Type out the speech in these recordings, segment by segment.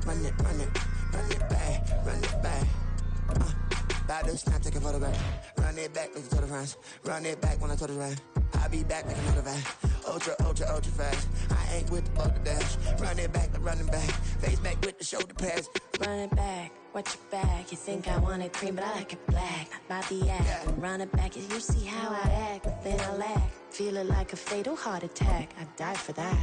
run it back, run it back. About to snap, take a photograph. Run it back, listen to the friends. Run it back when I told it right. I'll be back, make another van. Ultra fast. I ain't with the boat to dash. Run it back, running back. Face back with the shoulder pads. Run it back, watch your back. You think I want it cream, but I like it black. Not by the act. Yeah. Run it back, you see how I act, but then I lack. Feel it like a fatal heart attack. I'd die for that.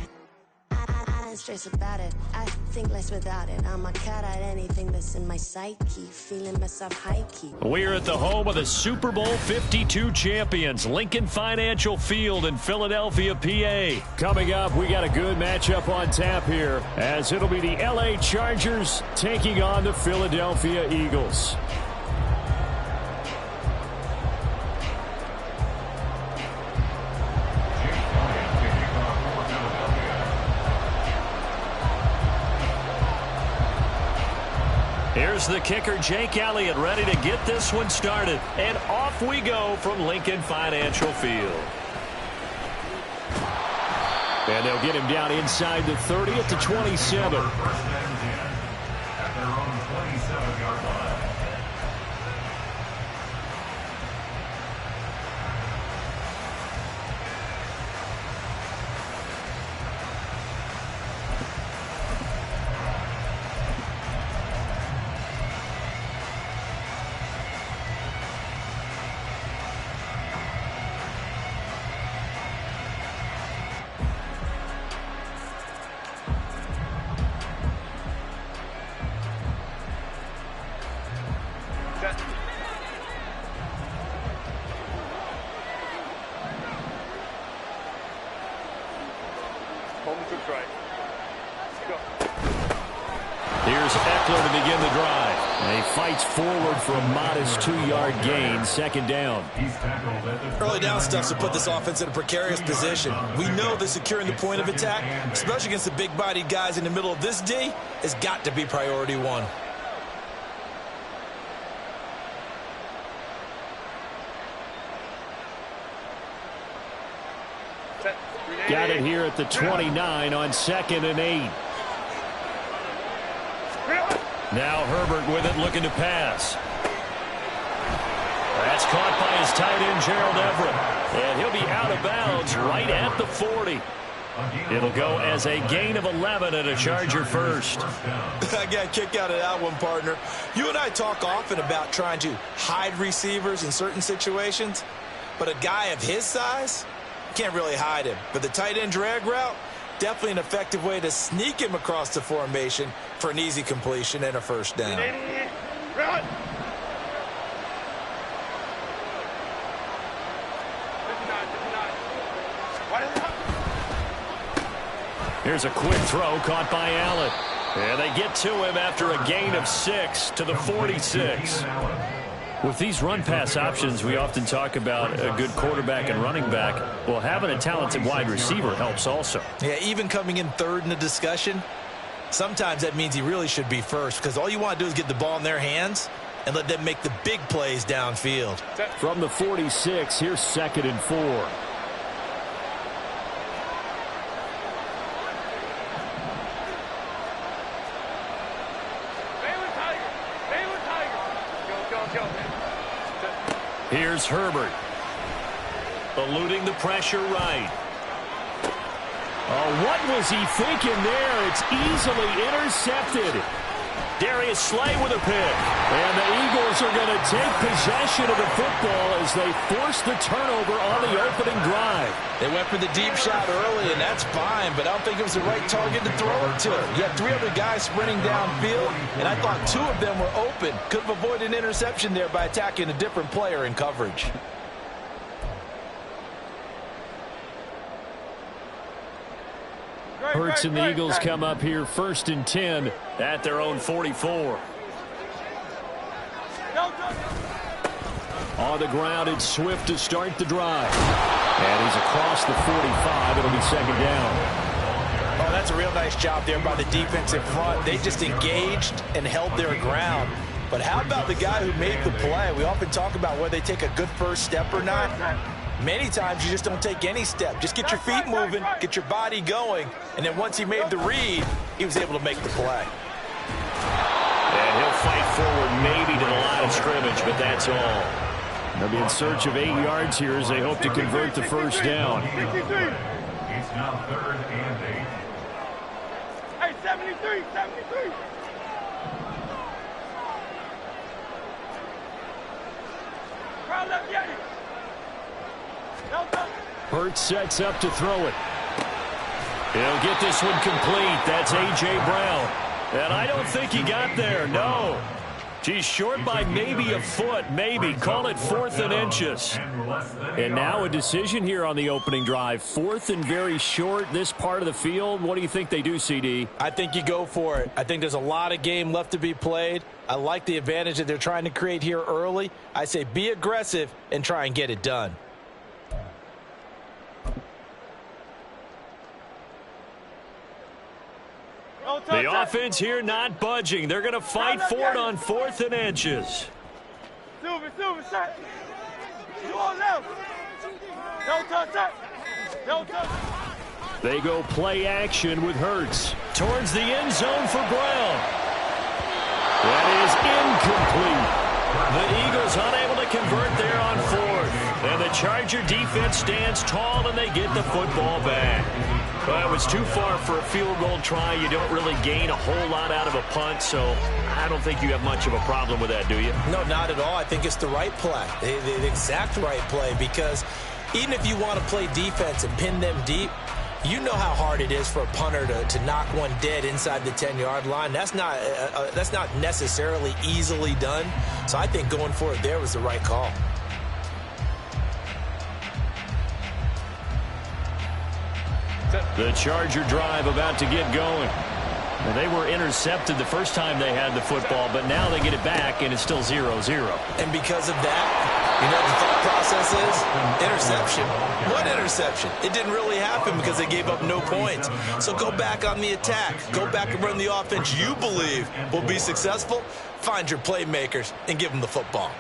I don't stress about it. I think less without it. I'm a cut at anything that's in my psyche. Feeling myself high-key. We're at the home of the Super Bowl 52 champions, Lincoln Financial Field in Philadelphia, PA. Coming up, we got a good matchup on tap here, as it'll be the LA Chargers taking on the Philadelphia Eagles. Here's the kicker, Jake Elliott, ready to get this one started. And off we go from Lincoln Financial Field. And they'll get him down inside the 30 at the 27. At their own 27-yard line. Here's Eckler to begin the drive. And he fights forward for a modest 2-yard gain, second down. Early down stuff to put this offense in a precarious position. We know that securing the point of attack, especially against the big-bodied guys in the middle of this D, has got to be priority one. Got it here at the 29 on 2nd and 8. Now Herbert with it, looking to pass. That's caught by his tight end, Gerald Everett. And he'll be out of bounds right at the 40. It'll go as a gain of 11 and a Charger first. I got a kick out of that one, partner. You and I talk often about trying to hide receivers in certain situations, but a guy of his size can't really hide him. But the tight end drag route, definitely an effective way to sneak him across the formation for an easy completion and a first down. Here's a quick throw caught by Allen. And they get to him after a gain of 6 to the 46. With these run-pass options, we often talk about a good quarterback and running back. Well, having a talented wide receiver helps also. Yeah, even coming in third in the discussion, sometimes that means he really should be first, because all you want to do is get the ball in their hands and let them make the big plays downfield. From the 46, here's 2nd and 4. Here's Herbert, eluding the pressure right. Oh, what was he thinking there? It's easily intercepted. Darius Slay with a pick. And the Eagles are going to take possession of the football as they force the turnover on the opening drive. They went for the deep shot early, and that's fine, but I don't think it was the right target to throw it to. You had 3 other guys sprinting downfield, and I thought 2 of them were open. Could have avoided an interception there by attacking a different player in coverage. Hurts and the Eagles come up here 1st and 10 at their own 44. On the ground, it's Swift to start the drive. And he's across the 45. It'll be second down. Oh, that's a real nice job there by the defense in front. They just engaged and held their ground. But how about the guy who made the play? We often talk about whether they take a good first step or not. Many times you just don't take any step. Just get your feet moving, get your body going, and then once he made the read, he was able to make the play. fight forward maybe to the line of scrimmage, but that's all. They'll be in search of 8 yards here as they hope to convert the first down. It's now 3rd and 8. Hey, 73, 73. Crowd left, Yeti. Hurts sets up to throw it. He'll get this one complete. That's A.J. Brown. And I don't think he got there, no. He's short by maybe a foot, maybe. Call it 4th and inches. And now a decision here on the opening drive. 4th and very short, this part of the field. What do you think they do, CD? I think you go for it. I think there's a lot of game left to be played. I like the advantage that they're trying to create here early. I say be aggressive and try and get it done. The offense here not budging. They're going to fight for it on 4th and inches. Silver, shot. You on left. No touch. No touch. They go play action with Hurts. Towards the end zone for Brown. That is incomplete. The Eagles unable to convert there on 4th. And the Charger defense stands tall and they get the football back. Well, it was too far for a field goal try. You don't really gain a whole lot out of a punt, so I don't think you have much of a problem with that, do you? No, not at all. I think it's the right play, the exact right play, because even if you want to play defense and pin them deep, you know how hard it is for a punter to knock one dead inside the 10-yard line. That's not necessarily easily done, so I think going for it there was the right call. The Charger drive about to get going. Well, they were intercepted the first time they had the football, but now they get it back, and it's still 0-0. And because of that, you know what the thought process is? Interception. What interception? It didn't really happen because they gave up no points. So go back on the attack. Go back and run the offense you believe will be successful. Find your playmakers and give them the football.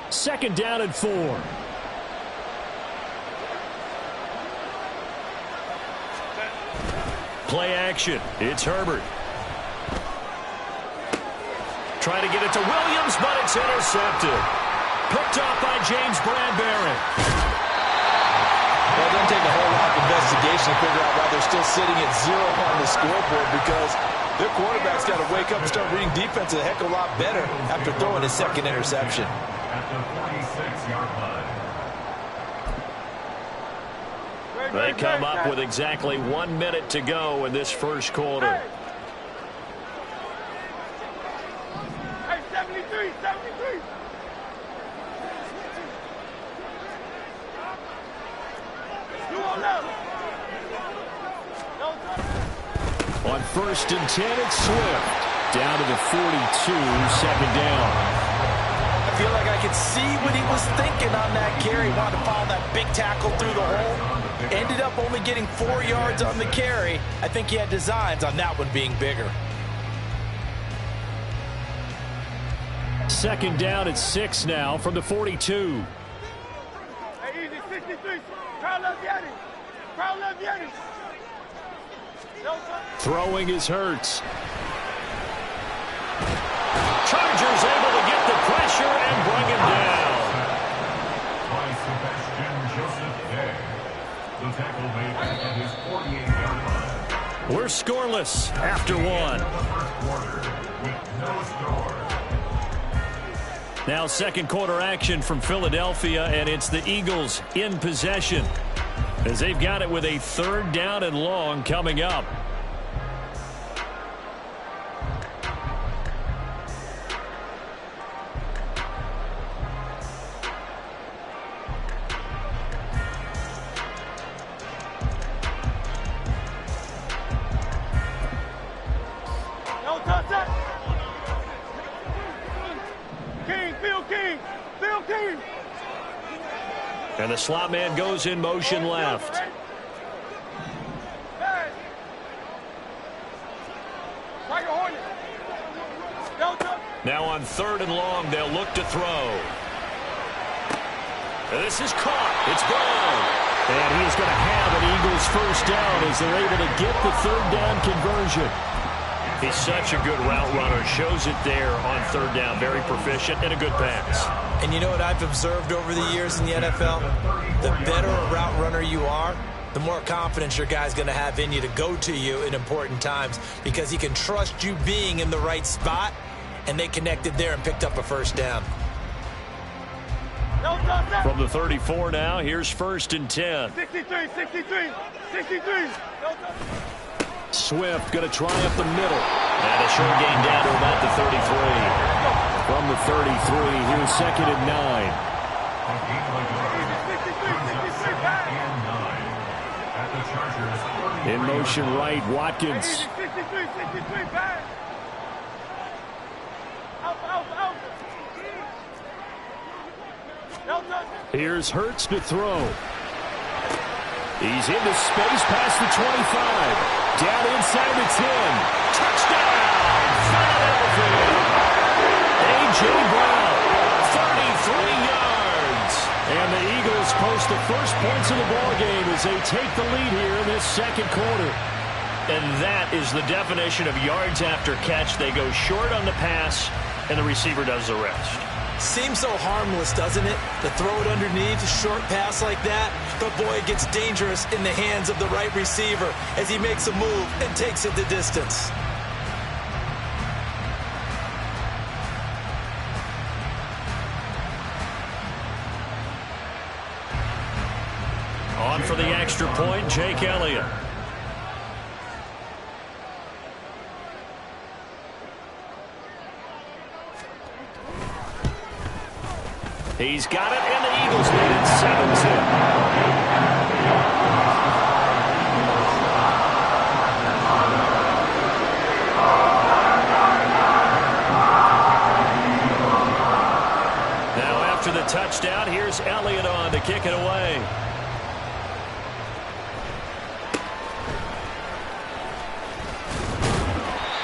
Second down and 4. Play action. It's Herbert. Try to get it to Williams, but it's intercepted. Picked off by James Bradbury. Well, it doesn't take a whole lot of investigation to figure out why they're still sitting at 0 on the scoreboard, because their quarterback's got to wake up and start reading defense a heck of a lot better after throwing his second interception. At the 46-yard line. They come up with exactly 1 minute to go in this first quarter. Hey, 73. You on left. No touch. On 1st and 10, it's Swift. Down to the 42, second down. I feel like I could see what he was thinking on that carry. Wanted to follow that big tackle through the hole. Ended up only getting 4 yards on the carry. I think he had designs on that one being bigger. Second down at 6 now from the 42. Hey, easy, 63. Crowd left Yeti. No touch. Throwing is Hurts. Chargers able to get the pressure and bring him down. By Sebastian Joseph Day. The tackle made at his 48-yard line. We're scoreless after 1. First quarter with no score. Now second quarter action from Philadelphia, and it's the Eagles in possession as they've got it with a 3rd down and long coming up. And the slot man goes in motion left. Now on 3rd and long, they'll look to throw. This is caught. It's Brown. And he is going to have an Eagles first down as they're able to get the third down conversion. He's such a good route runner. Shows it there on third down. Very proficient and a good pass. And you know what I've observed over the years in the NFL? The better a route runner you are, the more confidence your guy's going to have in you to go to you in important times because he can trust you being in the right spot, and they connected there and picked up a first down. From the 34 now, here's 1st and 10. 63. Swift going to try up the middle. And a short gain down to about the 33. From the 33, here's 2nd and 9. In motion right, Watkins. 63, back. Out. Here's Hurts to throw. He's into space past the 25. Down inside the 10. Touchdown! Philadelphia! A.J. Brown, 33 yards. And the Eagles post the first points of the ballgame as they take the lead here in this second quarter. And that is the definition of yards after catch. They go short on the pass, and the receiver does the rest. Seems so harmless, doesn't it? To throw it underneath, a short pass like that. But boy, it gets dangerous in the hands of the right receiver as he makes a move and takes it the distance. On for the extra point, Jake Elliott. He's got it, and the Eagles lead it 7-10. Now after the touchdown, here's Elliott on to kick it away.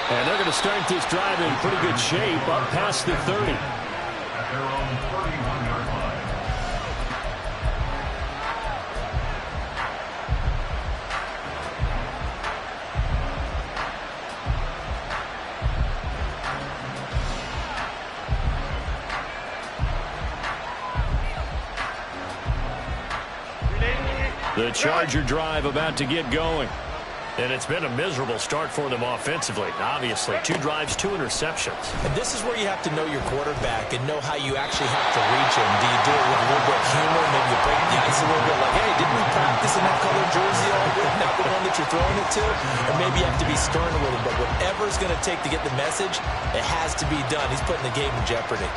And they're going to start this drive in pretty good shape up past the 30. At their own 31-yard line. The Charger drive about to get going. And it's been a miserable start for them offensively. Obviously, 2 drives, 2 interceptions. And this is where you have to know your quarterback and know how you actually have to reach him. Do you do it with a little bit of humor? Maybe you break the ice a little bit like, hey, didn't we practice in that color jersey all week? Not the one that you're throwing it to? Or maybe you have to be stern a little bit. Whatever it's going to take to get the message, it has to be done. He's putting the game in jeopardy.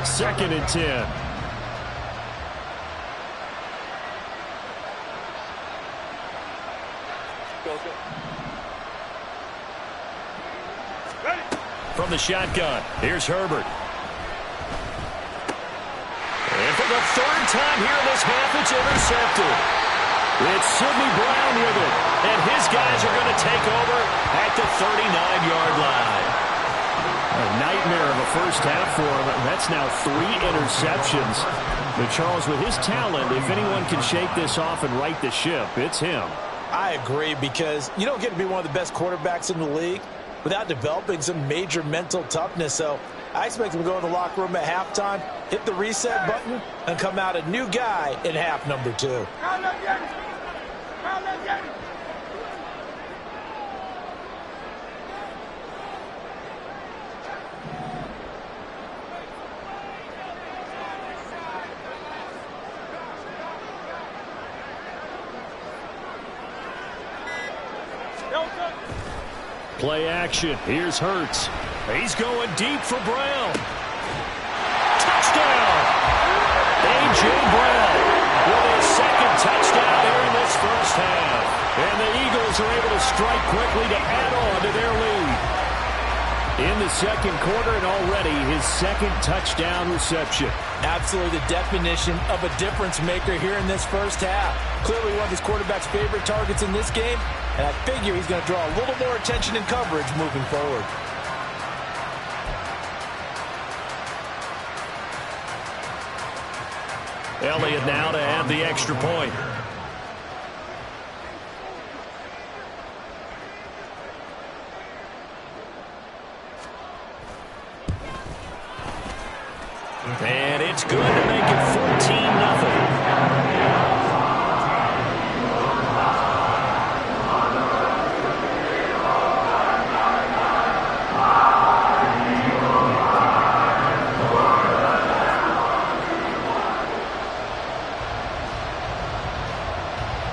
Second and 10. From the shotgun, here's Herbert. And for the third time here in this half, it's intercepted. It's Sidney Brown with it. And his guys are going to take over at the 39-yard line. A nightmare of a first half for him. That's now 3 interceptions. But Charles, with his talent, if anyone can shake this off and right the ship, it's him. I agree, because you don't get to be one of the best quarterbacks in the league without developing some major mental toughness. So I expect him to go in the locker room at halftime, hit the reset button, and come out a new guy in half number 2. Play action. Here's Hurts. He's going deep for Brown. Touchdown! A.J. Brown with his second touchdown here in this first half. And the Eagles are able to strike quickly to add on to their lead. In the second quarter, and already his second touchdown reception. Absolutely the definition of a difference maker here in this first half. Clearly one of his quarterback's favorite targets in this game, and I figure he's going to draw a little more attention and coverage moving forward. Elliott now to add the extra point. And it's good to make it 14-0.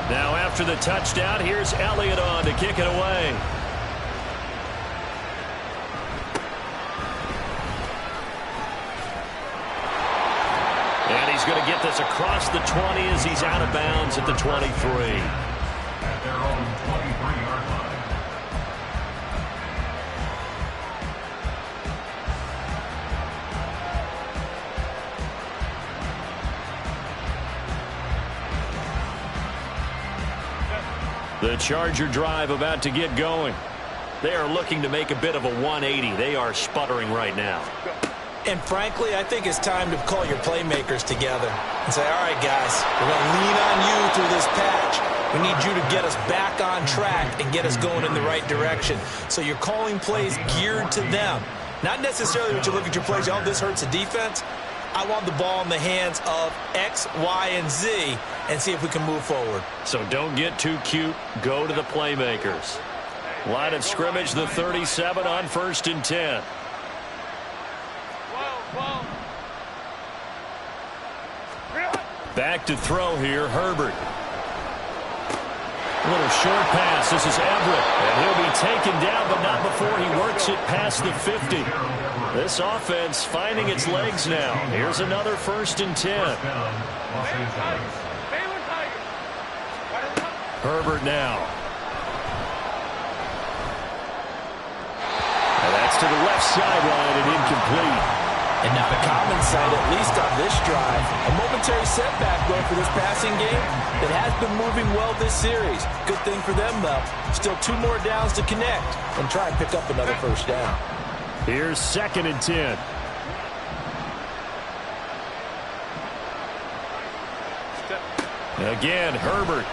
Now after the touchdown, here's Elliott on to kick it away. And he's going to get this across the 20 as he's out of bounds at the 23. At their own 23-yard line. The Charger drive about to get going. They are looking to make a bit of a 180. They are sputtering right now. And frankly, I think it's time to call your playmakers together and say, all right, guys, we're going to lean on you through this patch. We need you to get us back on track and get us going in the right direction. So you're calling plays geared to them. Not necessarily when you look at your plays, oh, this hurts the defense. I want the ball in the hands of X, Y, and Z and see if we can move forward. So don't get too cute. Go to the playmakers. Line of scrimmage, the 37 on 1st and 10. Back to throw here, Herbert. A little short pass. This is Everett. And he'll be taken down, but not before he works it past the 50. This offense finding its legs now. Here's another 1st and 10. Herbert now. And that's to the left sideline and incomplete. And now the common sight, at least on this drive, a momentary setback, though, for this passing game that has been moving well this series. Good thing for them, though. Still 2 more downs to connect and try and pick up another 1st down. Here's 2nd and 10. Again, Herbert.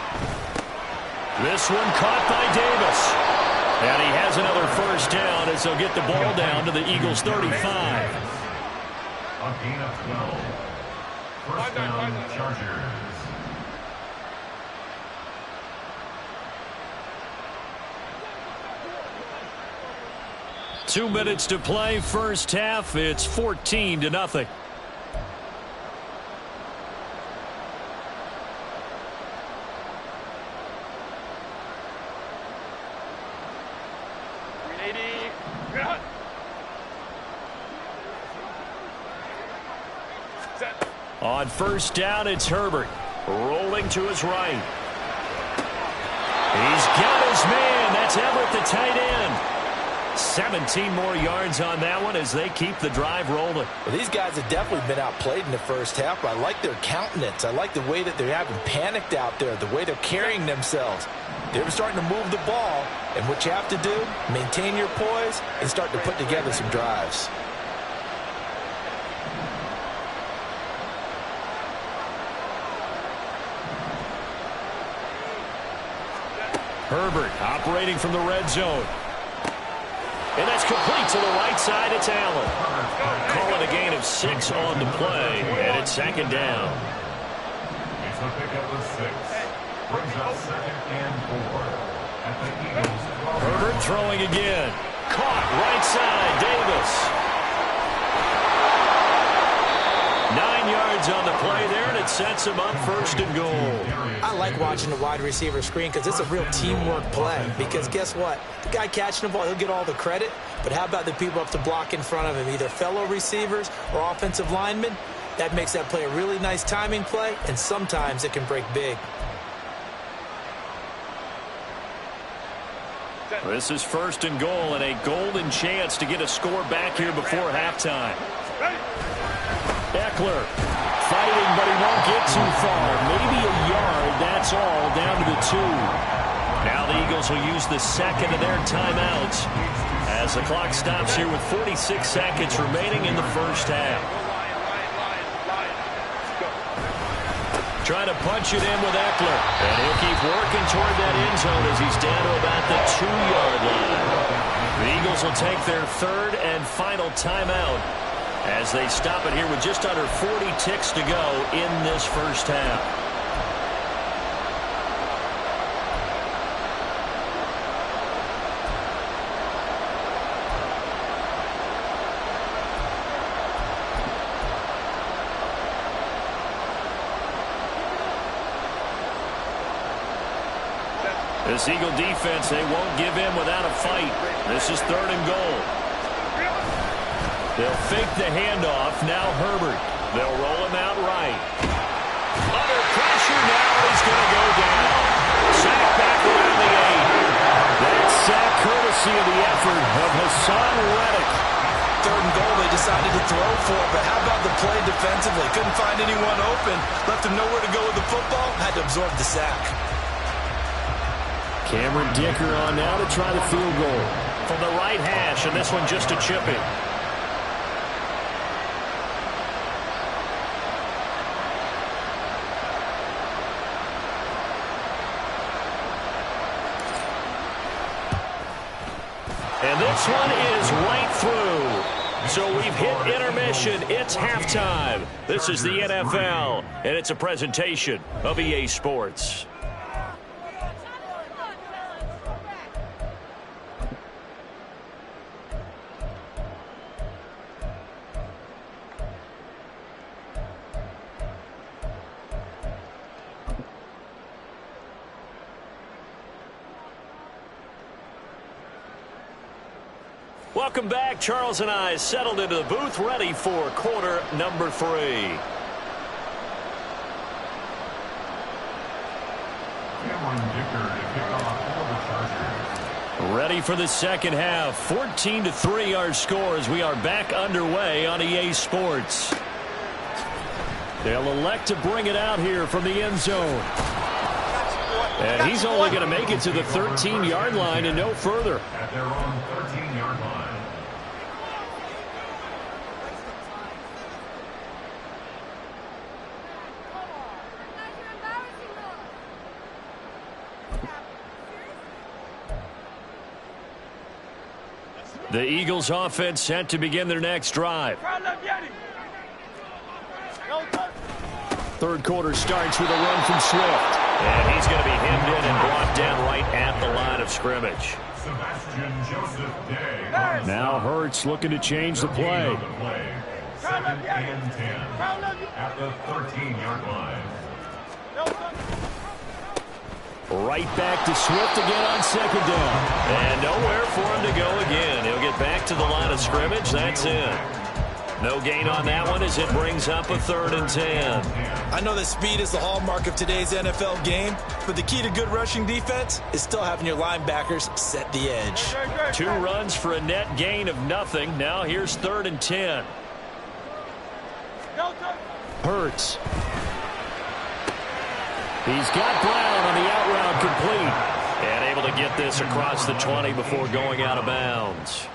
This one caught by Davis. And he has another 1st down as they'll get the ball down to the Eagles' 35. A gain of 12. 1st down, Chargers. Two minutes to play, first half. It's 14-0. On 1st down, it's Herbert. Rolling to his right. He's got his man. That's Everett, the tight end. 17 more yards on that one as they keep the drive rolling. Well, these guys have definitely been outplayed in the 1st half, but I like their countenance. I like the way that they're having panicked out there, the way they're carrying themselves. They're starting to move the ball, and what you have to do, maintain your poise and start to put together some drives. Herbert operating from the red zone. And that's complete to the right side. It's Allen. Calling a gain of 6 on the play, and it's 2nd down. It's a pickup of 6. Brings up 2nd and 4. At the Eagles. Herbert throwing again. Caught right side. Davis. 9 yards on the play there, and it sets him up 1st and goal. I like watching the wide receiver screen because it's a real teamwork play. Because guess what? The guy catching the ball, he'll get all the credit. But how about the people up to block in front of him, either fellow receivers or offensive linemen? That makes that play a really nice timing play, and sometimes it can break big. This is 1st and goal, and a golden chance to get a score back here before halftime. Eckler fighting, but he won't get too far. Maybe a yard, that's all, down to the 2. Now the Eagles will use the 2nd of their timeouts as the clock stops here with 46 seconds remaining in the 1st half. Trying to punch it in with Eckler. And he'll keep working toward that end zone as he's down to about the 2-yard line. The Eagles will take their third and final timeout as they stop it here with just under 40 ticks to go in this first half. This Eagle defense, they won't give in without a fight. This is 3rd and goal. They'll fake the handoff. Now Herbert. They'll roll him out right. Under pressure now, he's going to go down. Sack back around the 8. That sack courtesy of the effort of Hassan Reddick. 3rd and goal, they decided to throw for it, but how about the play defensively? Couldn't find anyone open. Left him nowhere to go with the football. Had to absorb the sack. Cameron Dicker on now to try the field goal. From the right hash, and this one just a chipping. And this one is right through. So we've hit intermission. It's halftime. This is the NFL, and it's a presentation of EA Sports. Welcome back. Charles and I settled into the booth, ready for quarter number 3. Ready for the second half. 14-3 our score as we are back underway on EA Sports. They'll elect to bring it out here from the end zone. And he's only going to make it to the 13-yard line and no further. At their own 13-yard line. The Eagles offense set to begin their next drive. Third quarter starts with a run from Swift. And he's going to be hemmed in and brought down right at the line of scrimmage. Now Hurts looking to change the play. 2nd and 10 at the 13-yard line. Right back to Swift again on second down. And nowhere for him to go again. He'll get back to the line of scrimmage. That's it. No gain on that one as it brings up a 3rd and 10. I know that speed is the hallmark of today's NFL game, but the key to good rushing defense is still having your linebackers set the edge. 2 runs for a net gain of nothing. Now here's 3rd and 10. Hurts. He's got Brown on the out route complete. And able to get this across the 20 before going out of bounds.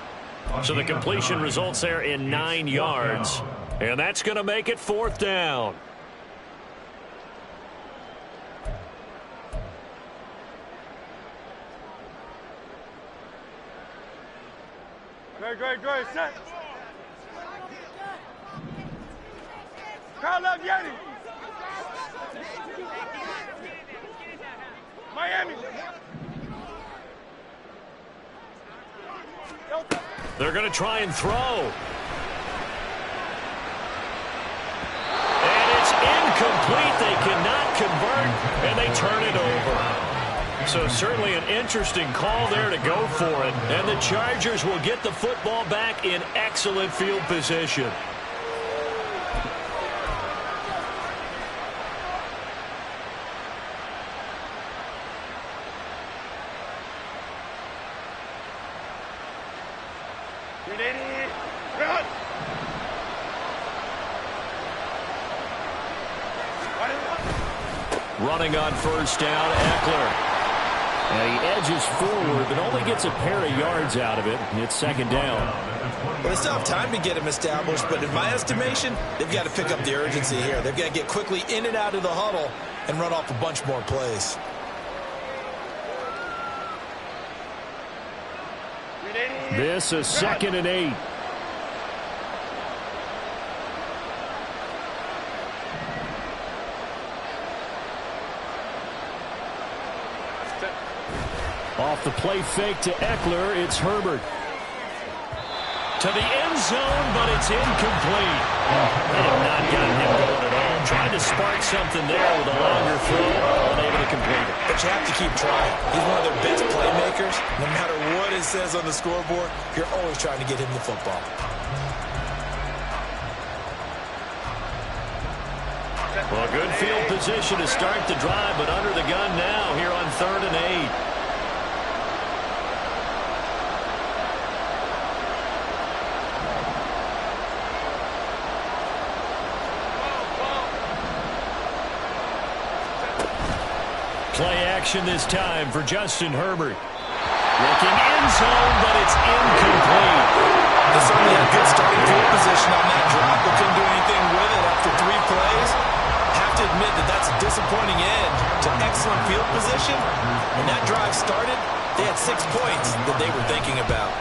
So the completion results there in 9 yards. And that's going to make it 4th down. Great. Set. Crowd love Yeti. Miami. They're going to try and throw. And it's incomplete. They cannot convert, and they turn it over. So certainly an interesting call there to go for it. And the Chargers will get the football back in excellent field position. Running on first down, Eckler. And he edges forward, but only gets a pair of yards out of it. And it's second down. Well, they still have time to get him established, but in my estimation, they've got to pick up the urgency here. They've got to get quickly in and out of the huddle and run off a bunch more plays. This is 2nd and 8. Off the play fake to Eckler, it's Herbert. To the end zone, but it's incomplete. They have not gotten him going at all. Trying to spark something there with a longer throw, unable to complete it. But you have to keep trying. He's one of their best playmakers. No matter what it says on the scoreboard, you're always trying to get him the football. Well, good field position to start the drive, but under the gun now here on 3rd and 8. Play action this time for Justin Herbert. Looking end zone, but it's incomplete. They certainly had good starting field position on that drop, but couldn't do anything with it after 3 plays. Have to admit that that's a disappointing end to excellent field position. When that drive started, they had 6 points that they were thinking about.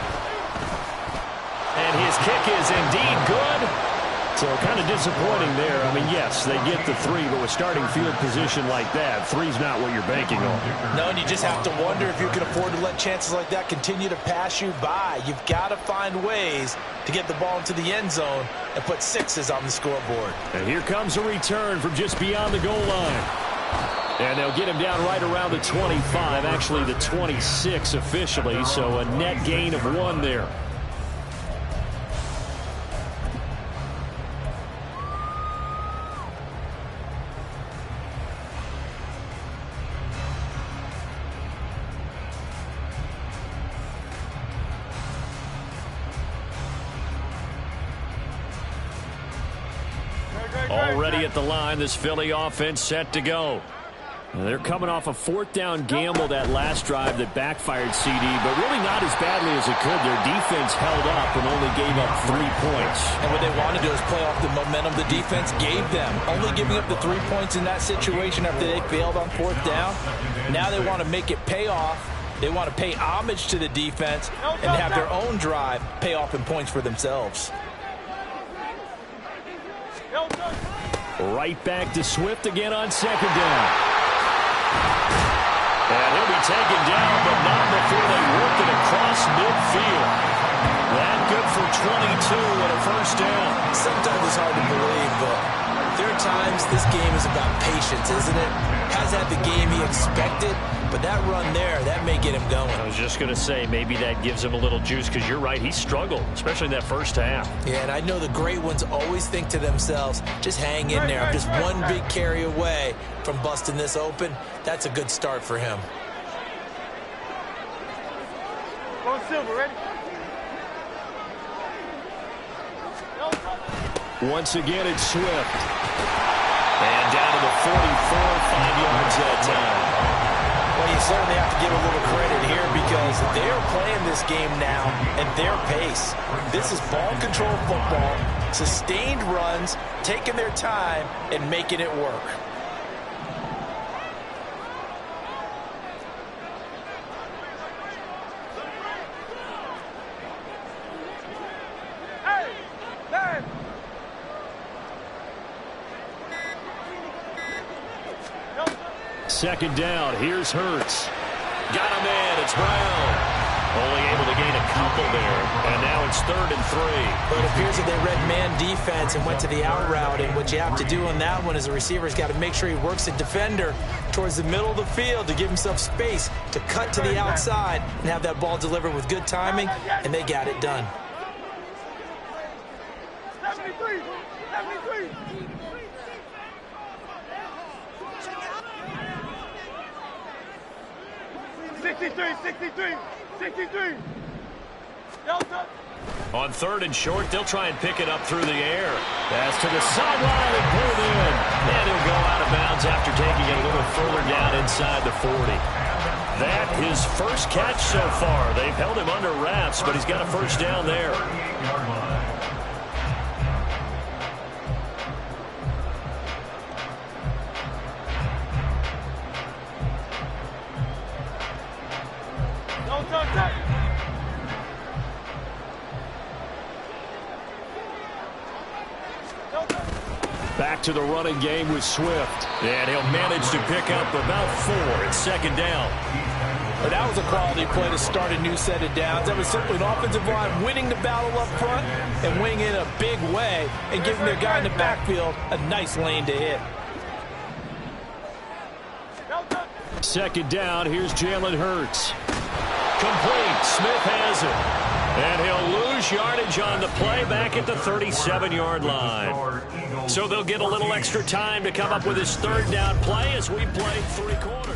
And his kick is indeed good. So kind of disappointing there. I mean, yes, they get the 3, but with starting field position like that, 3's not what you're banking on. No, and you just have to wonder if you can afford to let chances like that continue to pass you by. You've got to find ways to get the ball into the end zone and put 6s on the scoreboard. And here comes a return from just beyond the goal line. And they'll get him down right around the 25, actually the 26 officially, so a net gain of 1 there. Already at the line, this Philly offense set to go. They're coming off a 4th down gamble that last drive that backfired CD, but really not as badly as it could. Their defense held up and only gave up 3 points. And what they want to do is play off the momentum the defense gave them. Only giving up the 3 points in that situation after they failed on 4th down. Now they want to make it pay off. They want to pay homage to the defense and have their own drive pay off in points for themselves. Right back to Swift again on 2nd down. And he'll be taken down, but not before they work it across midfield. That good for 22 and a 1st down. Sometimes it's hard to believe, but there are times this game is about patience, isn't it? Has had the game he expected, but that run there, that may get him going. I was just going to say, maybe that gives him a little juice, because you're right, he struggled, especially in that 1st half. Yeah, and I know the great ones always think to themselves, just hang in there. I'm just one big carry away from busting this open. That's a good start for him. Go Silver, ready? Once again, it's Swift. And down to the 44, 5 yards that time. Well, you certainly have to give a little credit here because they're playing this game now at their pace. This is ball control football, sustained runs, taking their time and making it work. Second down, here's Hurts. Got him in, it's Brown. Only able to gain a couple there, and now it's 3rd and 3. But it appears that they read man defense and went to the out route, and what you have to do on that one is the receiver's got to make sure he works the defender towards the middle of the field to give himself space to cut to the outside and have that ball delivered with good timing, and they got it done. 73, 73. 63. Delta. On 3rd and short, they'll try and pick it up through the air. Pass to the sideline and pulled in. And he'll go out of bounds after taking it a little further down inside the 40. That his first catch so far. They've held him under wraps, but he's got a first down there. Don't touch that. Back to the running game with Swift. And he'll manage to pick up about 4. It's second down. But that was a quality play to start a new set of downs. That was simply an offensive line winning the battle up front and winning it in a big way and giving their guy in the backfield a nice lane to hit. Second down, here's Jalen Hurts. Complete, Smith has it. And he'll lose yardage on the play back at the 37-yard line. So they'll get a little extra time to come up with his third down play as we play 3 quarters.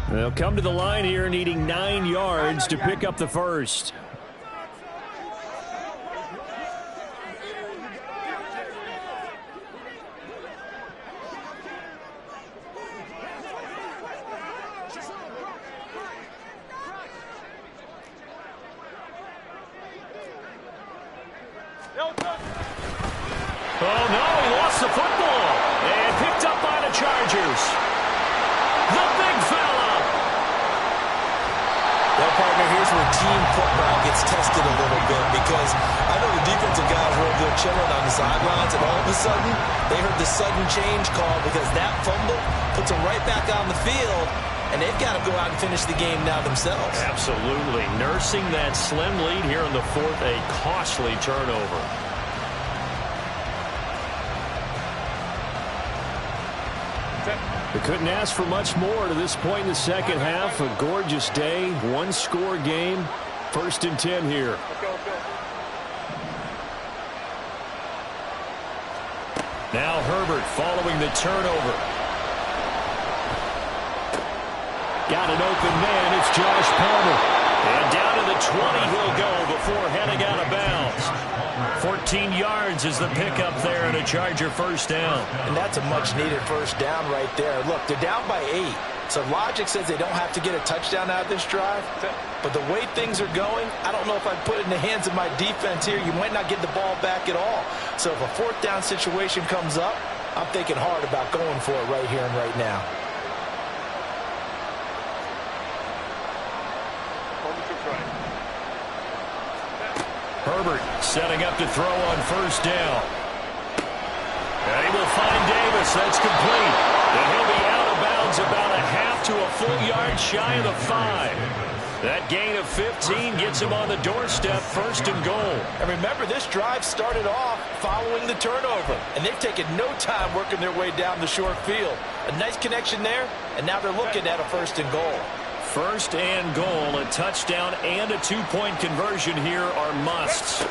They'll come to the line here needing 9 yards to pick up the first. Oh no, he lost the football and picked up by the Chargers. The big fella. Well, partner, here's where team football gets tested a little bit because I know the defensive guys were over there chilling on the sidelines, and all of a sudden, they heard the sudden change call because that fumble puts them right back on the field, and they've got to go out and finish the game now themselves. Absolutely. Nursing that slim lead here in the 4th, a costly turnover. They couldn't ask for much more to this point in the second half. A gorgeous day, 1-score game. 1st and 10 here. Now Herbert following the turnover. Got an open man. It's Josh Palmer. And down to the 20 he'll go before heading out of bounds. 14 yards is the pickup there and a Charger first down. And that's a much-needed first down right there. Look, they're down by 8. So logic says they don't have to get a touchdown out of this drive. But the way things are going, I don't know if I'd put it in the hands of my defense here. You might not get the ball back at all. So if a 4th down situation comes up, I'm thinking hard about going for it right here and right now. Herbert setting up to throw on first down. And he will find Davis. That's complete. And he'll be out of bounds about a half to a full yard shy of the 5. That gain of 15 gets him on the doorstep, 1st and goal. And remember, this drive started off following the turnover. And they've taken no time working their way down the short field. A nice connection there, and now they're looking at a 1st and goal. 1st and goal, a touchdown and a 2-point conversion here are musts.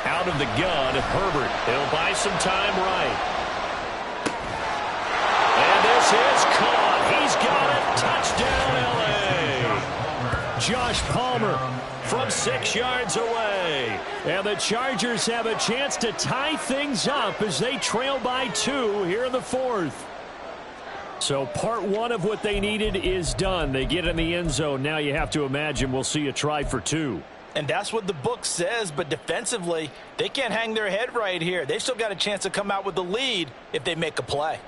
Out of the gun, Herbert. He'll buy some time right. And this is caught. He's got it. Touchdown, L.A. Josh Palmer from 6 yards away. And the Chargers have a chance to tie things up as they trail by 2 here in the 4th. So part 1 of what they needed is done. They get in the end zone. Now you have to imagine we'll see a try for 2. And that's what the book says, but defensively, they can't hang their head right here. They've still got a chance to come out with the lead if they make a play.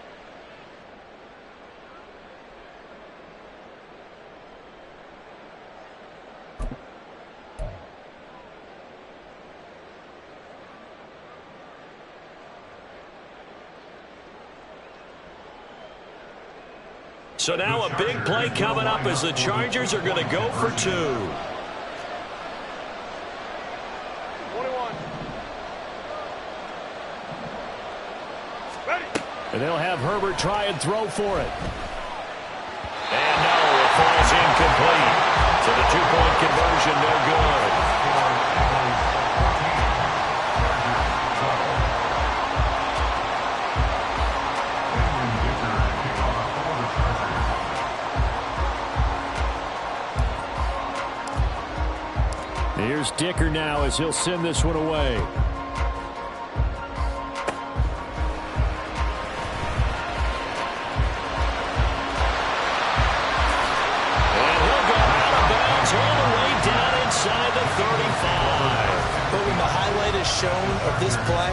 So now a big play coming up as the Chargers are going to go for 2. 21. Ready. And they'll have Herbert try and throw for it. And no, it falls incomplete. So the 2-point conversion no good. Here's Dicker now as he'll send this one away. All the way down inside the 35. But when the highlight is shown of this play,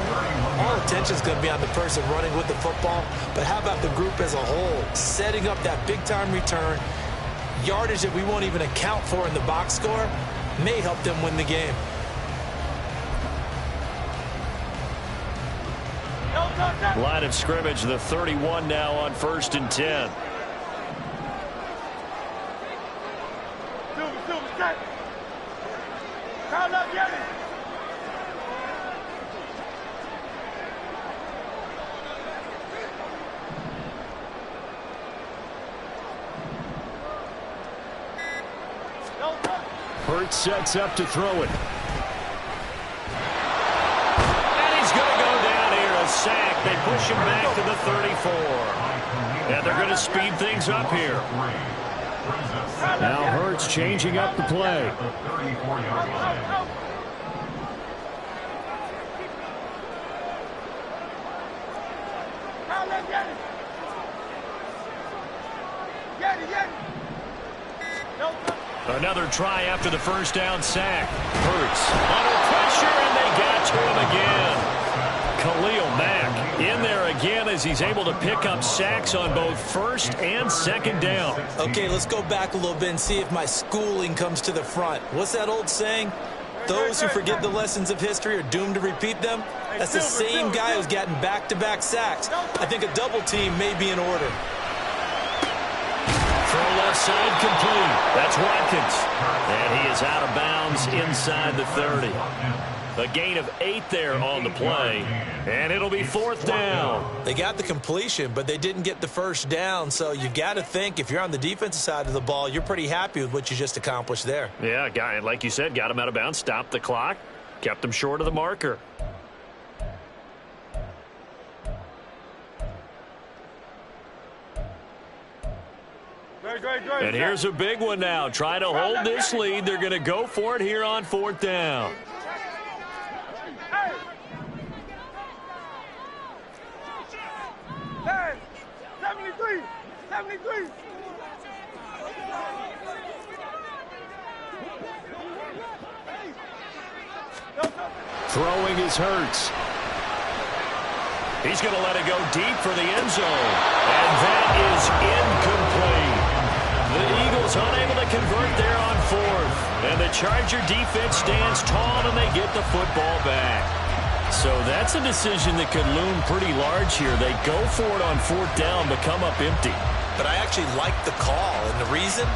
all attention is going to be on the person running with the football. But how about the group as a whole, setting up that big-time return, yardage that we won't even account for in the box score, may help them win the game. Line of scrimmage, the 31 now on 1st and 10. Hurts sets up to throw it. And he's going to go down here, a sack. They push him back to the 34. And they're going to speed things up here. Now Hurts changing up the play. Another try after the first down sack. Hurts under pressure, and they got to him again. Khalil Mack in there again as he's able to pick up sacks on both first and second down. Okay, let's go back a little bit and see if my schooling comes to the front. What's that old saying? Those who forget the lessons of history are doomed to repeat them. That's the same guy who's gotten back-to-back sacks. I think a double team may be in order. Throw left side complete. That's Watkins. And he is out of bounds inside the 30. A gain of 8 there on the play. And it'll be 4th down. They got the completion, but they didn't get the first down. So you got to think if you're on the defensive side of the ball, you're pretty happy with what you just accomplished there. Yeah, guy, like you said, got him out of bounds, stopped the clock, kept him short of the marker. And here's a big one now. Trying to hold this lead. They're going to go for it here on 4th down. Hey, 73. Throwing is Hurts. He's going to let it go deep for the end zone. And that is incomplete. The Eagles unable to convert there on 4th. And the Charger defense stands tall and they get the football back. So that's a decision that could loom pretty large here. They go for it on 4th down but come up empty. But I actually like the call. And the reason?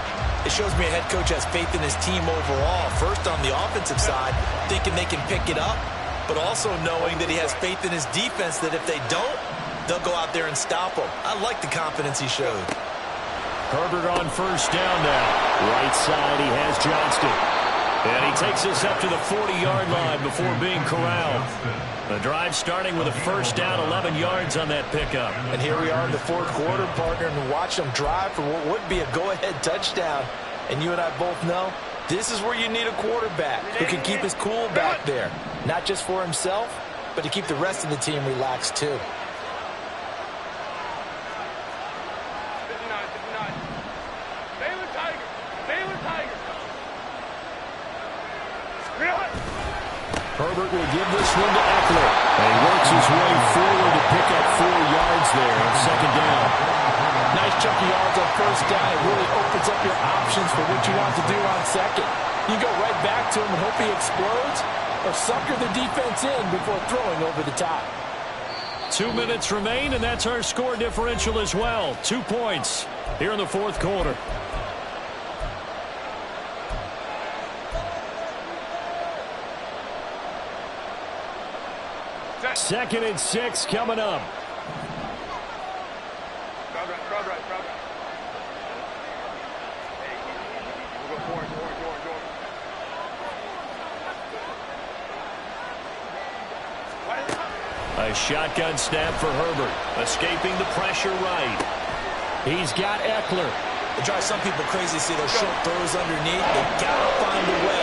It shows me a head coach has faith in his team overall. First on the offensive side, thinking they can pick it up. But also knowing that he has faith in his defense that if they don't, they'll go out there and stop them. I like the confidence he showed. Herbert on 1st down now. Right side, he has Johnston. And he takes us up to the 40-yard line before being corralled. The drive starting with a 1st down, 11 yards on that pickup. And here we are in the 4th quarter, partner, and watch them drive for what would be a go-ahead touchdown. And you and I both know this is where you need a quarterback who can keep his cool back there. Not just for himself, but to keep the rest of the team relaxed too. 59. Baylor Tiger. Herbert will give this one to Eckler. And he works his way forward to pick up 4 yards there on 2nd down. Nice chunky yards on 1st down. It really opens up your options for what you want to do on 2nd. You go right back to him and hope he explodes, or sucker the defense in before throwing over the top. 2 minutes remain, and that's our score differential as well. 2 points here in the 4th quarter. Second and 6 coming up. Crowd right. We'll go forward. A shotgun snap for Herbert. Escaping the pressure right. He's got Eckler. It drives some people crazy to see those short throws underneath. They got to find a way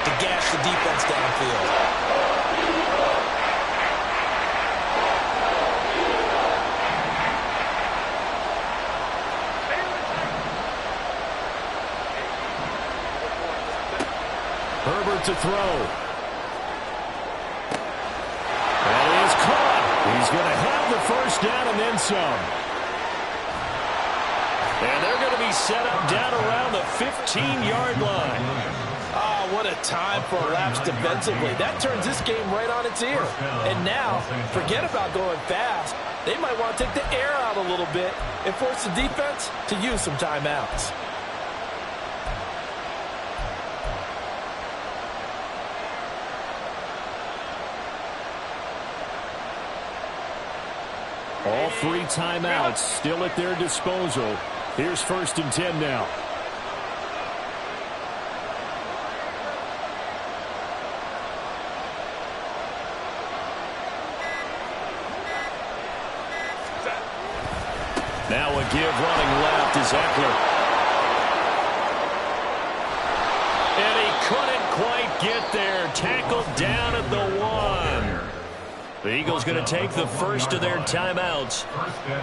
to gash the defense downfield. Herbert to throw. That is caught. He's going to have the first down and then some. And they're going to be set up down around the 15-yard line. Oh, what a time for a lapse defensively. That turns this game right on its ear. And now, forget about going fast. They might want to take the air out a little bit and force the defense to use some timeouts. All 3 timeouts still at their disposal. Here's 1st and 10 now. Now a give running left is Eckler. And he couldn't quite get there. Tackled down at the 1. The Eagles going to take the first of their timeouts.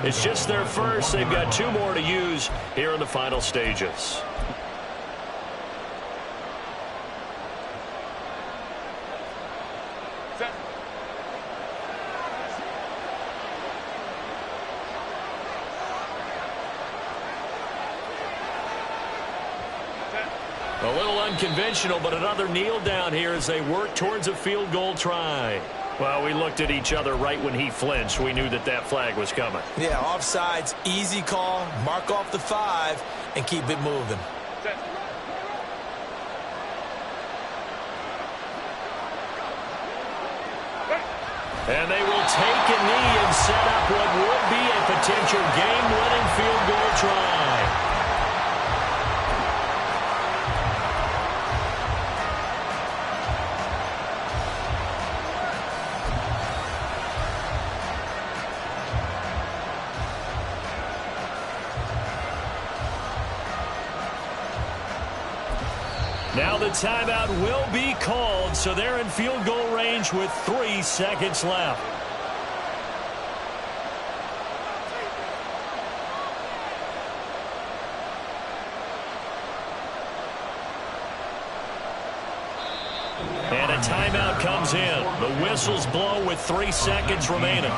It's just their first. They've got 2 more to use here in the final stages. A little unconventional, but another kneel down here as they work towards a field goal try. Well, we looked at each other right when he flinched. We knew that that flag was coming. Yeah, offsides, easy call, mark off the 5, and keep it moving. And they will take a knee and set up what would be a potential game-winning field goal try. Now the timeout will be called, so they're in field goal range with 3 seconds left. And a timeout comes in. The whistles blow with 3 seconds remaining.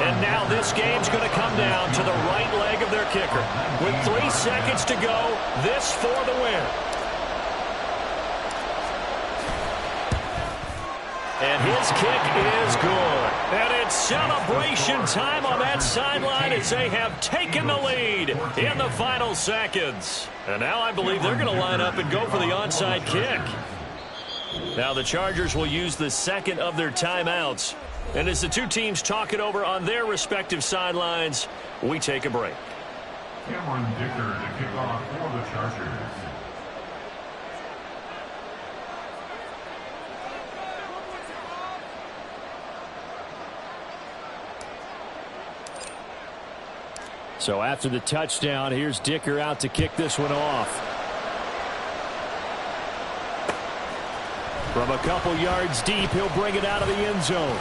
And now this game's going to come down to the right leg of their kicker. With 3 seconds to go, this for the win. And his kick is good. And it's celebration time on that sideline as they have taken the lead in the final seconds. And now I believe they're going to line up and go for the onside kick. Now the Chargers will use the second of their timeouts. And as the 2 teams talk it over on their respective sidelines, we take a break. Cameron Dicker to kick off for the Chargers. So after the touchdown, here's Dicker out to kick this one off. From a couple yards deep, he'll bring it out of the end zone.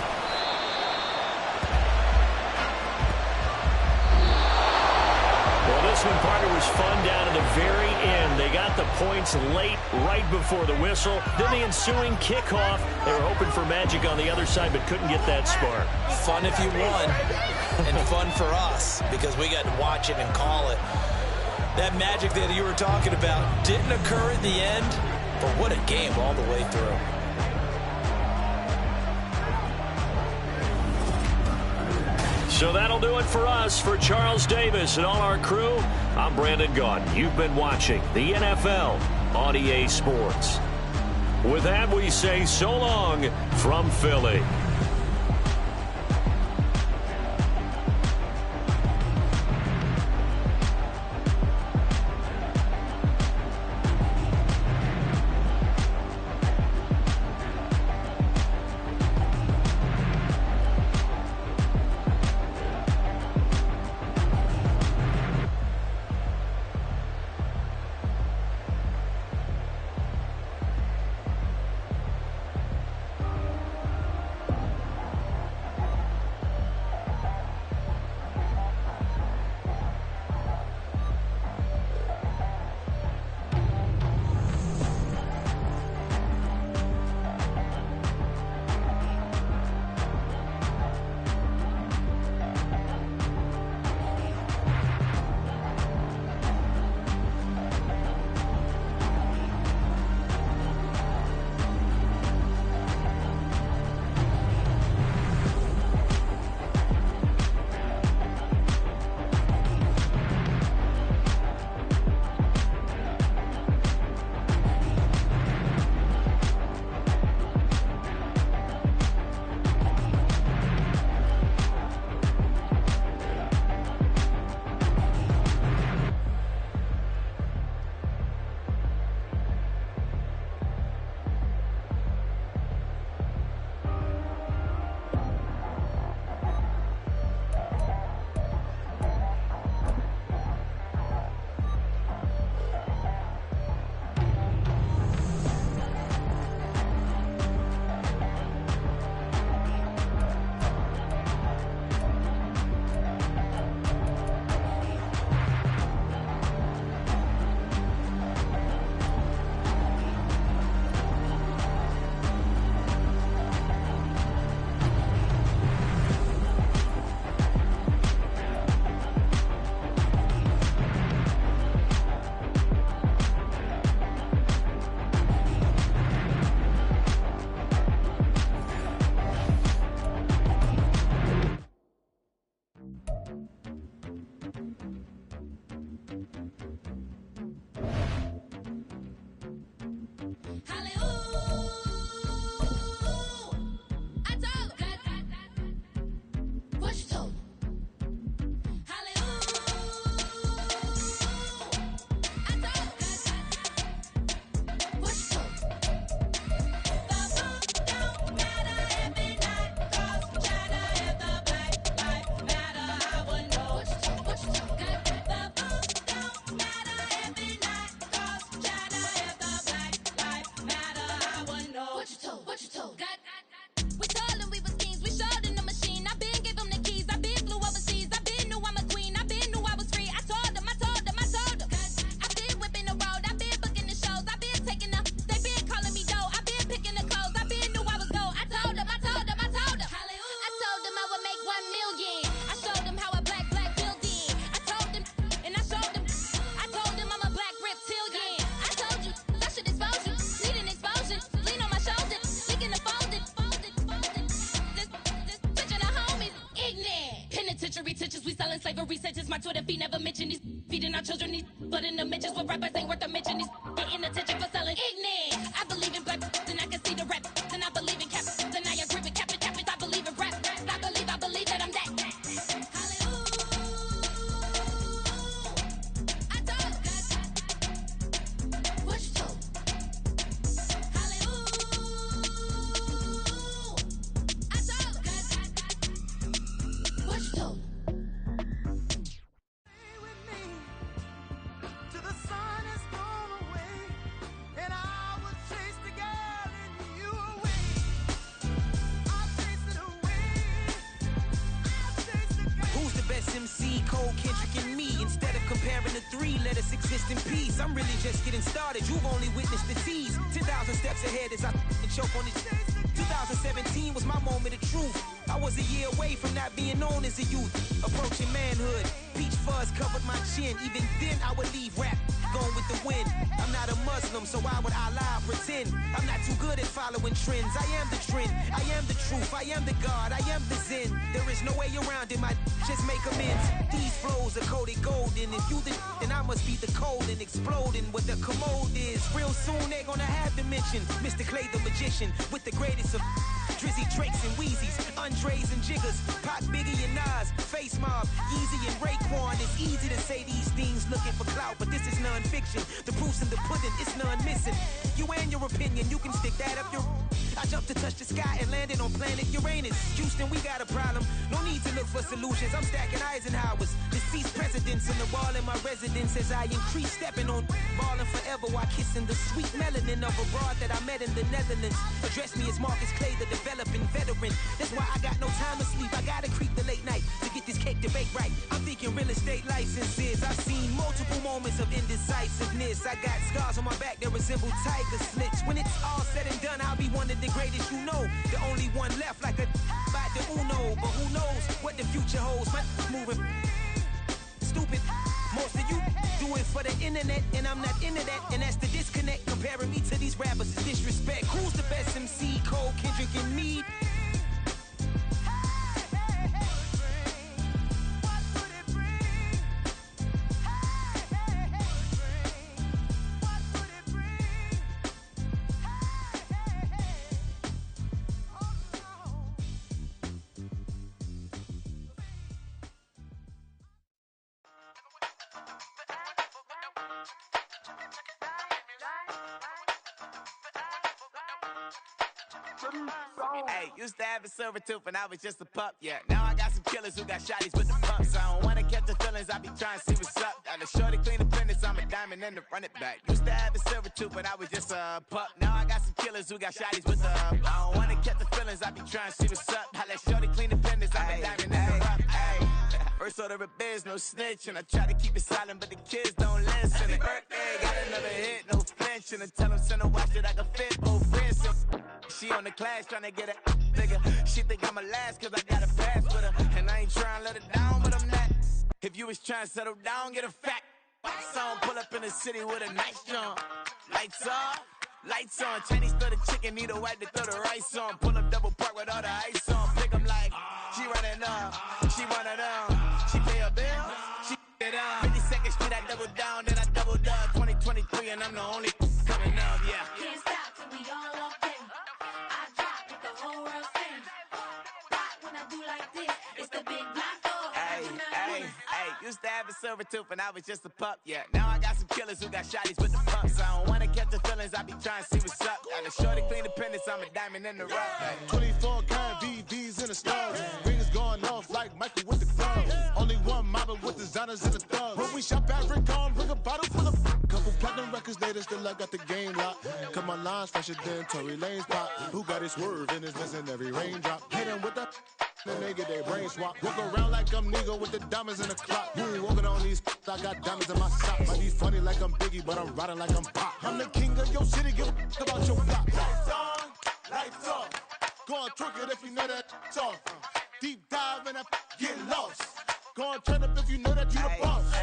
This one, partner, was fun down to the very end. They got the points late, right before the whistle. Then the ensuing kickoff. They were hoping for magic on the other side, but couldn't get that spark. Fun if you won, and fun for us, because we got to watch it and call it. That magic that you were talking about didn't occur at the end, but what a game all the way through. So that'll do it for us. For Charles Davis and all our crew, I'm Brandon Gaudin. You've been watching the NFL on EA Sports. With that, we say so long from Philly. million. I showed them how a black building. I told them, and I showed them. I told them I'm a black reptilian. I told you, I should expose you. Need an explosion. Lean on my shoulder. Leaking the folded. This picture the homies. Ignorant. Penitentiary teachers, we selling slavery sentence. My Twitter feed never mention these. Feeding our children these. Blood in the mentions. What rappers ain't worth a mention. These getting attention for selling ignorant. I believe in black, and I can see the rap. And I believe in cap, and I agree with cap. I believe in rap. I believe that I'm that. I told what you told. I told what you told. Stay with me till the sun is gone away, and I will chase the girl in you away. I'll chase it away. I'll chase the girl. Who's the best MC? Cole, Kendrick, and me. Instead of comparing the three, let us exist in peace. I'm really just getting started. You've only witnessed the tease. 10,000 steps ahead as I choke on this. 2017 was my moment of truth. I was a year away from not being known as a youth. Approaching manhood. Peach fuzz covered my chin. Even then, I would leave rap going with the wind. I'm not a Muslim, so why would I lie or pretend? I'm not too good at following trends. I am the trend. I am the truth. I am the God. I am the Zen. There is no way around it. My just make amends. These flows are coated golden. If you then I must be the cold and exploding. What the commode is. Real soon they're gonna have to mention Mr. Clay the magician with the greatest of Drizzy, Drakes, and Wheezies, Andres and Jiggers, Pac, Biggie, and Nas, Face Mob, Yeezy, and Raekwon. It's easy to say these things looking for clout, but this is non-fiction. The proof's in the pudding, it's none missing. You and your opinion, you can stick that up your... I jumped to touch the sky and landed on planet Uranus. Houston, we got a problem. No need to look for solutions. I'm stacking Eisenhowers. Deceased presidents in the wall in my residence as I increase stepping on ballin' forever while kissing the sweet melanin of a broad that I met in the Netherlands. Address me as Marcus Clay, the developing veteran. That's why I got no time to sleep. I gotta creep the late night to get this cake to bake right. I'm thinking real estate licenses. I've seen multiple moments of indecisiveness. I got scars on my back that resemble tiger slits. When it's all said and done, I'll be one of the greatest you know. The only one left like a by the Uno. But who knows what the future holds? My moving stupid. Most of you do it for the internet, and I'm not into that. And that's the disconnect. Comparing me to these rappers is disrespect. Who's the best MC? Cole, Kendrick, and me. Hey, used to have a silver tooth and I was just a pup, yeah. Now I got some killers who got shotties with the pumps. I don't wanna catch the feelings, I be trying to see what's up. Got a shorty clean the fitness, I'm a diamond and to run it back. Used to have a silver tooth but I was just a pup. Now I got some killers who got shotties with the I don't wanna catch the feelings, I be trying to see what's up. I let shorty clean the fitness, I'm a diamond and to run it. First order of biz, no snitching. I try to keep it silent, but the kids don't listen. Birthday, got another hit, no flinching. And tell them send a watch that I can fit both wrists. She on the class trying to get a nigga. She think I'm a last cause I got a pass with her. And I ain't trying to let her down, but I'm not. If you was trying to settle down, get a fact. Song, pull up in the city with a nice jump. Lights off, lights on. Chinese throw the chicken, need a wipe to throw the rice on. Pull up double park with all the ice on. Pick 'em like, she running up, she one of them. She pay a bill, she it up. 52nd Street, I double down, then I doubled up. 2023, and I'm the only coming up, yeah. Can't stop till we all up there. I drop with the whole world sing. Rock when I do like this, it's the big block door. Hey, used to have a silver tooth and I was just a pup, yeah. Now I got some killers who got shotties with the pumps. I don't wanna catch the feelings, I be trying to see what's up. Got a shorty clean the pendants, I'm a diamond in the rough. 24 karat VVs in the stars. Rings going off like Michael with the gloves. Only one mobbing with designers in the thugs. When we shop at Rincon, bring a bottle full of couple platinum records later, still I got the game locked. Cause my lines fresher than Tory Lane's pop. Who got his swerve and is missing every raindrop. Hit him with the and they get their brain swap. Walk around like I'm Negro with the diamonds in the clock. You ain't walking on these, I got diamonds in my socks. I be funny like I'm Biggie, but I'm riding like I'm Pop. I'm the king of your city, give a about your block. Lights on, lights off. Go on, twerk it if you know that talk. Deep dive and I get lost. Go and turn up if you know that you the boss.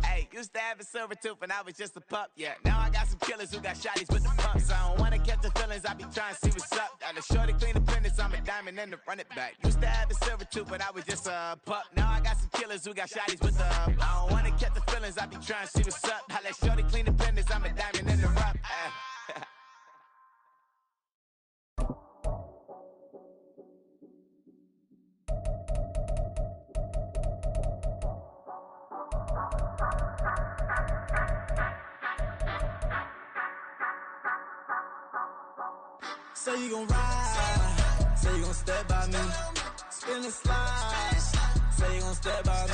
Hey, used to have a silver tooth when I was just a pup, yeah. Now I got some killers who got shotties with the pumps. I don't wanna catch the feelings, I be trying to see what's up. Got a shorty clean the pendants, I'm a diamond and to run it back. Used to have a silver tooth when I was just a pup. Now I got some killers who got shotties with the I don't wanna catch the feelings, I be trying to see what's up. I let shorty clean the pendants, I'm a diamond and to rough. Say you gon' ride, say you gon' step by me, spin and slide, say you gon' step by me,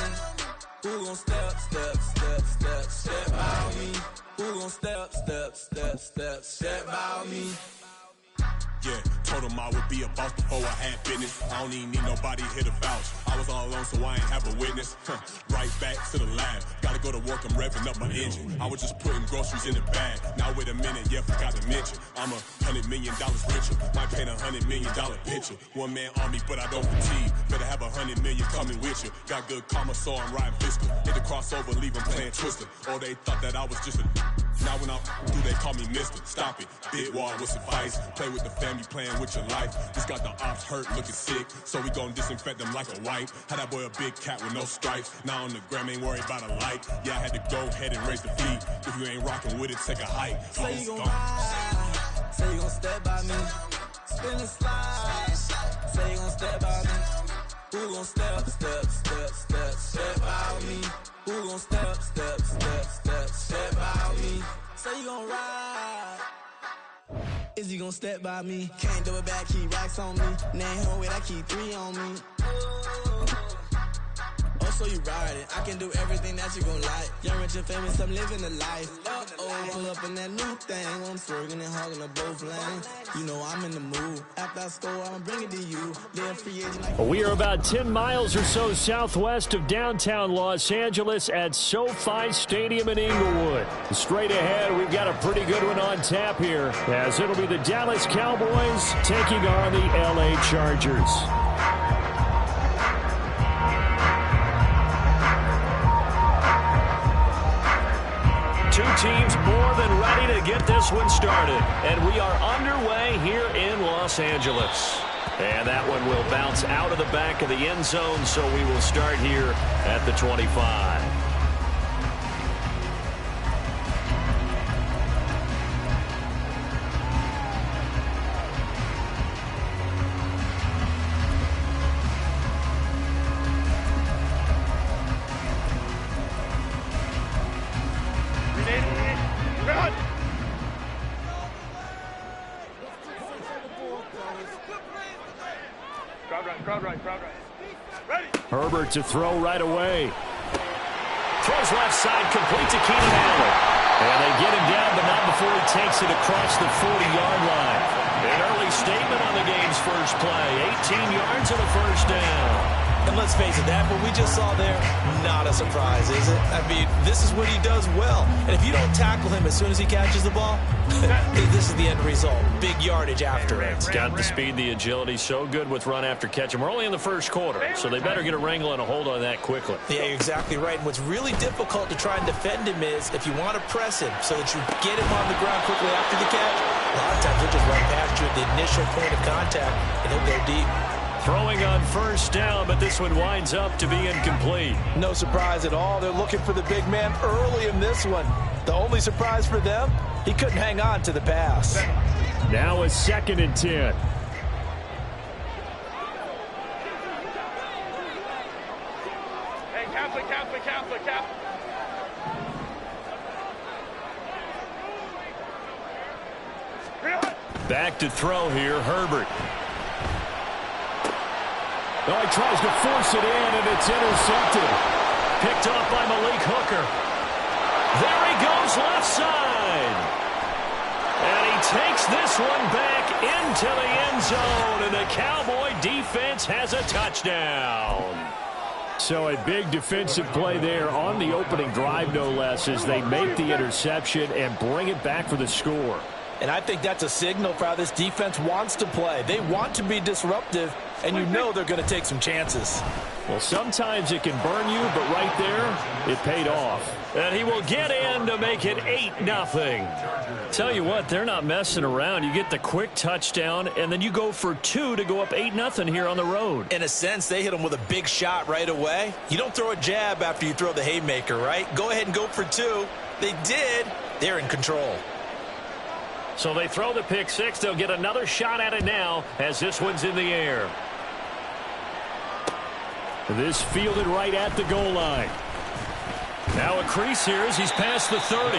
who gon' step by me, who gon' step by me. Yeah, told him I would be a boss before I had business. I don't even need nobody here to vouch. I was all alone, so I ain't have a witness. Right back to the lab. Gotta go to work, I'm revving up my engine. I was just putting groceries in the bag. Now wait a minute, yeah, forgot to mention. I'm $100 million richer. Might paint $100 million picture. One man army, but I don't fatigue. Better have 100 million coming with you. Got good karma, so I'm riding fiscal. Hit the crossover, leave them playing Twister. Or they thought that I was just a. Now when I do, they call me Mister. Stop it. Big wall with some vice. Play with the family, playing with your life. Just got the ops hurt, looking sick. So we gon' disinfect them like a wipe. Had that boy a big cat with no stripes. Now on the gram, ain't worried about a light. Yeah, I had to go ahead and raise the feet. If you ain't rocking with it, take a hike. Say you gon' ride, say you gon' step by me, spin and slide, say you gon' step by me, who gon' step by me, who gon' step by me, say you gon' ride, is you gon' step by me, can't do it back, keep racks on me, name home with I keep 3 on me. Oh, so you ride it. I can do everything that you gon' like. Young, rich, and famous, I'm living the life. Uh-oh, pull up in that new thing. When I'm swerving and hogging up both lanes. You know I'm in the mood. After I score, I'ma bring it to you. They're free agent like... We are about 10 miles or so southwest of downtown Los Angeles at SoFi Stadium in Inglewood. Straight ahead, we've got a pretty good one on tap here, as it'll be the Dallas Cowboys taking on the LA Chargers. Two teams more than ready to get this one started. And we are underway here in Los Angeles. And that one will bounce out of the back of the end zone, so we will start here at the 25. Herbert to throw right away. Throws left side, complete to Keenan Allen. And they get him down, but not before he takes it across the 40-yard line. An early statement on the game's first play. 18 yards and a first down. And let's face it, that what we just saw there, not a surprise, is it? I mean, this is what he does well. And if you don't tackle him as soon as he catches the ball, this is the end result. Big yardage after it. It's got the speed, the agility, so good with run after catch. And we're only in the first quarter, so they better get a wrangle and a hold on that quickly. Yeah, you're exactly right. And what's really difficult to try and defend him is if you want to press him so that you get him on the ground quickly after the catch, a lot of times he'll just run past you at the initial point of contact, and he'll go deep. Throwing on first down, but this one winds up to be incomplete. No surprise at all. They're looking for the big man early in this one. The only surprise for them, he couldn't hang on to the pass. Now a 2nd and 10. Hey, Catholic. Back to throw here, Herbert. Oh, he tries to force it in, and it's intercepted. Picked off by Malik Hooker. There he goes left side. And he takes this one back into the end zone, and the Cowboy defense has a touchdown. So a big defensive play there on the opening drive, no less, as they make the interception and bring it back for the score. And I think that's a signal for how this defense wants to play. They want to be disruptive, and you know they're going to take some chances. Well, sometimes it can burn you, but right there, it paid off. And he will get in to make it 8-0. Tell you what, they're not messing around. You get the quick touchdown, and then you go for 2 to go up 8-0 here on the road. In a sense, they hit him with a big shot right away. You don't throw a jab after you throw the haymaker, right? Go ahead and go for 2. They did. They're in control. So they throw the pick 6. They'll get another shot at it now as this one's in the air. This fielded right at the goal line. Now a crease here as he's past the 30.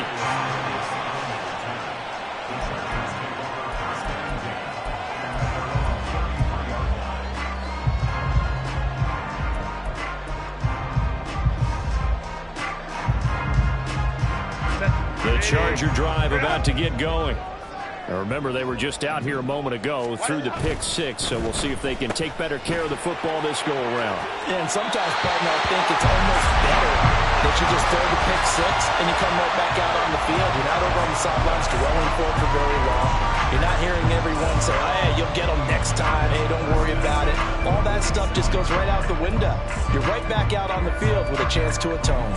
The Charger drive about to get going. Now remember, they were just out here a moment ago through the pick 6, so we'll see if they can take better care of the football this go-around. Yeah, and sometimes, partner, I think it's almost better that you just throw the pick 6 and you come right back out on the field. You're not over on the sidelines dwelling for it for very long. You're not hearing everyone say, hey, you'll get them next time. Hey, don't worry about it. All that stuff just goes right out the window. You're right back out on the field with a chance to atone.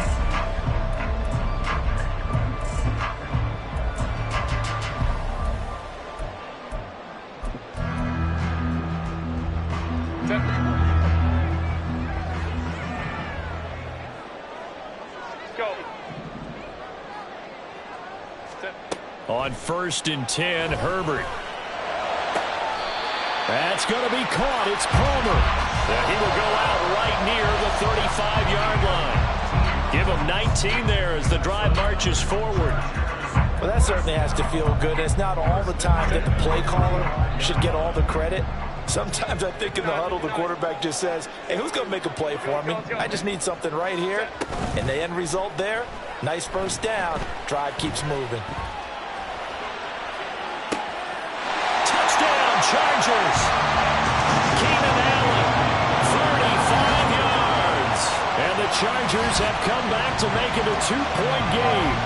On 1st and 10, Herbert. That's going to be caught. It's Palmer. And he will go out right near the 35-yard line. Give him 19 there as the drive marches forward. Well, that certainly has to feel good. It's not all the time that the play caller should get all the credit. Sometimes I think in the huddle, the quarterback just says, hey, who's going to make a play for me? I just need something right here. And the end result there, nice first down. Drive keeps moving. Chargers. Keenan Allen, 35 yards. And the Chargers have come back to make it a 2-point game.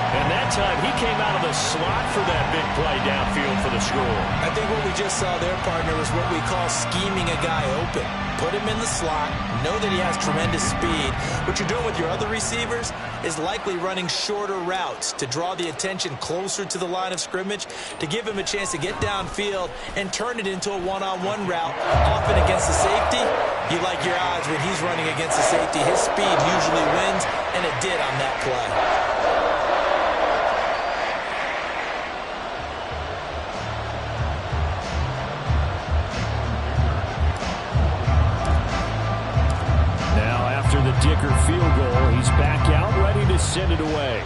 And that time he came out of the slot for that big play downfield for the score. I think what we just saw there, partner, was what we call scheming a guy open. Put him in the slot, know that he has tremendous speed. What you're doing with your other receivers is likely running shorter routes to draw the attention closer to the line of scrimmage, to give him a chance to get downfield and turn it into a one-on-one route, often against the safety. You like your odds when he's running against the safety. His speed usually wins, and it did on that play. Dicker field goal. He's back out, ready to send it away.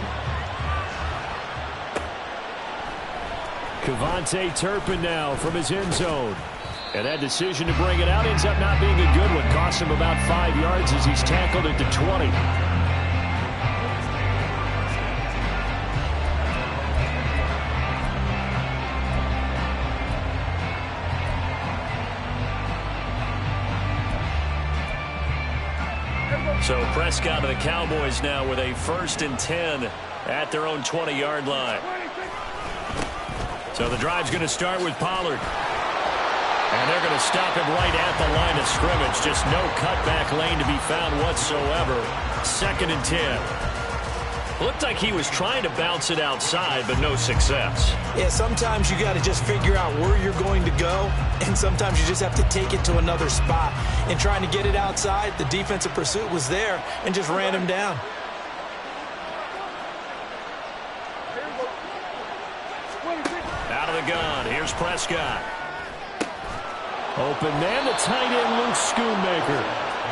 Kevontae Turpin now from his end zone. And that decision to bring it out ends up not being a good one. Costs him about 5 yards as he's tackled at the 20. So Prescott of the Cowboys now with a 1st and 10 at their own 20-yard line. So the drive's going to start with Pollard. And they're going to stop him right at the line of scrimmage. Just no cutback lane to be found whatsoever. 2nd and 10. Looked like he was trying to bounce it outside, but no success. Yeah, sometimes you got to just figure out where you're going to go, and sometimes you just have to take it to another spot. And trying to get it outside, the defensive pursuit was there and just ran him down. Out of the gun, here's Prescott. Open man, the tight end, Luke Schoonmaker.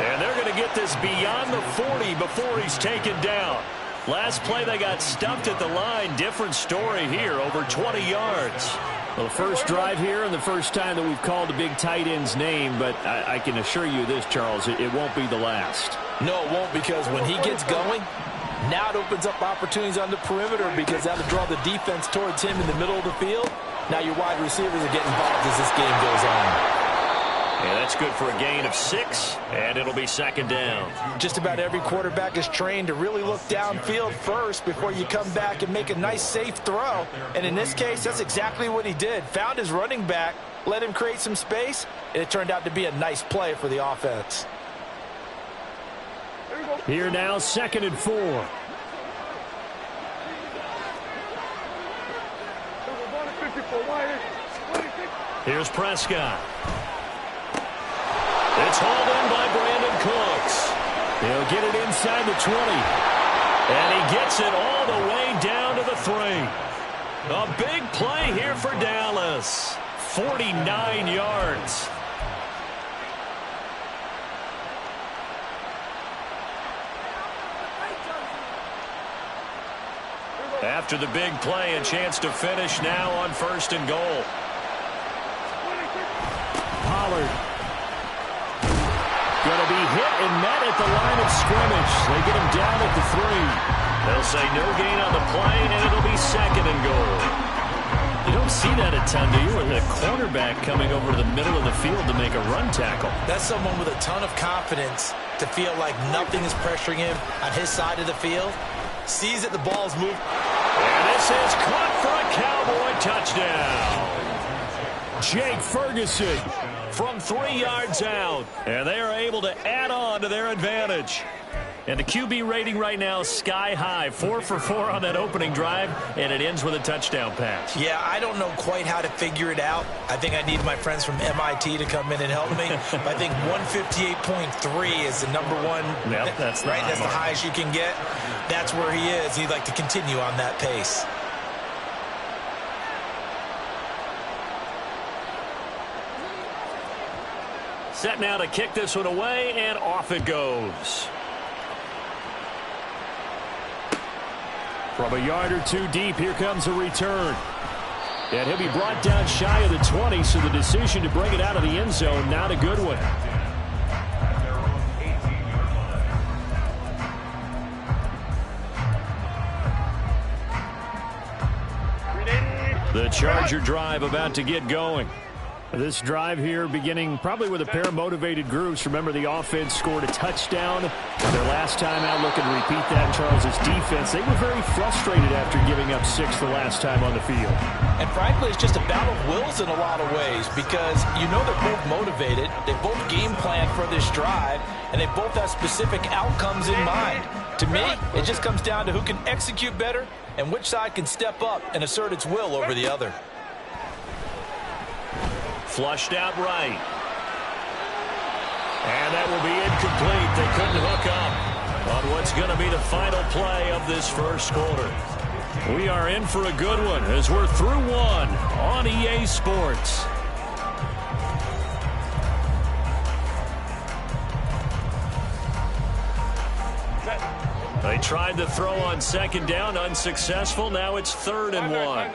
And they're going to get this beyond the 40 before he's taken down. Last play, they got stumped at the line. Different story here, over 20 yards. Well, the first drive here and the first time that we've called the big tight end's name, but I can assure you this, Charles, it won't be the last. No, it won't, because when he gets going, now it opens up opportunities on the perimeter, because that'll draw the defense towards him in the middle of the field. Now your wide receivers are getting involved as this game goes on. Yeah, that's good for a gain of 6, and it'll be 2nd down. Just about every quarterback is trained to really look downfield first before you come back and make a nice, safe throw. And in this case, that's exactly what he did. Found his running back, let him create some space, It turned out to be a nice play for the offense. Here now, 2nd and 4. Here's Prescott. It's hauled in by Brandon Cooks. He'll get it inside the 20. And he gets it all the way down to the 3. A big play here for Dallas. 49 yards. After the big play, a chance to finish now on 1st and goal. Pollard. Going to be hit and met at the line of scrimmage. They get him down at the 3. They'll say no gain on the play, and it'll be 2nd and goal. You don't see that a ton, do you? With a cornerback coming over to the middle of the field to make a run tackle. That's someone with a ton of confidence to feel like nothing is pressuring him on his side of the field. Sees that the ball's moved. And this is caught for a Cowboy touchdown. Jake Ferguson from 3 yards out. And they are able to add on to their advantage. And the QB rating right now is sky high. 4 for 4 on that opening drive, and it ends with a touchdown pass. Yeah, I don't know quite how to figure it out. I think I need my friends from MIT to come in and help me. But I think 158.3 is the number one. Yep, that's right. That's the highest you can get. That's where he is. He'd like to continue on that pace. Set now to kick this one away, and off it goes. From a yard or 2 deep, here comes a return. And he'll be brought down shy of the 20, so the decision to bring it out of the end zone, not a good one. The Charger drive about to get going. This drive here beginning probably with a pair of motivated groups. Remember, the offense scored a touchdown their last time out. Looking to repeat that in Charles' defense. They were very frustrated after giving up 6 the last time on the field. And frankly, it's just a battle of wills in a lot of ways because you know they're both motivated. They both game plan for this drive, and they both have specific outcomes in mind. To me, it just comes down to who can execute better and which side can step up and assert its will over the other. Flushed out right. And that will be incomplete. They couldn't hook up on what's going to be the final play of this first quarter. We are in for a good one as we're through one on EA Sports. They tried to throw on 2nd down, unsuccessful. Now it's 3rd and 1.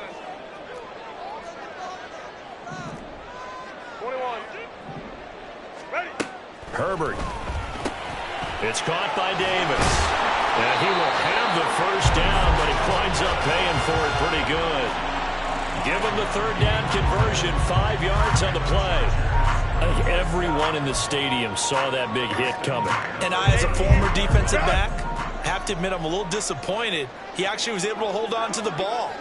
Herbert. It's caught by Davis. And he will have the 1st down, but he winds up paying for it pretty good. Give him the 3rd down conversion, 5 yards on the play. I think everyone in the stadium saw that big hit coming. And I, as a former defensive back, have to admit I'm a little disappointed. He actually was able to hold on to the ball.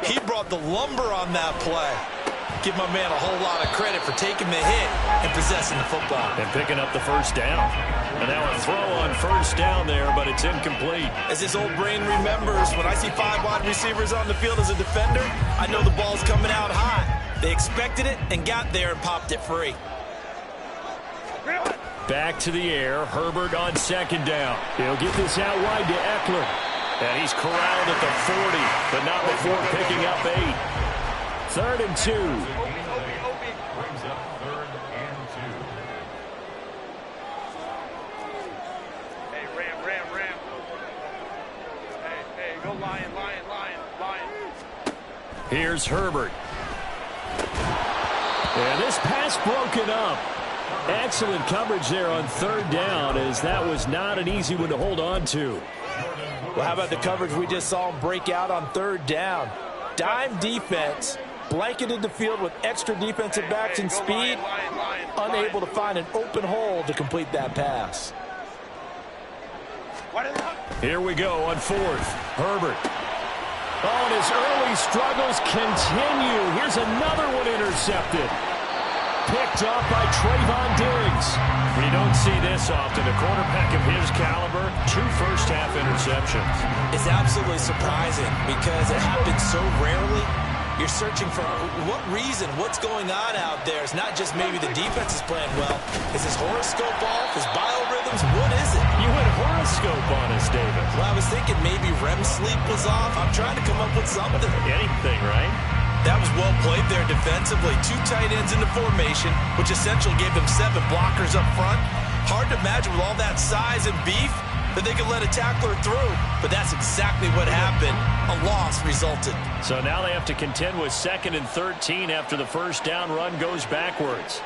He brought the lumber on that play. Give my man a whole lot of credit for taking the hit and possessing the football. And picking up the 1st down. And now a throw on 1st down there, but it's incomplete. As his old brain remembers, when I see 5 wide receivers on the field as a defender, I know the ball's coming out hot. They expected it and got there and popped it free. Back to the air. Herbert on 2nd down. He'll get this out wide to Eckler. And he's corralled at the 40, but not before picking up 8. 3rd and 2. Brings up 3rd and 2. Hey, Ram. Hey, go Lion. Here's Herbert. And this pass broken up. Excellent coverage there on 3rd down, as that was not an easy one to hold on to. Well, how about the coverage we just saw him break out on 3rd down? Dime defense. Blanketed the field with extra defensive backs and speed, unable to find an open hole to complete that pass. Here we go on 4th. Herbert. Oh, and his early struggles continue. Here's another one intercepted. picked off by Trayvon Diggs. We don't see this often. A quarterback of his caliber, 2 first-half interceptions. It's absolutely surprising because it happens so rarely. You're searching for what reason, what's going on out there. It's not just maybe the defense is playing well. Is his horoscope off? His biorhythms? What is it? You went horoscope on us, David. Well, I was thinking maybe REM sleep was off. I'm trying to come up with something. Anything, right? That was well played there defensively. 2 tight ends in the formation, which essentially gave them 7 blockers up front. Hard to imagine with all that size and beef that they could let a tackler through. But that's exactly what happened. A loss resulted. So now they have to contend with 2nd and 13 after the first down run goes backwards.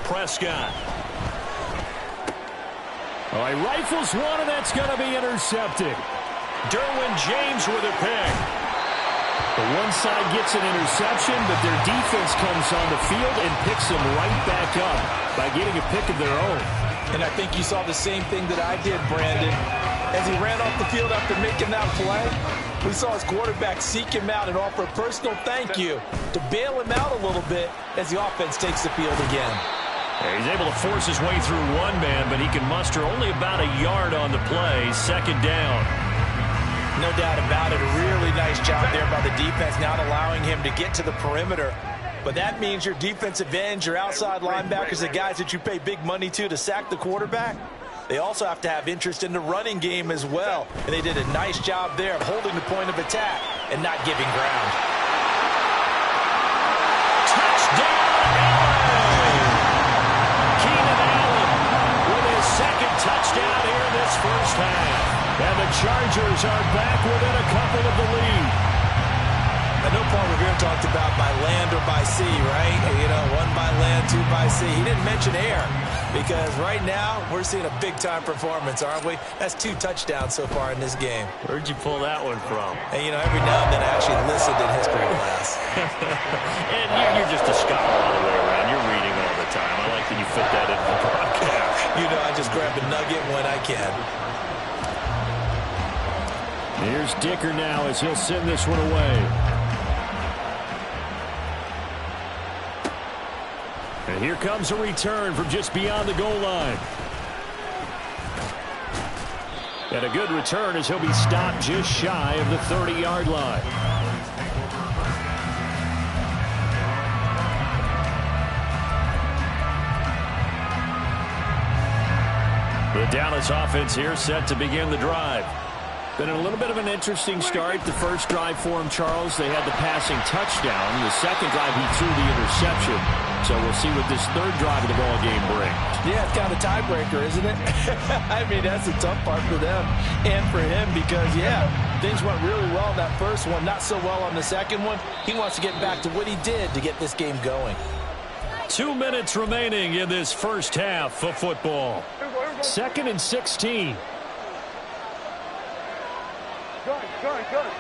Prescott. Oh, he rifles one, and that's going to be intercepted. Derwin James with a pick. The one side gets an interception, but their defense comes on the field and picks them right back up by getting a pick of their own. And I think you saw the same thing that I did, Brandon. As he ran off the field after making that play, we saw his quarterback seek him out and offer a personal thank you to bail him out a little bit as the offense takes the field again. Yeah, he's able to force his way through one man, but he can muster only about a yard on the play. 2nd down. No doubt about it. A really nice job there by the defense, not allowing him to get to the perimeter. But that means your defensive ends, your outside linebackers, the guys that you pay big money to sack the quarterback, they also have to have interest in the running game as well. And they did a nice job there of holding the point of attack and not giving ground. Touchdown, Allen! Keenan Allen with his 2nd touchdown here in this first half. And the Chargers are back within a couple of the lead. I know Paul Revere talked about by land or by sea, right? You know, 1 by land, 2 by sea. He didn't mention air because right now we're seeing a big-time performance, aren't we? That's 2 touchdowns so far in this game. Where'd you pull that one from? And, you know, every now and then I actually listened in history class. And you're just a scholar all the way around. You're reading all the time. I like that you fit that into the broadcast. You know, I just grab a nugget when I can. Here's Dicker now as he'll send this one away. And here comes a return from just beyond the goal line. And a good return as he'll be stopped just shy of the 30-yard line. The Dallas offense here set to begin the drive. Been a little bit of an interesting start. The first drive for him, Charles, they had the passing touchdown. The second drive, he threw the interception. So we'll see what this 3rd drive of the ball game brings. Yeah, it's kind of a tiebreaker, isn't it? I mean, that's the tough part for them and for him because, yeah, things went really well in that first one, not so well on the second one. He wants to get back to what he did to get this game going. 2 minutes remaining in this first half of football. 2nd and 16. Good.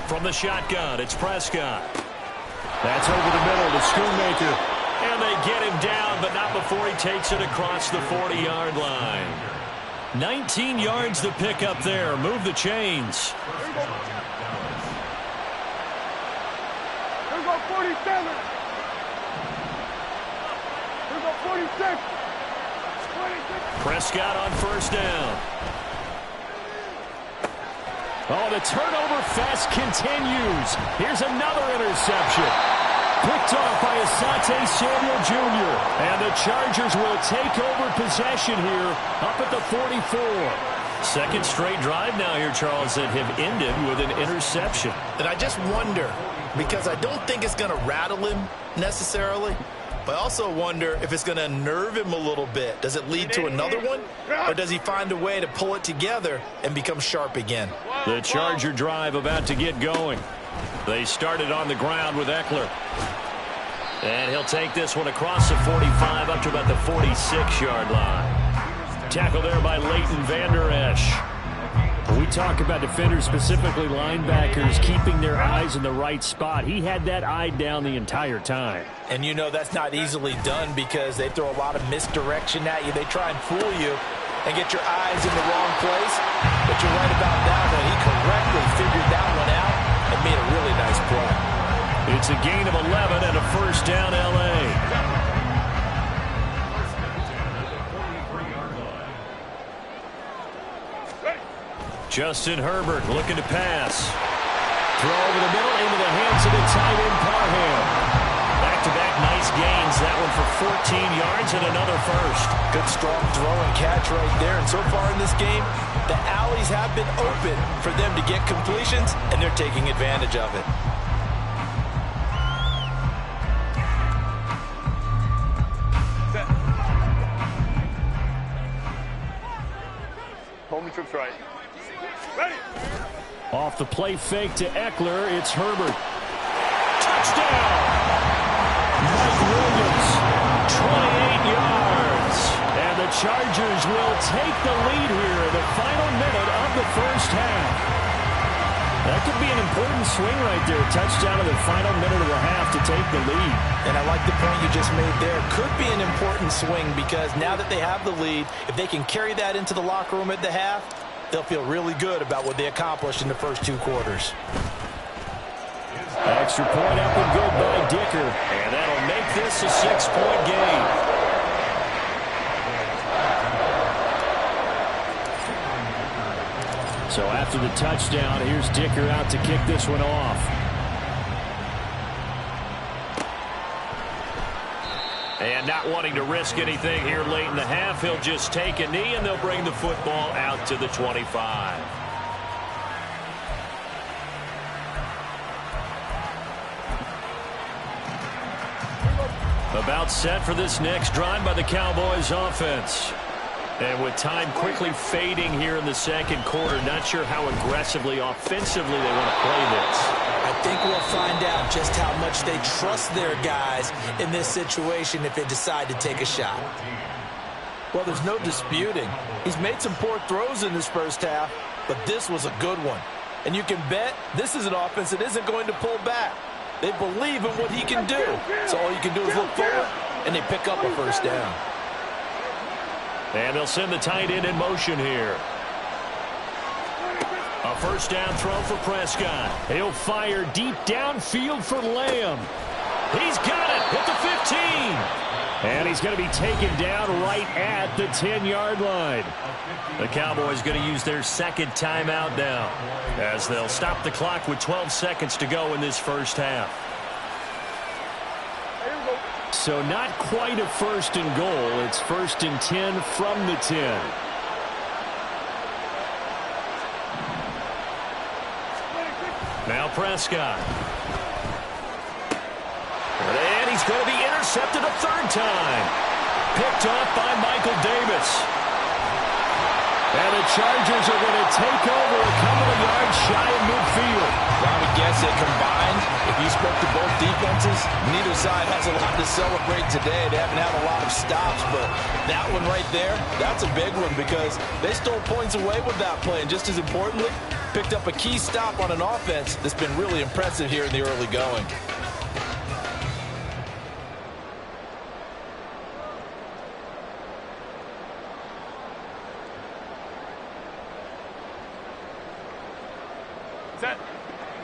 From the shotgun, it's Prescott. That's over the middle to Schoonmaker. And they get him down, but not before he takes it across the 40-yard line. 19 yards to pick up there. Move the chains. There's a 47. There's a 46. Prescott on first down. Oh, the turnover fest continues. Here's another interception. Picked off by Asante Samuel Jr. And the Chargers will take over possession here up at the 44. 2nd straight drive now here, Charles, that have ended with an interception. And I just wonder, because I don't think it's going to rattle him necessarily, but I also wonder if it's going to unnerve him a little bit. Does it lead to another one? Or does he find a way to pull it together and become sharp again? The Charger drive about to get going. They started on the ground with Eckler. And he'll take this one across the 45 up to about the 46-yard line. Tackle there by Leighton Vander Esch. We talk about defenders, specifically linebackers, keeping their eyes in the right spot. He had that eye down the entire time. And you know that's not easily done because they throw a lot of misdirection at you. They try and fool you and get your eyes in the wrong place. But you're right about that one. He correctly figured that one out and made a really nice play. It's a gain of 11 and a first down, L.A. Justin Herbert looking to pass. Throw over the middle into the hands of the tight end Parham. Back-to-back nice gains. That one for 14 yards and another first. Good strong throw and catch right there. And so far in this game, the alleys have been open for them to get completions, and they're taking advantage of it. Hold me trips right. Ready. Off the play fake to Eckler, it's Herbert. Touchdown! Mike Williams, 28 yards. And the Chargers will take the lead here in the final minute of the first half. That could be an important swing right there. Touchdown in the final minute of the half to take the lead. And I like the point you just made there. Could be an important swing because now that they have the lead, if they can carry that into the locker room at the half, they'll feel really good about what they accomplished in the first 2 quarters. Extra point up and good by Dicker. And that'll make this a 6-point game. So after the touchdown, here's Dicker out to kick this one off. And not wanting to risk anything here late in the half, he'll just take a knee and they'll bring the football out to the 25. About set for this next drive by the Cowboys offense. And with time quickly fading here in the second quarter, not sure how aggressively, offensively they want to play this. I think we'll find out just how much they trust their guys in this situation if they decide to take a shot. Well, there's no disputing. He's made some poor throws in this first half, but this was a good one. And you can bet this is an offense that isn't going to pull back. They believe in what he can do. So all you can do is look forward, and they pick up a first down. And they'll send the tight end in motion here. A first down throw for Prescott. He'll fire deep downfield for Lamb. He's got it at the 15. And he's going to be taken down right at the 10-yard line. The Cowboys going to use their second timeout now as they'll stop the clock with 12 seconds to go in this first half. So not quite a first and goal. It's first and 10 from the 10. Now Prescott. And he's going to be intercepted a third time. Picked off by Michael Davis. And the Chargers are going to take over a couple of yards shy of midfield. I would guess they combined. If you spoke to both defenses, neither side has a lot to celebrate today. They haven't had a lot of stops, but that one right there, that's a big one because they stole points away with that play. And just as importantly, picked up a key stop on an offense that's been really impressive here in the early going.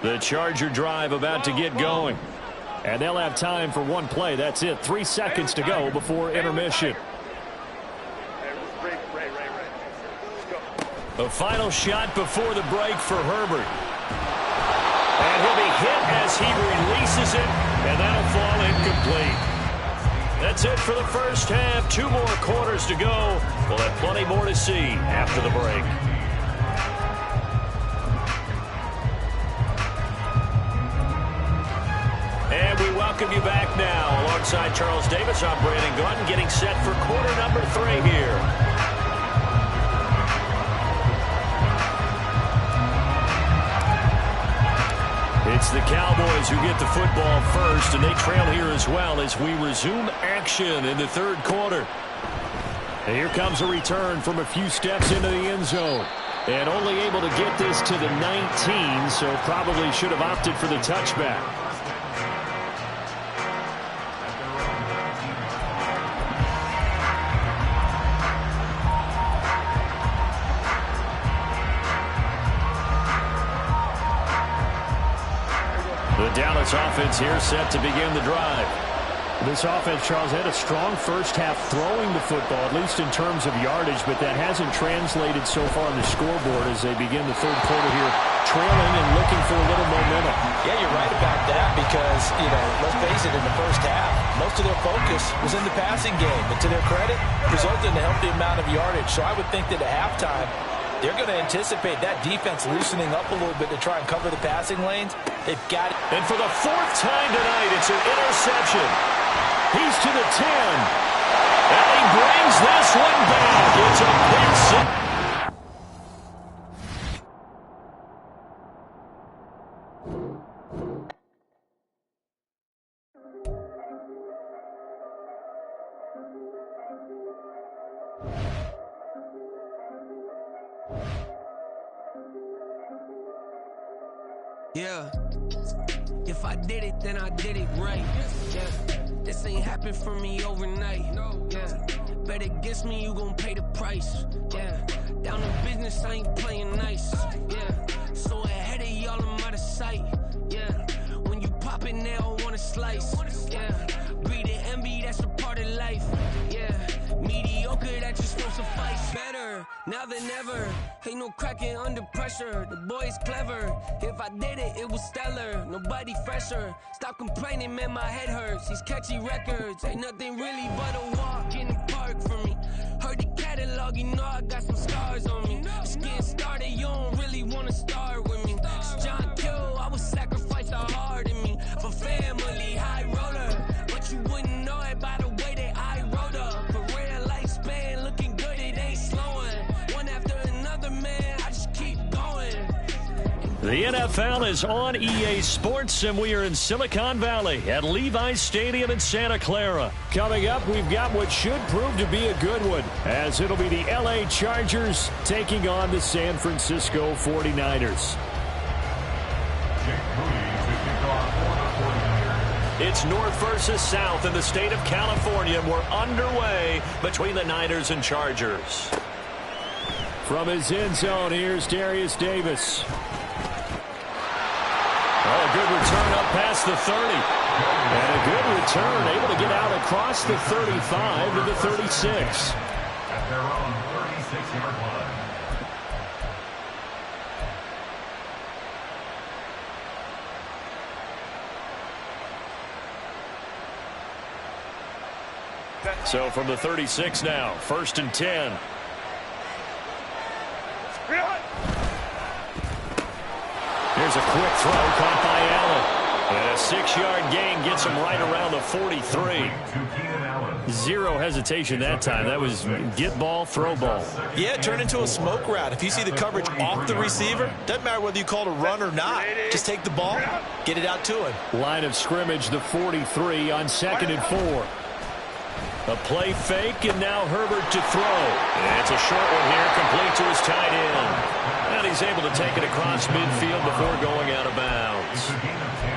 The Charger drive about to get going. And they'll have time for one play. That's it. 3 seconds to go before intermission. The final shot before the break for Herbert. And he'll be hit as he releases it. And that'll fall incomplete. That's it for the first half. 2 more quarters to go. We'll have plenty more to see after the break. And we welcome you back now. Alongside Charles Davis, I'm Brandon Gordon, getting set for quarter number 3 here. It's the Cowboys who get the football first, and they trail here as well as we resume action in the third quarter. And here comes a return from a few steps into the end zone. And only able to get this to the 19, so probably should have opted for the touchback. The Dallas offense here set to begin the drive. This offense, Charles, had a strong first half throwing the football, at least in terms of yardage, but that hasn't translated so far on the scoreboard as they begin the third quarter here, trailing and looking for a little momentum. Yeah, you're right about that because, let's face it, in the first half, most of their focus was in the passing game. And to their credit, resulted in a healthy amount of yardage. So I would think that at halftime, they're going to anticipate that defense loosening up a little bit to try and cover the passing lanes. They've got it. And for the fourth time tonight, it's an interception. He's to the 10. And he brings this one back. It's a pick six. Yeah, if I did it, then I did it right. Yeah, this ain't happened for me overnight. Yeah, bet against me, you gon' pay the price. Yeah, down in business, I ain't playing nice. Yeah, so ahead of y'all, I'm out of sight. Yeah, when you pop it, they don't wanna slice. Yeah, breed and envy, that's a part of life. Yeah, mediocre, that just won't suffice. Better now than ever. Ain't no cracking under pressure. The boy's clever. If I did it, it was stellar. Nobody fresher. Stop complaining, man, my head hurts. These catchy records ain't nothing really but a walk in the park for me. Heard the catalog, you know I got some scars on me. Just getting started, you don't really wanna start with me. It's John Q, I would sacrifice the heart in me for family, high roller. But you wouldn't know it by the way that I wrote up. Career lifespan looking good, it ain't slowing. One after another, man, I just keep going. The NFL is on EA Sports, and we are in Silicon Valley at Levi's Stadium in Santa Clara. Coming up, we've got what should prove to be a good one, as it'll be the LA Chargers taking on the San Francisco 49ers. It's North versus South in the state of California. We're underway between the Niners and Chargers. From his end zone, here's Darius Davis. Oh, a good return up past the 30. And a good return, able to get out across the 35 to the 36. At their own 36-yard line. So from the 36 now, 1st and 10. Here's a quick throw caught by Allen. And a 6-yard gain gets him right around the 43. Zero hesitation that time. That was get ball, throw ball. Yeah, turn into a smoke route. If you see the coverage off the receiver, doesn't matter whether you call it a run or not. Just take the ball, get it out to him. Line of scrimmage, the 43 on 2nd and 4. A play fake, and now Herbert to throw. And it's a short one here, complete to his tight end. And he's able to take it across midfield before going out of bounds.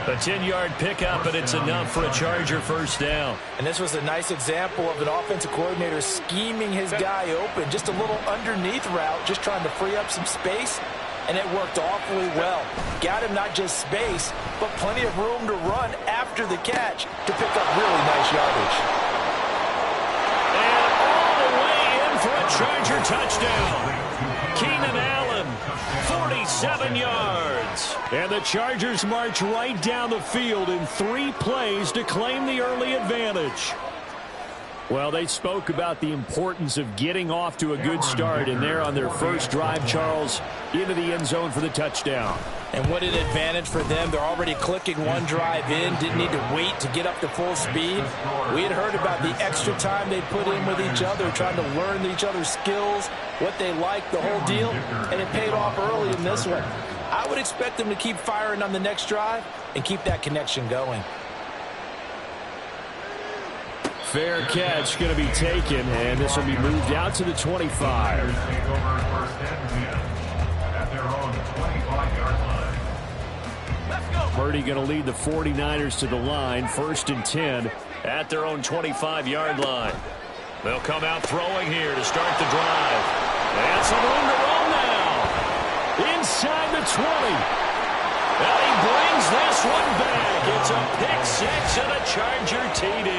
A 10-yard pickup, and it's enough for a Charger first down. And this was a nice example of an offensive coordinator scheming his guy open. Just a little underneath route, just trying to free up some space, and it worked awfully well. Got him not just space, but plenty of room to run after the catch to pick up really nice yardage. For a Charger touchdown. Keenan Allen, 47 yards. And the Chargers march right down the field in 3 plays to claim the early advantage. Well, they spoke about the importance of getting off to a good start, and they're on their first drive, Charles, into the end zone for the touchdown. And what an advantage for them. They're already clicking one drive in, didn't need to wait to get up to full speed. We had heard about the extra time they put in with each other, trying to learn each other's skills, what they like, the whole deal, and it paid off early in this one. I would expect them to keep firing on the next drive and keep that connection going. Fair catch going to be taken, and this will be moved out to the 25. Purdy going to lead the 49ers to the line, 1st and 10 at their own 25-yard line. They'll come out throwing here to start the drive. And some room to roll now. Inside the 20. And he brings this one back. It's a pick six and a Charger TD.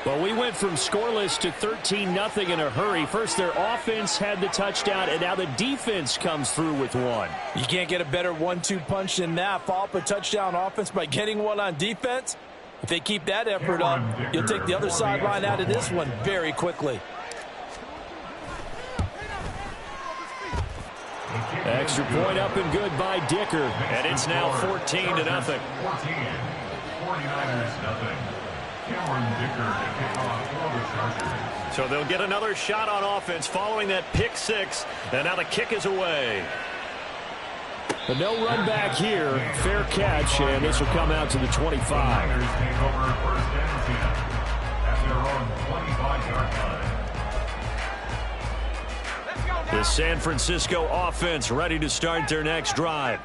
Well, we went from scoreless to 13-0 in a hurry. First, their offense had the touchdown, and now the defense comes through with one. You can't get a better 1-2 punch than that. Follow up a touchdown offense by getting one on defense. If they keep that effort up, you'll take the other sideline out of this one very quickly. Extra point up and good by Dicker, and it's now 14-0. 49ers nothing. Cameron Dicker to kick off for the Chargers. So they'll get another shot on offense following that pick six, and now the kick is away. But no run back here. Fair catch, and this will come out to the 25. The Niners take over 1st and 10 at their own 25-yard line. The San Francisco offense ready to start their next drive.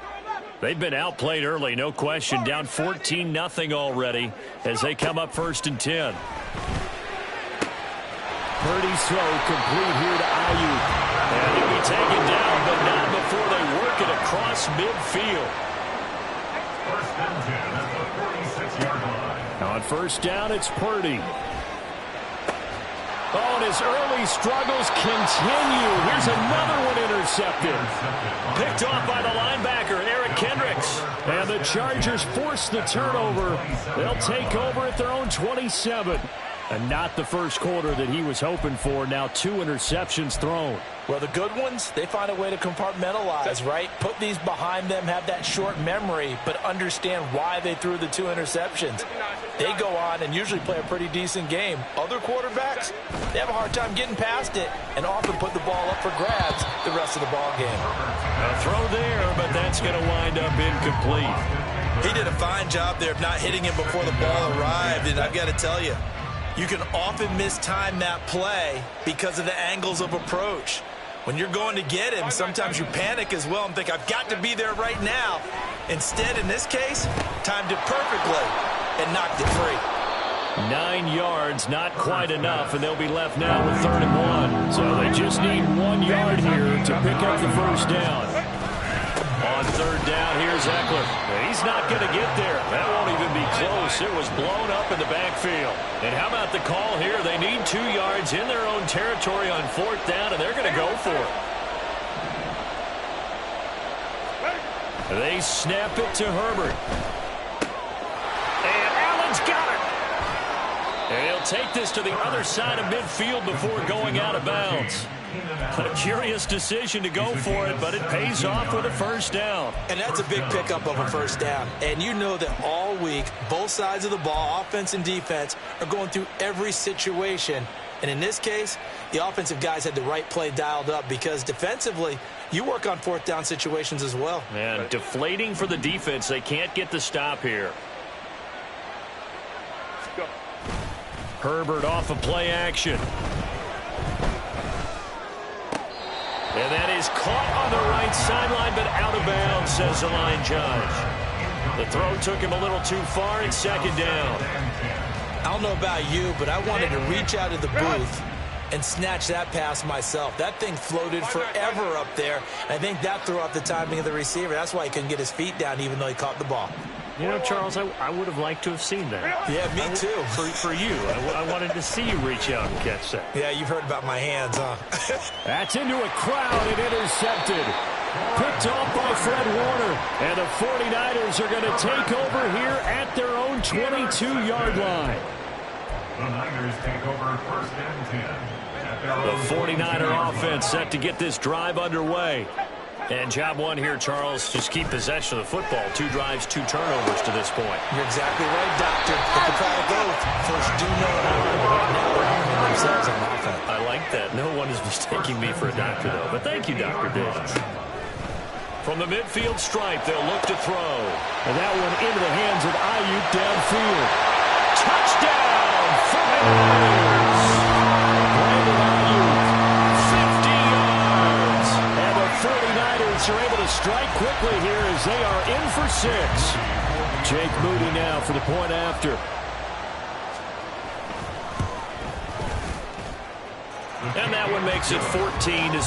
They've been outplayed early, no question. Down 14-0 already as they come up 1st and 10. Purdy's throw complete here to Ayuk. And he'll be taken down, but not before they work it across midfield. 1st and 10 at the 46-yard line. Now on 1st down, it's Purdy. Oh, and his early struggles continue. Here's another one intercepted. Picked off by the linebacker, Eric Kendricks. And the Chargers force the turnover. They'll take over at their own 27. And not the first quarter that he was hoping for. Now 2 interceptions thrown. Well, the good ones, they find a way to compartmentalize, right? Put these behind them, have that short memory, but understand why they threw the 2 interceptions. They go on and usually play a pretty decent game. Other quarterbacks, they have a hard time getting past it and often put the ball up for grabs the rest of the ball game. A throw there, but that's going to wind up incomplete. He did a fine job there of not hitting him before the ball arrived, and I've got to tell you, you can often mistime that play because of the angles of approach. When you're going to get him, sometimes you panic as well and think, I've got to be there right now. Instead, in this case, timed it perfectly and knocked it free. 9 yards, not quite enough, and they'll be left now with 3rd and 1. So they just need 1 yard here to pick up the 1st down. On 3rd down, here's Eckler. He's not going to get there. That won't even be close. It was blown up in the backfield. And how about the call here? They need 2 yards in their own territory on 4th down, and they're going to go for it. They snap it to Herbert. And Allen's got it. And he'll take this to the other side of midfield before going out of bounds. A curious decision to go for it, but it pays off with a 1st down. And that's a big pickup of a 1st down. And you know that all week, both sides of the ball, offense and defense, are going through every situation. And in this case, the offensive guys had the right play dialed up because defensively, you work on 4th down situations as well. And deflating for the defense. They can't get the stop here. Herbert off of play action. And that is caught on the right sideline, but out of bounds, says the line judge. The throw took him a little too far, and 2nd down. I don't know about you, but I wanted to reach out of the booth and snatch that pass myself. That thing floated forever up there. I think that threw off the timing of the receiver. That's why he couldn't get his feet down, even though he caught the ball. You know, Charles, I would have liked to have seen that. Yeah, me too. For you. I wanted to see you reach out and catch that. Yeah, you've heard about my hands, huh? That's into a crowd and intercepted. Picked off by Fred Warner. And the 49ers are going to take over here at their own 22-yard line. The Niners take over 1st and 10. The 49er offense set to get this drive underway. And job one here, Charles, just keep possession of the football. 2 drives, 2 turnovers to this point. You're exactly right, Doctor. But the call goes. First do no harm. Now they're arming themselves on offense. I like that. No one is mistaking me for a doctor, though. But thank you, Dr. Davis. From the midfield stripe, they'll look to throw. And that one into the hands of Ayuk downfield. Touchdown! 49ers! Brandon Ayuk, 50 yards! And the 49ers are able to strike quickly here as they are in for 6. Jake Moody now for the point after. And that one makes it 14-7.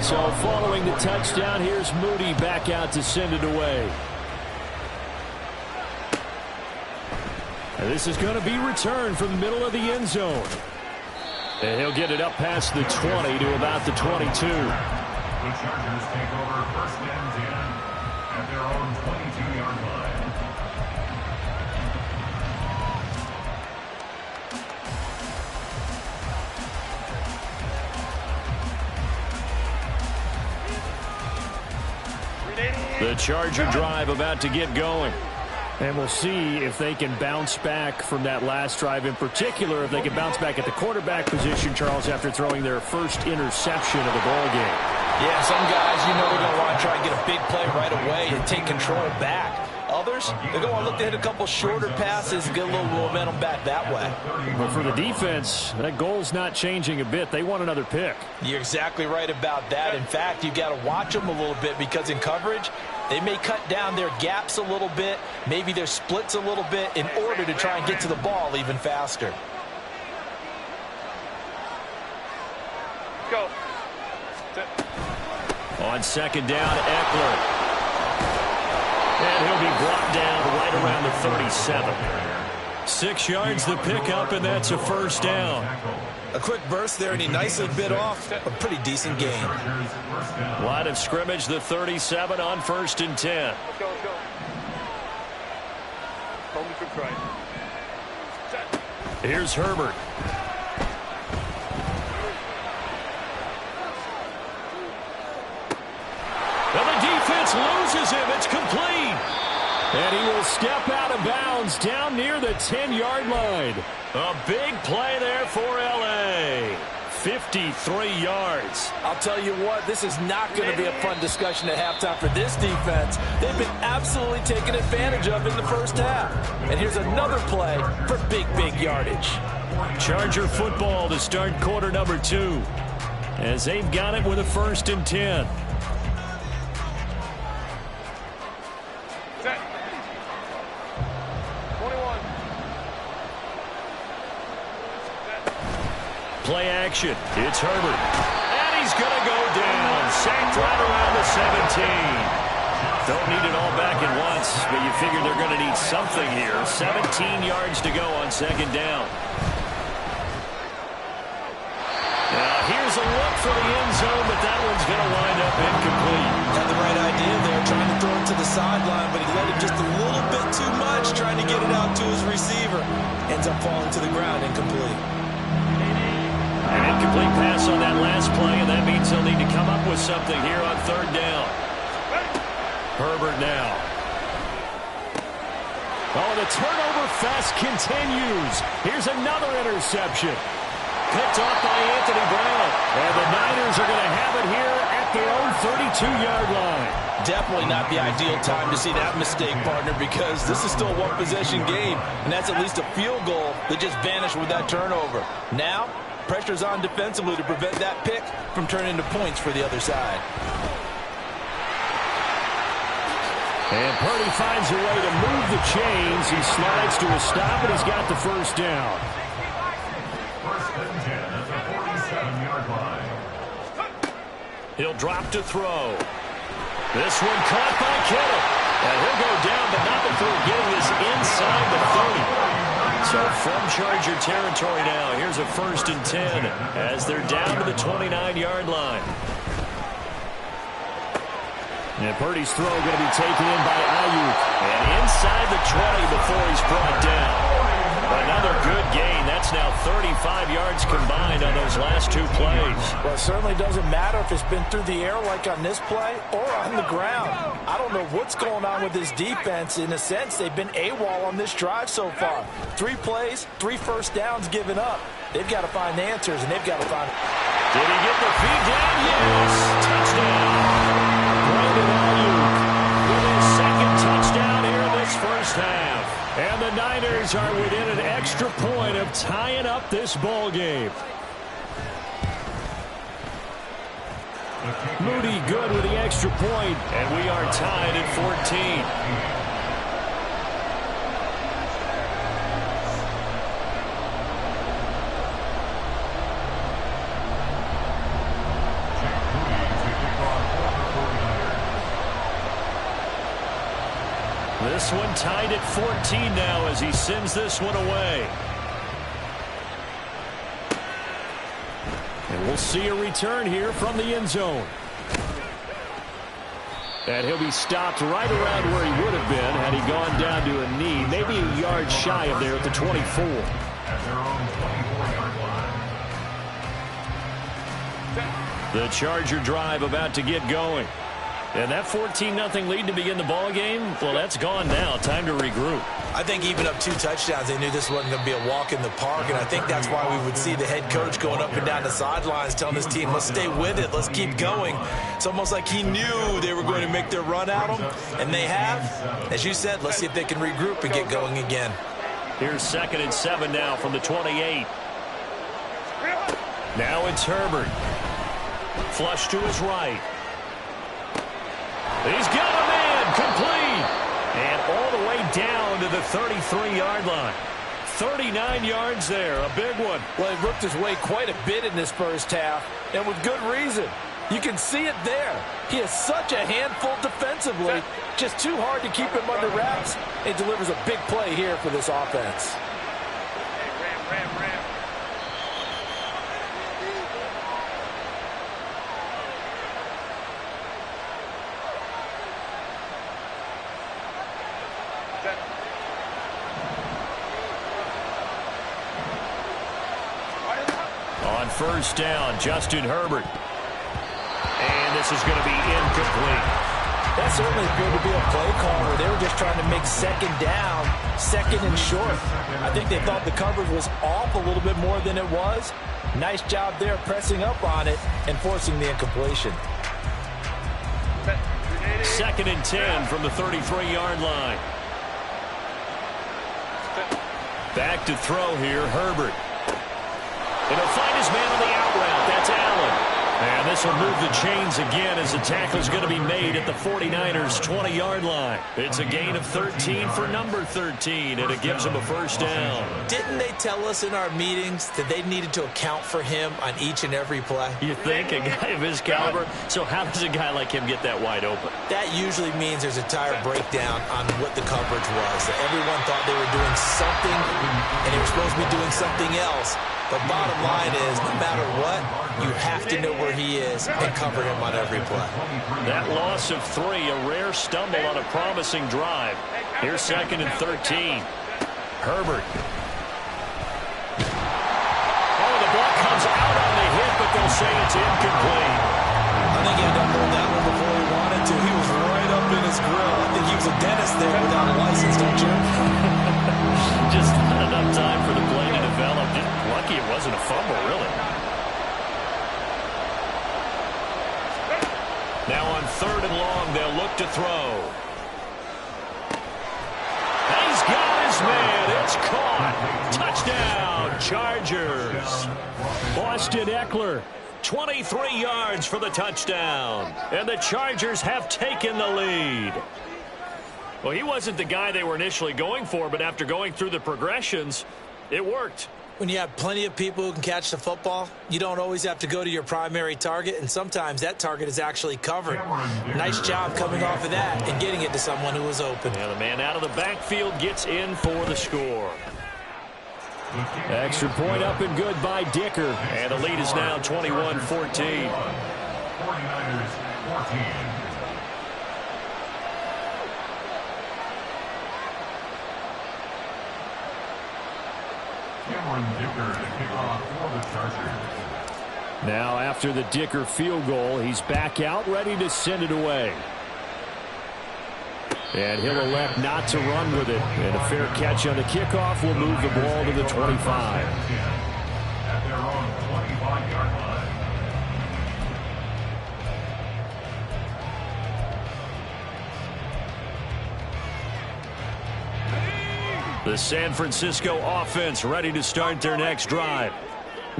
So following the touchdown, here's Moody back out to send it away. And this is going to be returned from the middle of the end zone. And he'll get it up past the 20 to about the 22. The Chargers take over 1st and 10 at their own 22-yard line. The Charger drive about to get going. And we'll see if they can bounce back from that last drive, in particular if they can bounce back at the quarterback position, Charles, after throwing their first interception of the ball game. Yeah, some guys, they're going to want to try and get a big play right away and take control back. Others, they're going to want to look to hit a couple shorter passes and get a little momentum back that way. But for the defense, that goal's not changing a bit. They want another pick. You're exactly right about that. In fact, you've got to watch them a little bit because in coverage, they may cut down their gaps a little bit, maybe their splits a little bit in order to try and get to the ball even faster. Go. On 2nd down, Eckler. And he'll be brought down right around the 37. 6 yards the pickup, and that's a 1st down. A quick burst there, and he nicely bit off a pretty decent gain. Line of scrimmage, the 37 on 1st and 10. Let's go, let's go. Hold me quick right. Here's Herbert. And the defense loses him. It's complete. And he will step out of bounds down near the 10-yard line. A big play there for L.A. 53 yards. I'll tell you what, this is not going to be a fun discussion at halftime for this defense. They've been absolutely taken advantage of in the first half. And here's another play for big yardage. Charger football to start quarter number 2. As they've got it with a 1st and 10. Set. 21. Play action. It's Herbert. And he's going to go down. Sacked right around the 17. Don't need it all back at once, but you figure they're going to need something here. 17 yards to go on 2nd down. Now here's a look for the end zone, but that one's going to wind up incomplete. Had the right idea there, trying to throw it to the sideline, but he let it just a little bit too much, trying to get it out to his receiver. Ends up falling to the ground, incomplete. An incomplete pass on that last play, and that means they'll need to come up with something here on 3rd down. Herbert now. Oh, the turnover fest continues. Here's another interception. Picked off by Anthony Brown. And the Niners are going to have it here at their own 32-yard line. Definitely not the ideal time to see that mistake, partner, because this is still a one-possession game, and that's at least a field goal that just vanished with that turnover. Now, pressure's on defensively to prevent that pick from turning into points for the other side. And Purdy finds a way to move the chains. He slides to a stop, and he's got the 1st down. 1st and 10 at the 47-yard line. He'll drop to throw. This one caught by Kittle. And he'll go down, but not before getting this inside the 30. So from Charger territory now, here's a 1st and 10 as they're down to the 29-yard line. And Purdy's throw going to be taken in by Ayuk. And inside the 20 before he's brought down. Another good gain. That's now 35 yards combined on those last 2 plays. Well, it certainly doesn't matter if it's been through the air like on this play or on the ground. I don't know what's going on with this defense. In a sense, they've been AWOL on this drive so far. 3 plays, 3 first downs given up. They've got to find answers, and they've got to find it. Did he get the feed down? Yes. Touchdown. Brandon Ayuk with his 2nd touchdown here in this first half. And the Niners are within an extra point of tying up this ball game. Moody good with the extra point, and we are tied at 14. This one tied at 14 now as he sends this one away. And we'll see a return here from the end zone. And he'll be stopped right around where he would have been had he gone down to a knee, maybe a yard shy of there at the 24. The Charger drive about to get going. And that 14-0 lead to begin the ball game, well, that's gone now. Time to regroup. I think even up 2 touchdowns, they knew this wasn't going to be a walk in the park, and I think that's why we would see the head coach going up and down the sidelines telling his team, let's stay with it, let's keep going. It's almost like he knew they were going to make their run at him, and they have. As you said, let's see if they can regroup and get going again. Here's 2nd and 7 now from the 28. Now it's Herbert. Flush to his right. He's got a man complete. And all the way down to the 33-yard line. 39 yards there, a big one. Well, he worked his way quite a bit in this first half, and with good reason. You can see it there. He is such a handful defensively. Just too hard to keep him under wraps. He delivers a big play here for this offense. Ram. On first down, Justin Herbert. And this is going to be incomplete. That certainly appeared to be a play call where they were just trying to make second down, second and short. I think they thought the coverage was off a little bit more than it was. Nice job there pressing up on it and forcing the incompletion. 2nd and 10 from the 33-yard line. Back to throw here, Herbert. And he'll find his man on the out route. That's Allen. And this will move the chains again as the tackle's going to be made at the 49ers' 20-yard line. It's a gain of 13 for number 13, and it gives him a first down. Didn't they tell us in our meetings that they needed to account for him on each and every play? You think? A guy of his caliber? So how does a guy like him get that wide open? That usually means there's a tire breakdown on what the coverage was. That everyone thought they were doing something, and they were supposed to be doing something else. But bottom line is, no matter what, you have to know where he is and cover him on every play. That loss of 3, a rare stumble on a promising drive. Here's 2nd and 13. Herbert. Oh, the block comes out on the hit, but they'll say it's incomplete. I think he had to hold that one before he wanted to. He was right up in his grill. I think he was a dentist there without a license, don't you? Just not enough time for the play to develop. Just lucky it wasn't a fumble, really. Now on 3rd and long, they'll look to throw. He's got his man. It's caught. Touchdown, Chargers. Austin Eckler, 23 yards for the touchdown. And the Chargers have taken the lead. Well, he wasn't the guy they were initially going for, but after going through the progressions, it worked. When you have plenty of people who can catch the football, you don't always have to go to your primary target, and sometimes that target is actually covered. Nice job coming off of that and getting it to someone who was open. And the man out of the backfield gets in for the score. Extra point up and good by Dicker, and the lead is now 21-14. 49ers 14. Dicker to kick off for the Chargers. Now after the Dicker field goal, he's back out ready to send it away. And he'll elect not to run with it. And a fair catch on the kickoff will move the ball to the 25. At their own 25-yard line. The The San Francisco offense ready to start their next drive.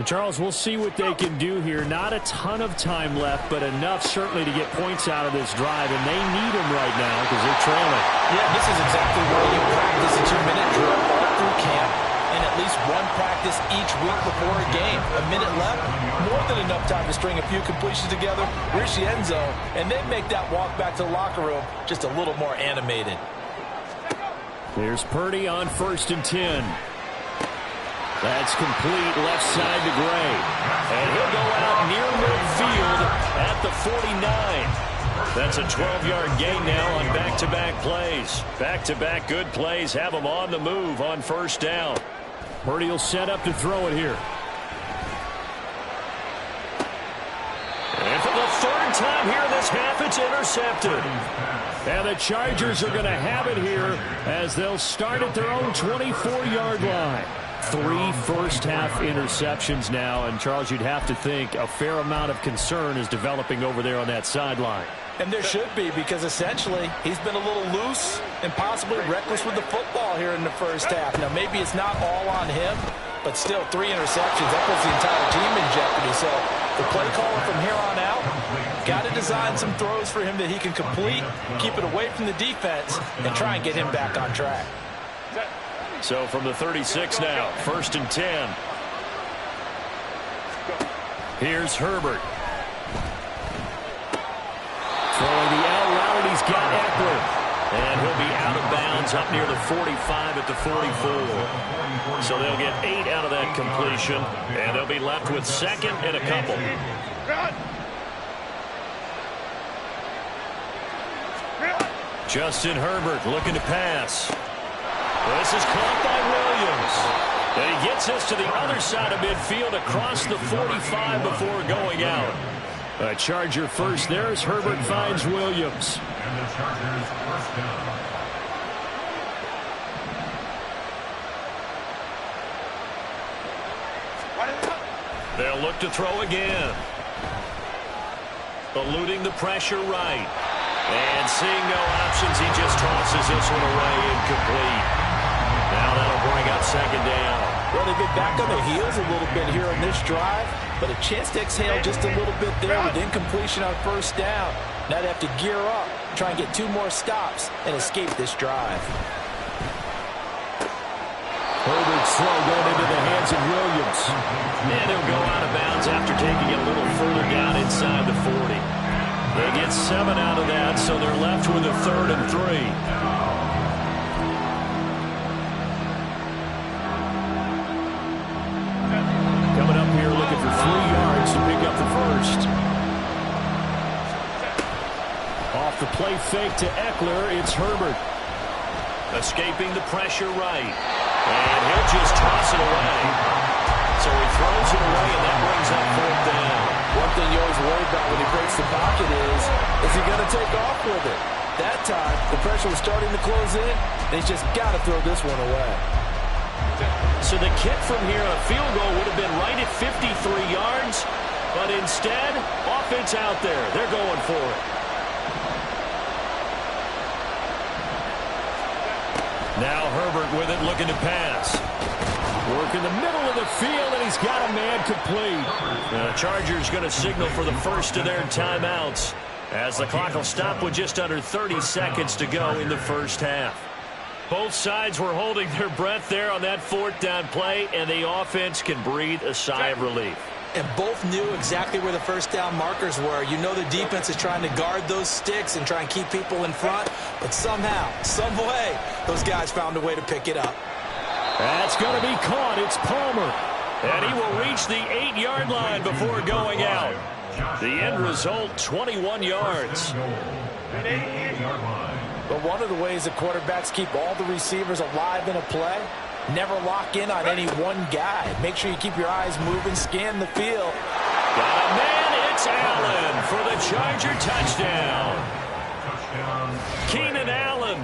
And Charles, we'll see what they can do here. Not a ton of time left, but enough certainly to get points out of this drive, and they need them right now because they're trailing. Yeah, this is exactly why you practice a 2-minute drill all through camp and at least one practice each week before a game. A minute left, more than enough time to string a few completions together, reach the end zone, and then make that walk back to the locker room just a little more animated. Here's Purdy on 1st and 10. That's complete left side to Gray. And he'll go out near midfield at the 49. That's a 12-yard gain now on back-to-back plays. Back-to-back good plays have them on the move on 1st down. Purdy will set up to throw it here. And for the 3rd time here in this half, it's intercepted. And the Chargers are going to have it here as they'll start at their own 24-yard line. 3 first-half interceptions now, and Charles, you'd have to think a fair amount of concern is developing over there on that sideline. And there should be, because essentially he's been a little loose and possibly reckless with the football here in the first half. Now, maybe it's not all on him, but still 3 interceptions. That puts the entire team in jeopardy. So the play caller from here on out got to design some throws for him that he can complete, keep it away from the defense, and try and get him back on track. So from the 36 now, 1st and 10. Here's Herbert. Throwing the out route, he's got Eckler. And he'll be out of bounds up near the 45 at the 44. So they'll get 8 out of that completion, and they'll be left with 2nd and a couple. Justin Herbert looking to pass. This is caught by Williams. And he gets us to the other side of midfield across the 45 before going out. A Charger first there as Herbert finds Williams. And the Chargers first down. They'll look to throw again. Eluding the pressure right. And seeing no options, he just tosses this one away incomplete. Now that'll bring up 2nd down. Well, they've been back on their heels a little bit here on this drive, but a chance to exhale just a little bit there with incompletion on 1st down. Now they have to gear up, try and get 2 more stops, and escape this drive. Herbert's throw going into the hands of Williams. And he'll go out of bounds after taking it a little further down inside the 40. They get 7 out of that, so they're left with a 3rd and 3. Coming up here looking for 3 yards to pick up the first. Off the play fake to Eckler, it's Herbert. Escaping the pressure right. And he'll just toss it away. So he throws it away, and that brings up 4th down. One thing you always worry about when he breaks the pocket is he going to take off with it? That time, the pressure was starting to close in, and he's just got to throw this one away. So the kick from here, a field goal would have been right at 53 yards, but instead, offense out there. They're going for it. Now Herbert with it, looking to pass. Work in the middle of the field, and he's got a man complete. The Chargers going to signal for the first of their timeouts as the clock will stop with just under 30 seconds to go in the first half. Both sides were holding their breath there on that 4th down play, and the offense can breathe a sigh of relief. And both knew exactly where the first down markers were. You know the defense is trying to guard those sticks and try and keep people in front, but somehow, some way, those guys found a way to pick it up. That's going to be caught. It's Palmer. And he will reach the 8-yard line before going out. The end result, 21 yards. But one of the ways the quarterbacks keep all the receivers alive in a play, never lock in on any one guy. Make sure you keep your eyes moving, scan the field. Got a man, it's Allen for the Charger touchdown. Keenan Allen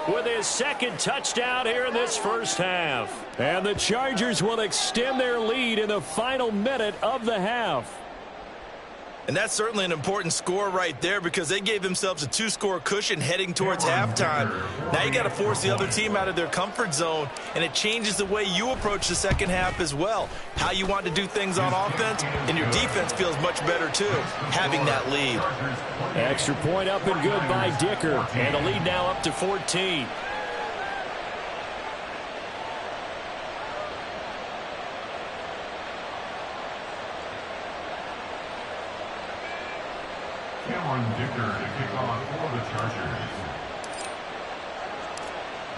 with his 2nd touchdown here in this first half. And the Chargers will extend their lead in the final minute of the half. And that's certainly an important score right there because they gave themselves a 2-score cushion heading towards halftime. Now you got to force the other team out of their comfort zone, and it changes the way you approach the second half as well. How you want to do things on offense, and your defense feels much better too, having that lead. Extra point up and good by Dicker, and the lead now up to 14. Dicker to kick off for the Chargers.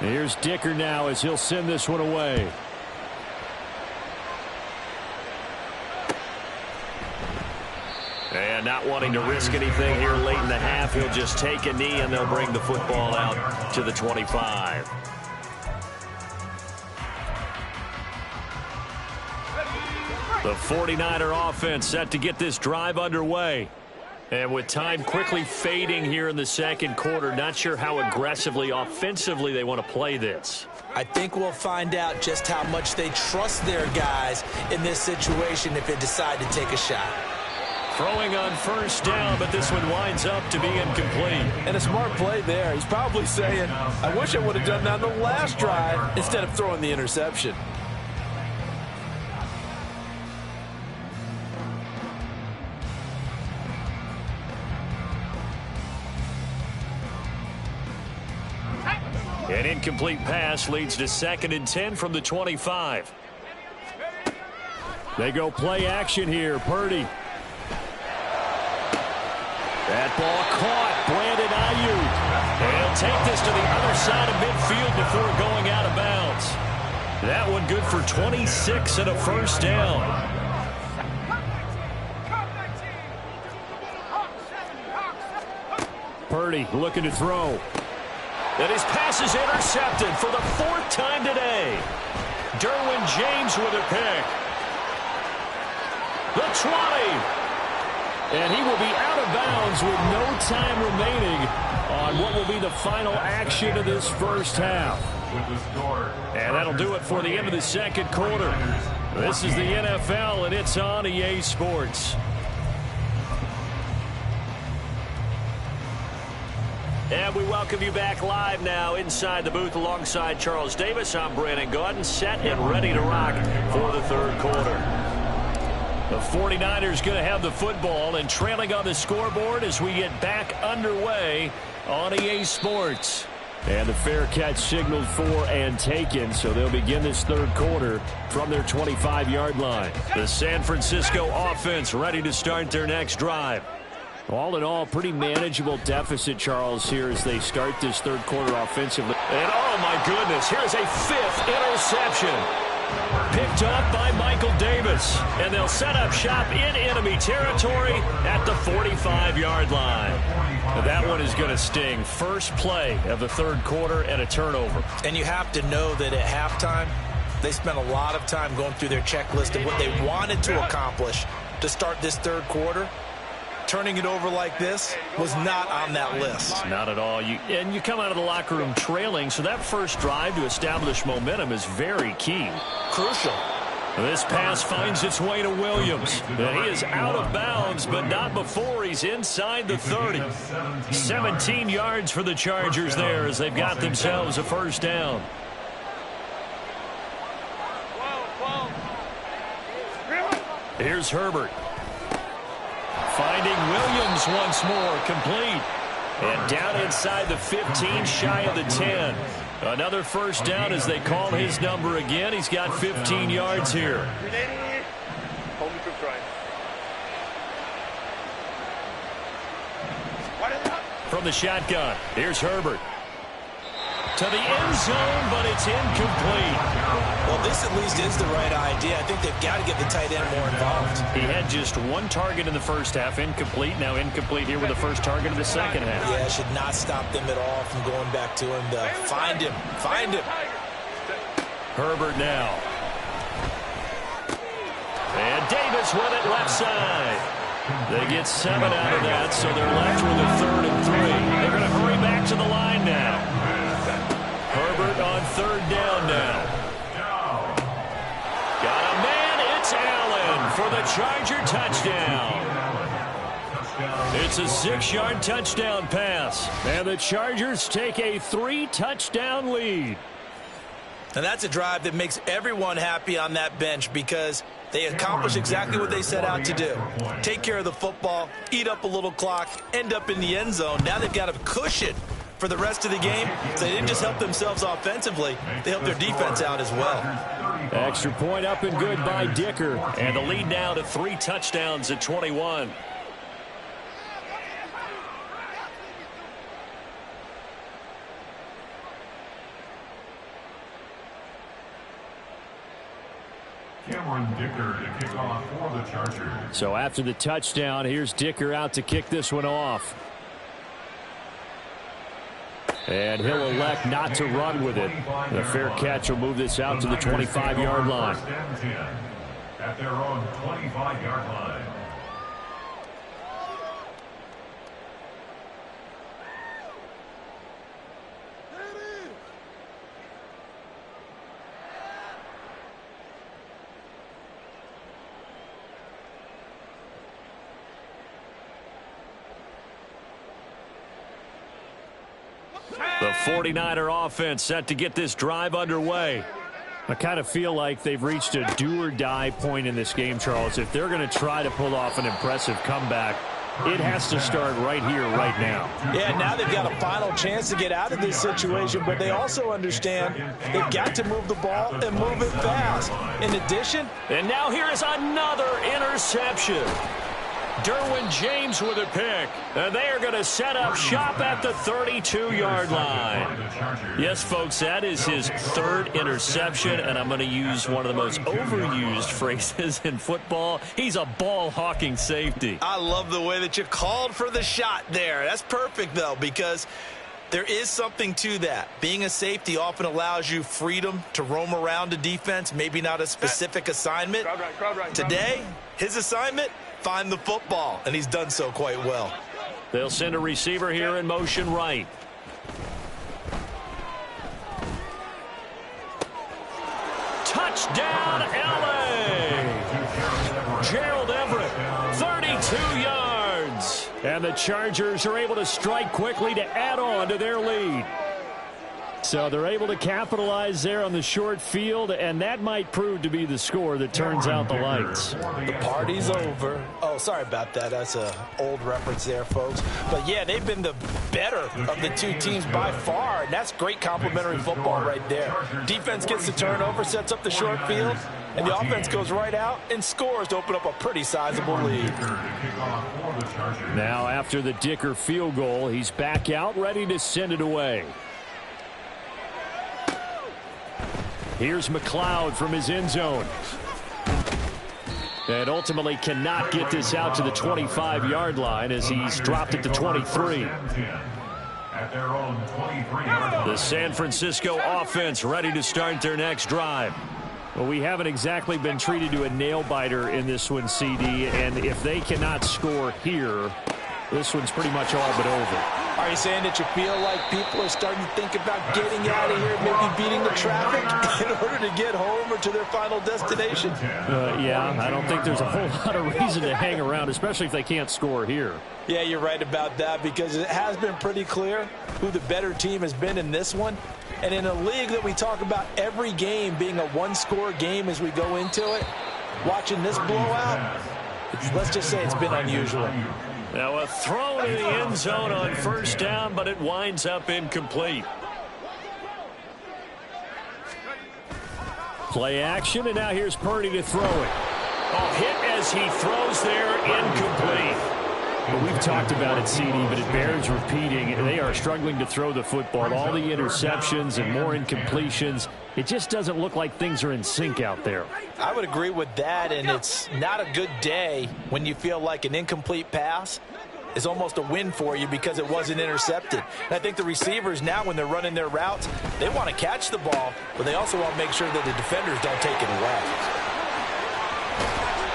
Here's Dicker now as he'll send this one away. And not wanting to risk anything here late in the half, he'll just take a knee and they'll bring the football out to the 25. The 49er offense set to get this drive underway. And with time quickly fading here in the second quarter, not sure how aggressively, offensively they want to play this. I think we'll find out just how much they trust their guys in this situation if they decide to take a shot. Throwing on first down, but this one winds up to be incomplete. And a smart play there. He's probably saying, I wish I would have done that on the last drive instead of throwing the interception. An incomplete pass leads to 2nd and 10 from the 25. They go play action here. Purdy. That ball caught. Brandon Ayuk. He'll take this to the other side of midfield before going out of bounds. That one good for 26 and a first down. Purdy looking to throw. And his pass is intercepted for the 4th time today. Derwin James with a pick. The 20. And he will be out of bounds with no time remaining on what will be the final action of this first half. And that'll do it for the end of the second quarter. This is the NFL, and it's on EA Sports. And we welcome you back live now inside the booth alongside Charles Davis. I'm Brandon Gaudin, set and ready to rock for the third quarter. The 49ers going to have the football and trailing on the scoreboard as we get back underway on EA Sports. And the fair catch signaled for and taken, so they'll begin this third quarter from their 25-yard line. The San Francisco offense ready to start their next drive. All in all, pretty manageable deficit, Charles, here as they start this third quarter offensively. And, oh, my goodness, here's a 5th interception. Picked up by Michael Davis. And they'll set up shop in enemy territory at the 45-yard line. That one is going to sting. First play of the third quarter and a turnover. And you have to know that at halftime, they spent a lot of time going through their checklist of what they wanted to accomplish to start this third quarter. Turning it over like this was not on that list. Not at all. And you come out of the locker room trailing, so that first drive to establish momentum is very key. Crucial. This pass finds its way to Williams. And he is out of bounds, but not before he's inside the 30. 17 yards for the Chargers there as they've got themselves a first down. Here's Herbert. Finding Williams once more, complete. And down inside the 15, shy of the 10. Another first down as they call his number again. He's got 15 yards here. From the shotgun, here's Herbert. To the end zone, but it's incomplete. Well, this at least is the right idea. I think they've got to get the tight end more involved. He had just one target in the first half, incomplete. Now incomplete here with the first target of the second half. Yeah, should not stop them at all from going back to him to find him. Find him. Herbert now. And Davis with it left side. They get 7 out of that, so they're left with a 3rd and 3. They're going to hurry back to the line now. Herbert on 3rd down now. Got a man, it's Allen for the Charger touchdown. It's a 6-yard touchdown pass. And the Chargers take a 3-touchdown lead. And that's a drive that makes everyone happy on that bench because they accomplish exactly what they set out to do. Take care of the football, eat up a little clock, end up in the end zone. Now they've got a cushion for the rest of the game. So they didn't just help themselves offensively, they helped their defense out as well. Extra point up and good by Dicker. And the lead now to 3 touchdowns at 21. Cameron Dicker to kick off for the Chargers. So after the touchdown, here's Dicker out to kick this one off. And he'll elect not to run with it. The fair catch will move this out to the 25-yard line. At their own 25-yard line. The 49er offense set to get this drive underway. I kind of feel like they've reached a do-or-die point in this game, Charles. If they're going to try to pull off an impressive comeback, it has to start right here, right now. Yeah, now they've got a final chance to get out of this situation, but they also understand they've got to move the ball and move it fast. In addition, and now here is another interception. Derwin James with a pick. And they are going to set up shop at the 32-yard line. Yes, folks, that is his 3rd interception, and I'm going to use one of the most overused phrases in football. He's a ball-hawking safety. I love the way that you called for the shot there. That's perfect, though, because there is something to that. Being a safety often allows you freedom to roam around a defense, maybe not a specific assignment. Today, his assignment, find the football, and he's done so quite well. They'll send a receiver here in motion right. Touchdown, L.A. Gerald Everett, 32 yards. And the Chargers are able to strike quickly to add on to their lead. So they're able to capitalize there on the short field, and that might prove to be the score that turns out the lights. The party's over. Oh, sorry about that. That's an old reference there, folks. But, yeah, they've been the better of the two teams by far, and that's great complimentary football right there. Defense gets the turnover, sets up the short field, and the offense goes right out and scores to open up a pretty sizable lead. Now, after the Dicker field goal, he's back out, ready to send it away. Here's McLeod from his end zone. And ultimately cannot get this out to the 25-yard line as he's dropped it to 23. The San Francisco offense ready to start their next drive. Well, we haven't exactly been treated to a nail-biter in this one, CD, and if they cannot score here, this one's pretty much all but over. Are you saying that you feel like people are starting to think about getting out of here, maybe beating the traffic in order to get home or to their final destination? Yeah, I don't think there's a whole lot of reason to hang around, especially if they can't score here. Yeah, you're right about that because it has been pretty clear who the better team has been in this one. And in a league that we talk about every game being a one-score game as we go into it, watching this blowout, let's just say it's been unusual. Now a throw to the end zone on first down, but it winds up incomplete. Play action, and now here's Purdy to throw it. Oh, hit as he throws there, incomplete. Well, we've talked about it, CD, but it bears repeating. They are struggling to throw the football. All the interceptions and more incompletions. It just doesn't look like things are in sync out there. I would agree with that, and it's not a good day when you feel like an incomplete pass is almost a win for you because it wasn't intercepted. And I think the receivers now, when they're running their routes, they want to catch the ball, but they also want to make sure that the defenders don't take it away.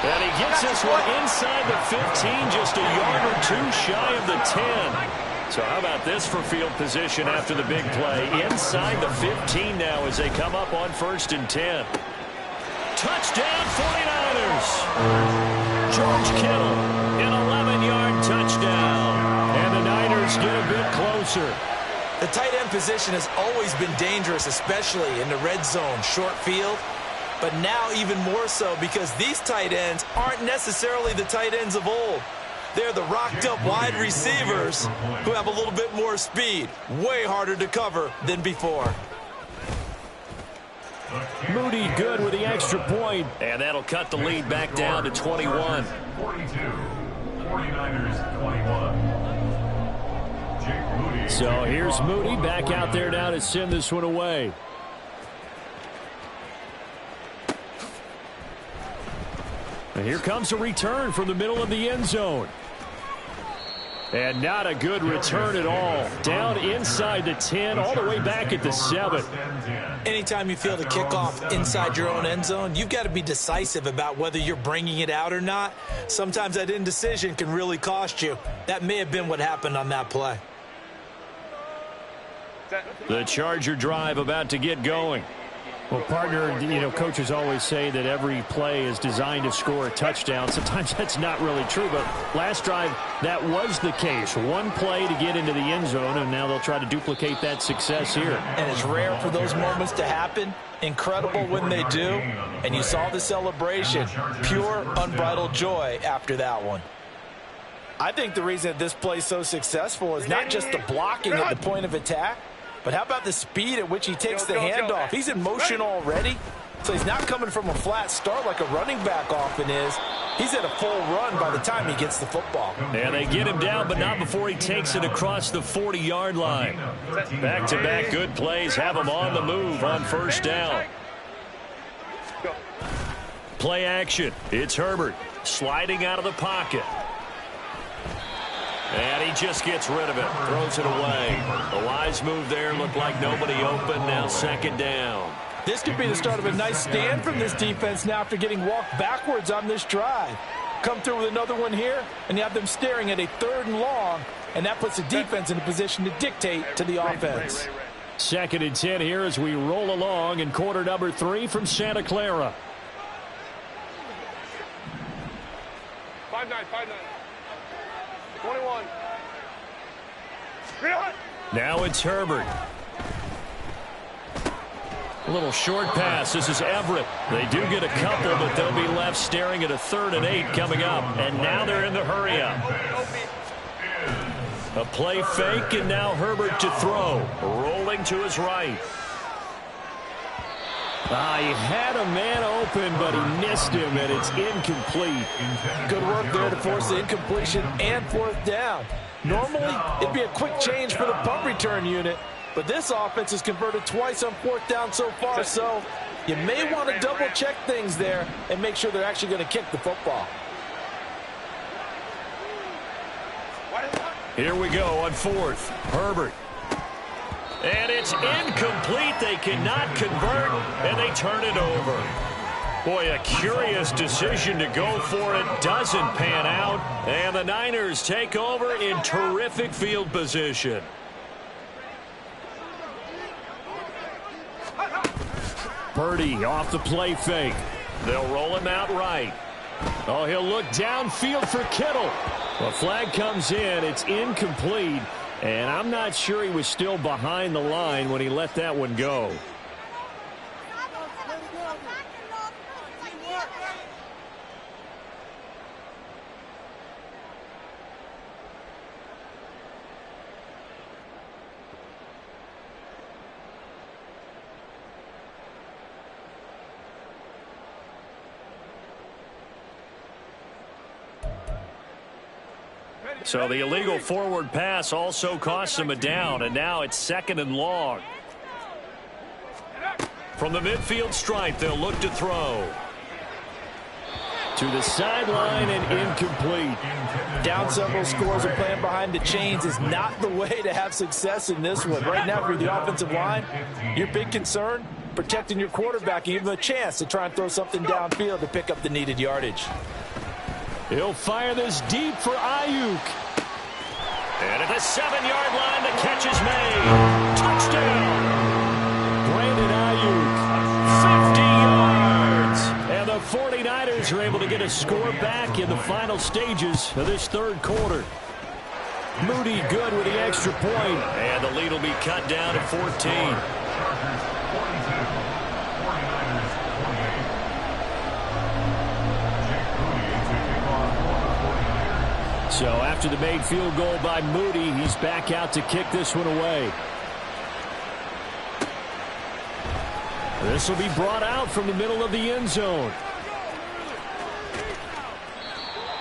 And he gets this one inside the 15, just a yard or two shy of the 10. So how about this for field position after the big play? Inside the 15 now as they come up on 1st and 10. Touchdown 49ers. George Kittle, an 11-yard touchdown. And the Niners get a bit closer. The tight end position has always been dangerous, especially in the red zone, short field. But now even more so because these tight ends aren't necessarily the tight ends of old. They're the rocked-up wide receivers who have a little bit more speed. Way harder to cover than before. Moody good with the extra point. And that'll cut the lead back down to 21. 42. 49ers 21. So here's Moody back out there now to send this one away. And here comes a return from the middle of the end zone. And not a good return at all. Down inside the 10, all the way back at the 7. Anytime you feel the kickoff inside your own end zone, you've got to be decisive about whether you're bringing it out or not. Sometimes that indecision can really cost you. That may have been what happened on that play. The Charger drive about to get going. Well, partner, coaches always say that every play is designed to score a touchdown. Sometimes that's not really true, but last drive, that was the case. One play to get into the end zone, and now they'll try to duplicate that success here. And it's rare for those moments to happen. Incredible when they do. And you saw the celebration. Pure, unbridled joy after that one. I think the reason that this play is so successful is not just the blocking at the point of attack, but how about the speed at which he takes the handoff? He's in motion already, so he's not coming from a flat start like a running back often is. He's at a full run by the time he gets the football. And they get him down, but not before he takes it across the 40-yard line. Back-to-back good plays have him on the move on first down. Play action. It's Herbert sliding out of the pocket. And he just gets rid of it, throws it away. A wise move there, looked like nobody open, now second down. This could be the start of a nice stand from this defense now after getting walked backwards on this drive. Come through with another one here, and you have them staring at a 3rd and long, and that puts the defense in a position to dictate to the offense. 2nd and 10 here as we roll along in quarter number 3 from Santa Clara. 5-9, 5-9. 21. Now it's Herbert. A little short pass. This is Everett. They do get a couple, but they'll be left staring at a 3rd and 8 coming up. And now they're in the hurry up. A play fake, and now Herbert to throw. Rolling to his right. He had a man open, but he missed him, and it's incomplete. Good work there to force the incompletion and 4th down. Normally, it'd be a quick change for the punt return unit, but this offense has converted twice on 4th down so far, so you may want to double-check things there and make sure they're actually going to kick the football. Here we go on 4th. Herbert. And it's incomplete. They cannot convert, and they turn it over. Boy, a curious decision to go for it. Doesn't pan out, and the Niners take over in terrific field position. Purdy off the play fake. They'll roll him out right. Oh, he'll look downfield for Kittle. The flag comes in. It's incomplete. And I'm not sure he was still behind the line when he let that one go. So the illegal forward pass also costs him a down, and now it's 2nd and long. From the midfield stripe, they'll look to throw. To the sideline and incomplete. Down several scores and playing behind the chains is not the way to have success in this one. Right now, if you're the offensive line, your big concern, protecting your quarterback and give him a chance to try and throw something downfield to pick up the needed yardage. He'll fire this deep for Ayuk. And at the 7-yard line, the catch is made. Touchdown. Brandon Ayuk, 50 yards. And the 49ers Niners are able to get a score back in the final stages of this third quarter. Moody good with the extra point. And the lead will be cut down to 14. So after the made field goal by Moody, he's back out to kick this one away. This will be brought out from the middle of the end zone.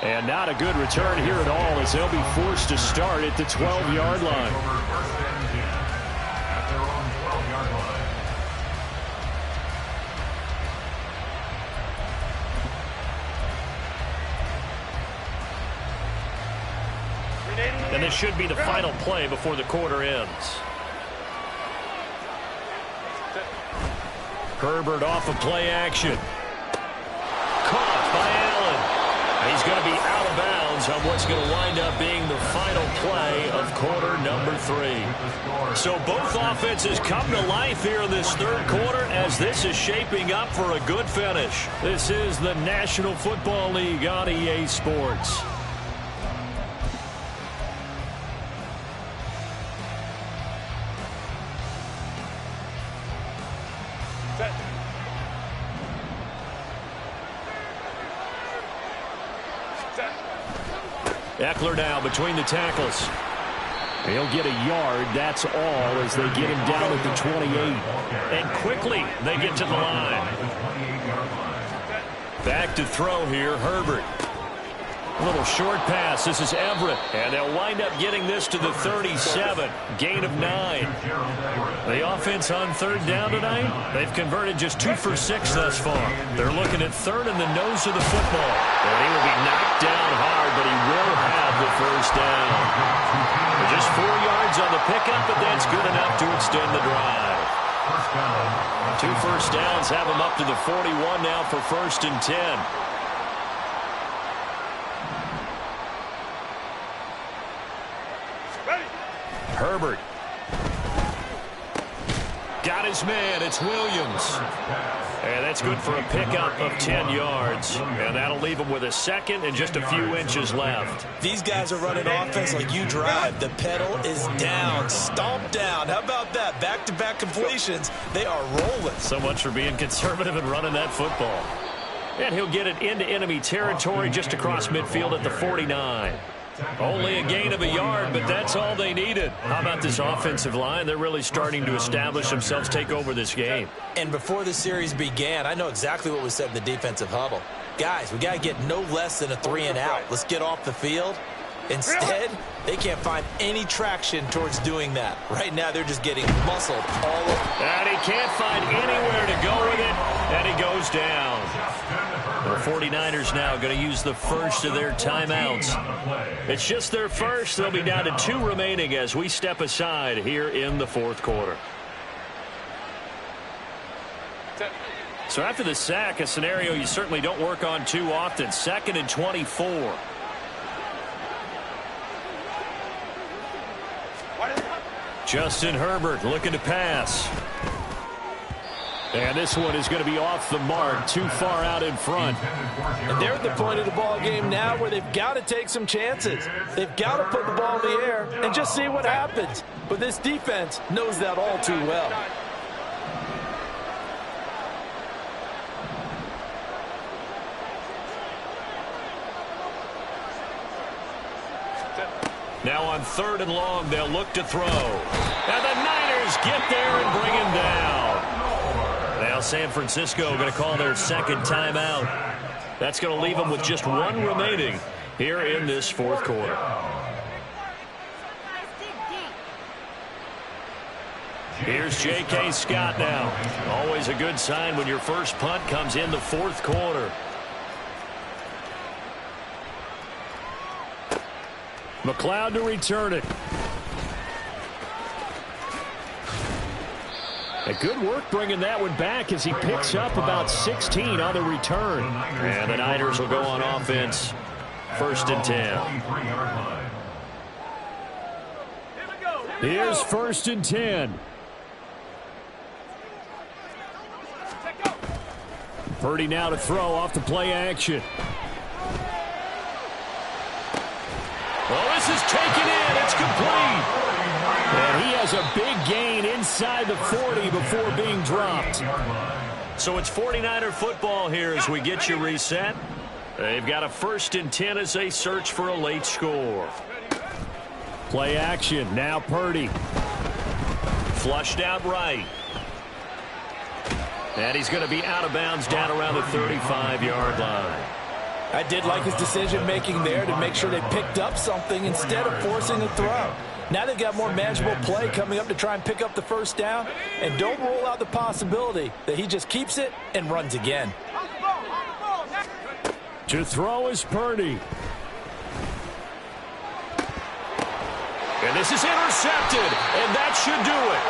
And not a good return here at all, as they'll be forced to start at the 12-yard line. And this should be the final play before the quarter ends. Herbert off of play action. Caught by Allen. He's going to be out of bounds on what's going to wind up being the final play of quarter number 3. So both offenses come to life here in this third quarter as this is shaping up for a good finish. This is the National Football League on EA Sports. Eckler now between the tackles. He'll get a yard, that's all, as they get him down at the 28. And quickly they get to the line. Back to throw here, Herbert. A little short pass. This is Everett. And they'll wind up getting this to the 37. Gain of 9. The offense on third down tonight, they've converted just 2 for 6 thus far. They're looking at third in the nose of the football. And he will be knocked down hard, but he will have the first down. Just 4 yards on the pickup, but that's good enough to extend the drive. 2 first downs have him up to the 41 now for 1st and 10. Herbert. Got his man. It's Williams. And that's good for a pickup of 10 yards. And that'll leave him with a second and just a few inches left. These guys are running offense like you drive. The pedal is down. Stomp down. How about that? Back-to-back completions. They are rolling. So much for being conservative and running that football. And he'll get it into enemy territory just across midfield at the 49. Only a gain of a yard, but that's all they needed. How about this offensive line? They're really starting to establish themselves, take over this game. And before the series began, I know exactly what was said in the defensive huddle. Guys, we got to get no less than a 3 and out. Let's get off the field. Instead, they can't find any traction towards doing that. Right now, they're just getting muscled all over. And he can't find anywhere to go with it, and he goes down. The 49ers now going to use the first of their timeouts. It's just their first. They'll be down to 2 remaining as we step aside here in the fourth quarter. So after the sack, a scenario you certainly don't work on too often. 2nd and 24. Justin Herbert looking to pass. And this one is going to be off the mark, too far out in front. And they're at the point of the ball game now where they've got to take some chances. They've got to put the ball in the air and just see what happens. But this defense knows that all too well. Now on 3rd and long, they'll look to throw. And the Niners get there and bring him down. Now San Francisco going to call their second timeout. That's going to leave them with just 1 remaining here in this fourth quarter. Here's J.K. Scott now. Always a good sign when your first punt comes in the fourth quarter. McLeod to return it. A good work bringing that one back as he picks up about 16 on the return. And the Niners will go on offense. 1st and 10. Here's 1st and 10. Purdy now to throw off the play action. Oh, this is taken in. It's complete. And he has a big gain inside the 40 before being dropped. So it's 49er football here as we get you reset. They've got a 1st and 10 as they search for a late score. Play action. Now Purdy. Flushed out right. And he's going to be out of bounds down around the 35-yard line. I did like his decision-making there to make sure they picked up something instead of forcing a throw. Now they've got more manageable play coming up to try and pick up the 1st down. And don't rule out the possibility that he just keeps it and runs again. To throw is Purdy. And this is intercepted, and that should do it.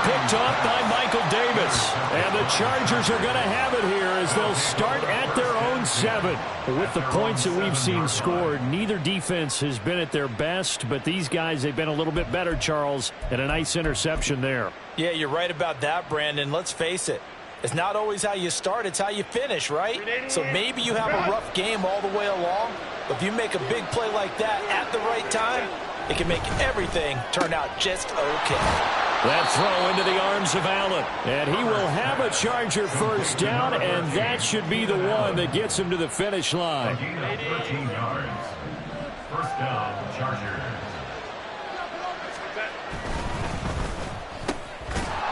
Picked off by Michael Davis. And the Chargers are going to have it here as they'll start at their own 7. With the points that we've seen scored, neither defense has been at their best, but these guys, they've been a little bit better, Charles, and a nice interception there. Yeah, you're right about that, Brandon. Let's face it. It's not always how you start, it's how you finish, right? So maybe you have a rough game all the way along, but if you make a big play like that at the right time, it can make everything turn out just okay. That throw into the arms of Allen. And he will have a Charger 1st down, and that should be the one that gets him to the finish line. 13 yards. 1st down, Chargers.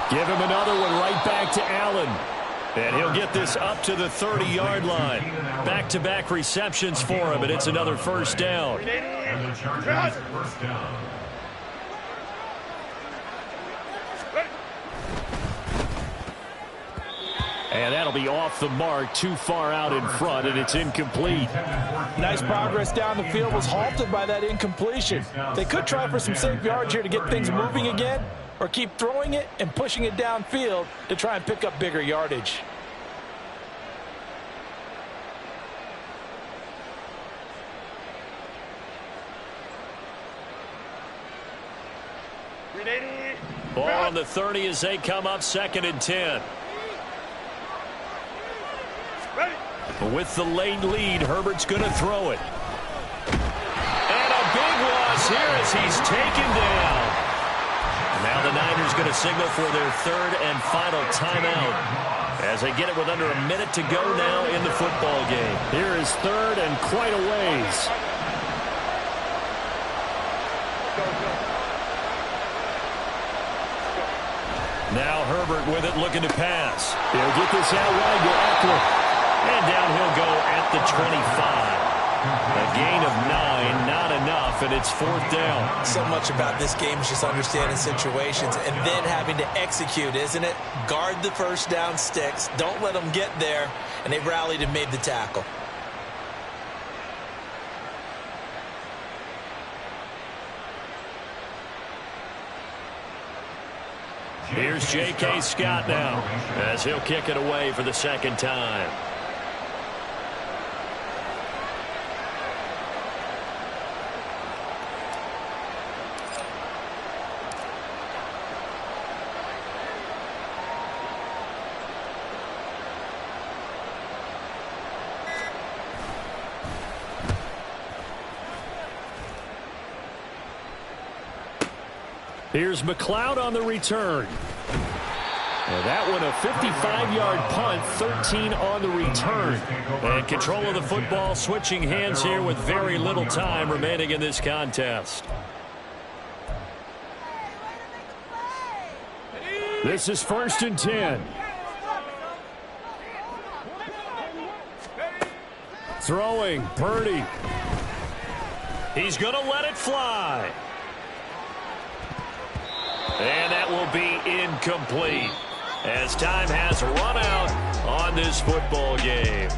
Give him another one right back to Allen. And he'll get this up to the 30-yard line. Back-to-back receptions for him, and it's another 1st down. And the Chargers 1st down. And that'll be off the mark, too far out in front, and it's incomplete. Nice progress down the field was halted by that incompletion. They could try for some safe yards here to get things moving again, or keep throwing it and pushing it downfield to try and pick up bigger yardage. Ball on the 30 as they come up 2nd and 10. With the late lead, Herbert's going to throw it. And a big loss here as he's taken down. Now the Niners going to signal for their 3rd and final timeout as they get it with under a minute to go now in the football game. Here is 3rd and quite a ways. Now Herbert with it, looking to pass. He'll get this out wide to Eckler. And down he'll go at the 25. A gain of 9, not enough, and it's 4th down. So much about this game is just understanding situations and then having to execute, isn't it? Guard the 1st down sticks. Don't let them get there. And they rallied and made the tackle. Here's J.K. Scott now as he'll kick it away for the 2nd time. Here's McLeod on the return. And that one a 55-yard punt, 13 on the return. And control of the football, switching hands here with very little time remaining in this contest. This is 1st and 10. Throwing, Purdy. He's going to let it fly. And that will be incomplete as time has run out on this football game.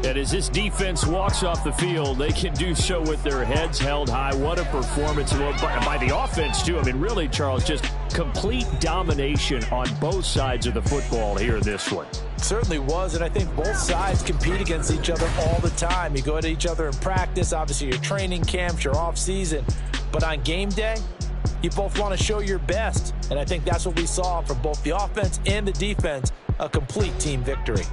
And as this defense walks off the field, they can do so with their heads held high. What a performance by the offense, too. I mean, really, Charles, just complete domination on both sides of the football here in this one. Certainly was, and I think both sides compete against each other all the time. You go at each other in practice, obviously your training camps, your off-season. But on game day, you both want to show your best, and I think that's what we saw from both the offense and the defense a complete team victory.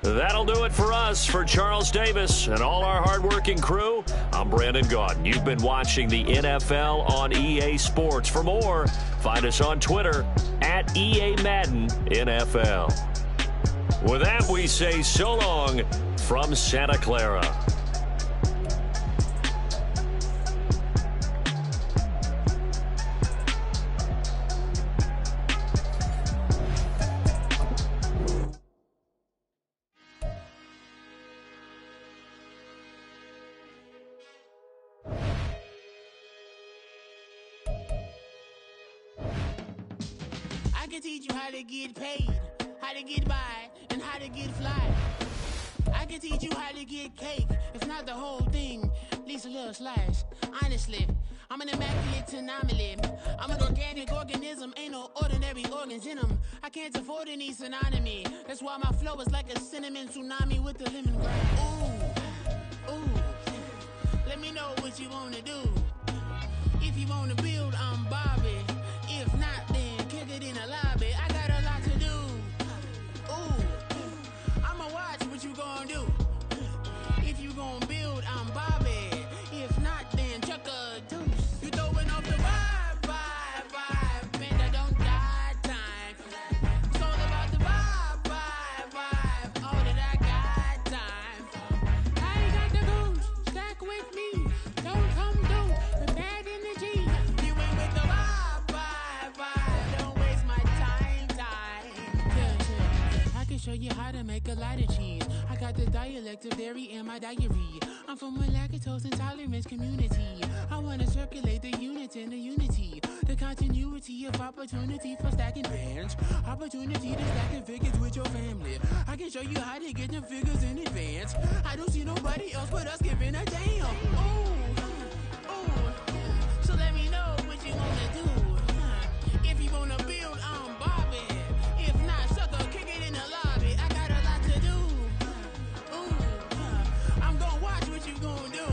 That'll do it for us. For Charles Davis and all our hardworking crew, I'm Brandon Gaudin. You've been watching the NFL on EA Sports. For more, find us on Twitter at EA Madden NFL. With that, we say so long from Santa Clara. I can teach you how to get paid, how to get by, and how to get fly. I can teach you how to get cake, if not the whole thing, at least a little slice. Honestly, I'm an immaculate anomaly. I'm an organic organism, ain't no ordinary organs in them. I can't afford any synonymy. That's why my flow is like a cinnamon tsunami with the lemongrass. Ooh, ooh. Let me know what you wanna do. If you wanna build, I'm Bobby. If not, then kick it in the lobby. I got a lot to do. Ooh, I'ma watch what you gonna do. If you gonna build, I'm Bobby. If not, then chuck a deuce. You throwing off the vibe, man, that don't die time. It's all about the vibe, all that I got time. I ain't got the goose, stack with me. Don't come through with bad energy. You ain't with the vibe, don't waste my time. Yeah. I can show you how to make a lot of cheese. I got the dialect of dairy in my diary. I'm from a lactose intolerance community. I wanna circulate the units and the unity. The continuity of opportunity for stacking bands. Opportunity to stack the figures with your family. I can show you how to get the figures in advance. I don't see nobody else but us giving a damn. Ooh. So let me know what you wanna do. If you wanna build, I'm Bobby. If not, sucker, kick it in the lobby. I got a lot to do. Ooh, I'm gonna watch what you gonna do.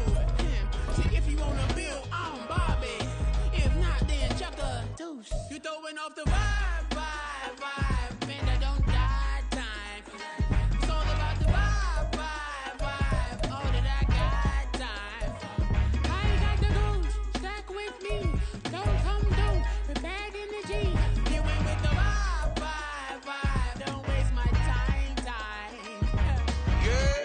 See, if you wanna build, I'm Bobby. If not, then chuck a deuce. You throwing off the vibe, man, that don't die time. It's all about the vibe, all that I got time. I ain't got the goose, stack with me. Don't come through with bad energy. You ain't with the vibe, don't waste my time. Yeah,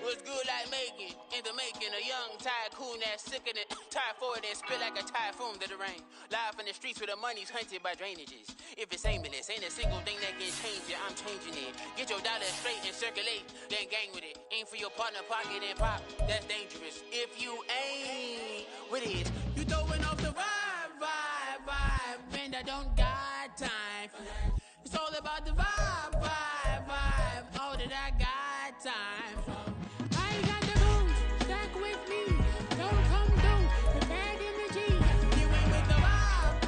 what's good like making, in the making, a young tycoon that's sick of it. Tired for it and spit like a typhoon to the rain. Live in the streets where the money's hunted by drainages. If it's aimless, ain't a single thing that can change it, I'm changing it. Get your dollar straight and circulate, then gang with it. Aim for your partner, pocket and pop, that's dangerous. If you ain't with it, you throwing off the vibe, man, that don't got time. It's all about the vibe, all that I got time. I ain't got the goose, stack with me. Don't come through with bad energy. You ain't with the vibe,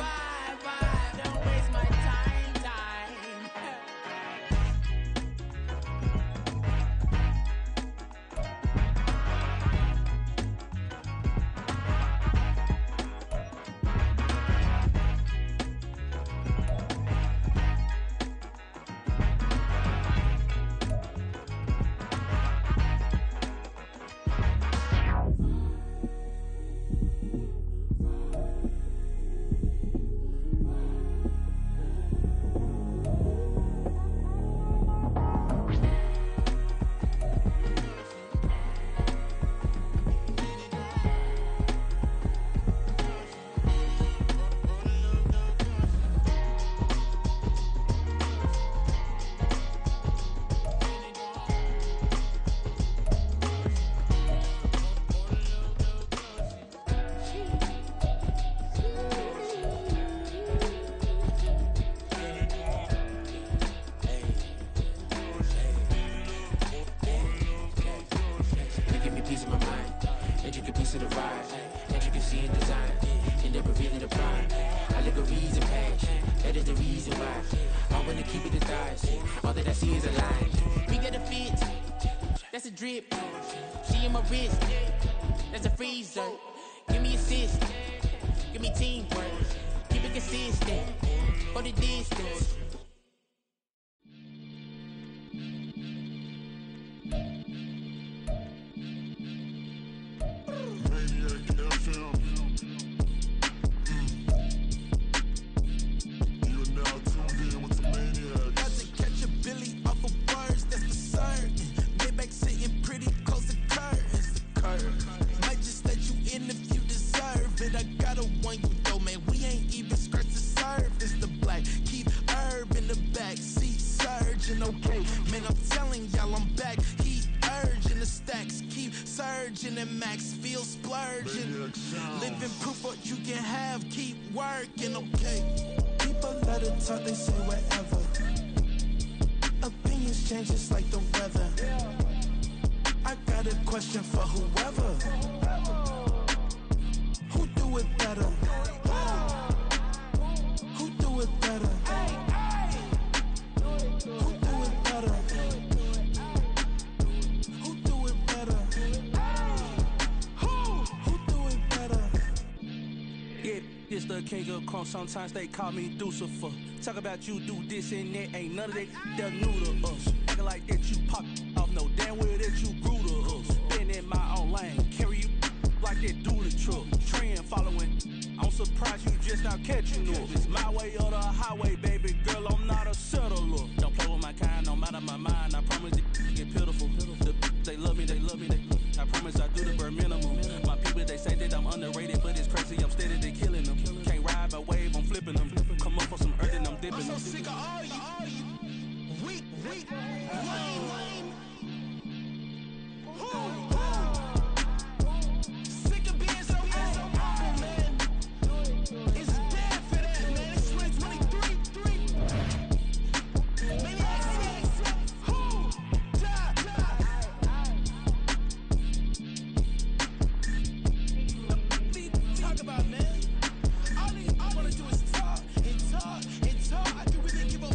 don't waste my time. Drip, she in my wrist, that's a freezer. Give me assist, give me teamwork, keep it consistent, for the distance. got a one you though, man. We ain't even scratched the surface. The black keep herb in the back seat surging, okay. Man, I'm telling y'all I'm back. Heat urging the stacks keep surging and max feel splurging. Living proof what you can have, keep working, okay. People let it talk, they say whatever. Opinions change just like the weather. I got a question for whoever. Who do it better? Who do it better? Who do it better? Who do it better? Who do it better? Yeah, this the king of crunk. Sometimes they call me Lucifer. Talk about you do this and that. Ain't none of that they're new to us. Acting like that you pop off. No damn well that you grew to us. Been in my own lane. Carry you like that do the truck. Trend following. I'm surprised you just not catching up. It's my way or the highway, baby girl. I'm not a settler. Don't play with my kind, no matter my mind. I promise it get pitiful. They love me, they love me, I promise I do the bare minimum. My people, they say that I'm underrated, but it's crazy, I'm steady, they killing them. Can't ride my wave, I'm flipping them. Come up for some earth and I'm dipping them. I'm so sick of all you weak, lame. Sick of being so humble, man. It's dead for that, man. It's 2023. Maniacs. Who? Talk about, man. All I wanna do is talk and talk and talk. I can really give up.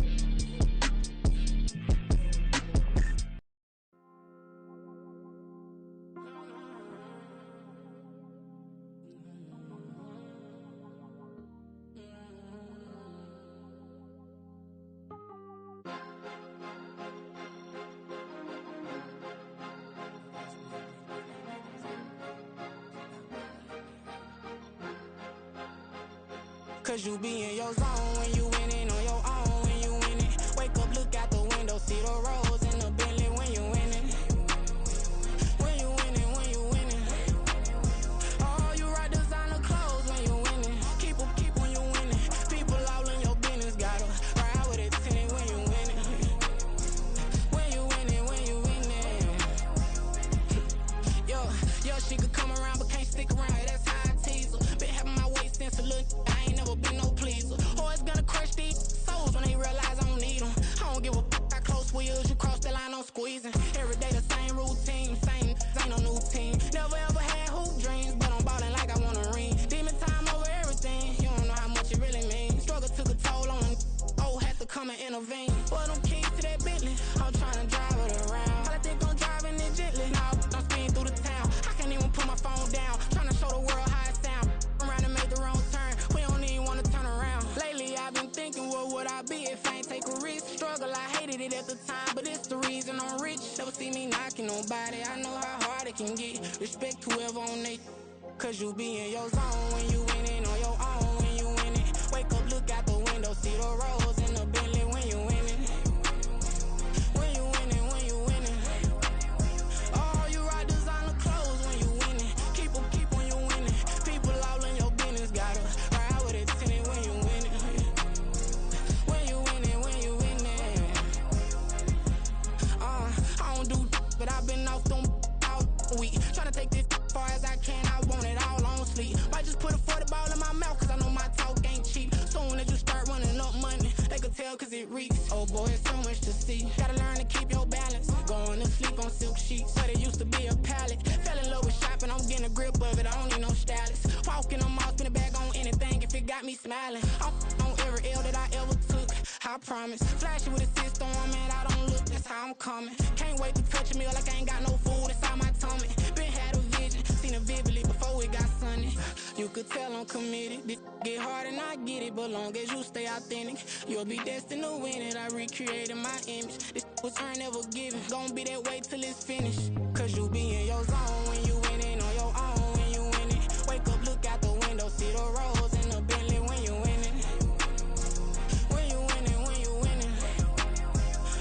Cause you be in your zone when you winning on your own when you winning. Wake up, look out the window, see the rose in the Bentley when you winning. When you winning, when you winning. Oh, you ride designer clothes when you winning. Keep when you winning. People all in your business, gotta ride with it tinted when you winning. When you winning, when you winning. Yo, she could come around but can't stick around. That's how I tease her. Been having my waist since a little. I ain't never been no pleaser. Always gonna crush these souls when they realize I don't need them. I don't give a f*** how close wheels, you cross the line, I'm squeezing. Every day the same routine, same, ain't no new team. Never ever had hoop dreams, but I'm ballin' like I want a ring. Demon time over everything, you don't know how much it really means. Struggle took a toll on them, had to come and intervene. Boy, them keys to that Bentley, I'm tryna drive it around. I think I'm driving it gently, now I'm speeding through the town. I can't even put my phone down, tryna show the world how it sound. Around and make the wrong turn, we don't even wanna turn around. Lately I've been thinking, what would I be if I ain't take a risk? Struggle, I hated it at the time, but it's the reason I'm rich. Never see me knocking nobody, I know how hard it can get. Respect whoever on they, cause you be in your zone when you winning on your own when you winning. Wake up, look out the window, see the rose in the Bentley when you winning. When you winning, when you winning. Oh, you ride designer clothes when you winning. Keep when you winning. People all in your business, gotta ride with it tinted when you winning. When you winning, when you winning. I don't do but I've been off them all week. Tryna take this far as I can, I want it all on sleep. Might just put a 40 ball in my mouth, cause I know my talk ain't cheap. Soon as you start running up money, they could tell cause it reeks. Oh boy, it's so much to see. Gotta learn to keep your balance. Going to sleep on silk sheets, but it used to be a pallet. Fell in love with shopping, I'm getting a grip of it, I don't need no stylist. Walking them off, spin a bag on anything if it got me smiling. I'm on every L that I ever took, I promise. Flashing with a system on, man, I don't look, that's how I'm coming. Can't wait to touch a meal like I ain't got no food inside my tummy. Been had a vision, seen it vividly before it got sunny. You could tell I'm committed. This get hard and I get it, but long as you stay authentic, you'll be destined to win it. I recreated my image. This was earned, never given. Gonna be that way till it's finished. Cause you be in your zone when you winning on your own when you winning. Wake up, look out the window, see the rose in the Bentley when you winning. When you winning, when you winning.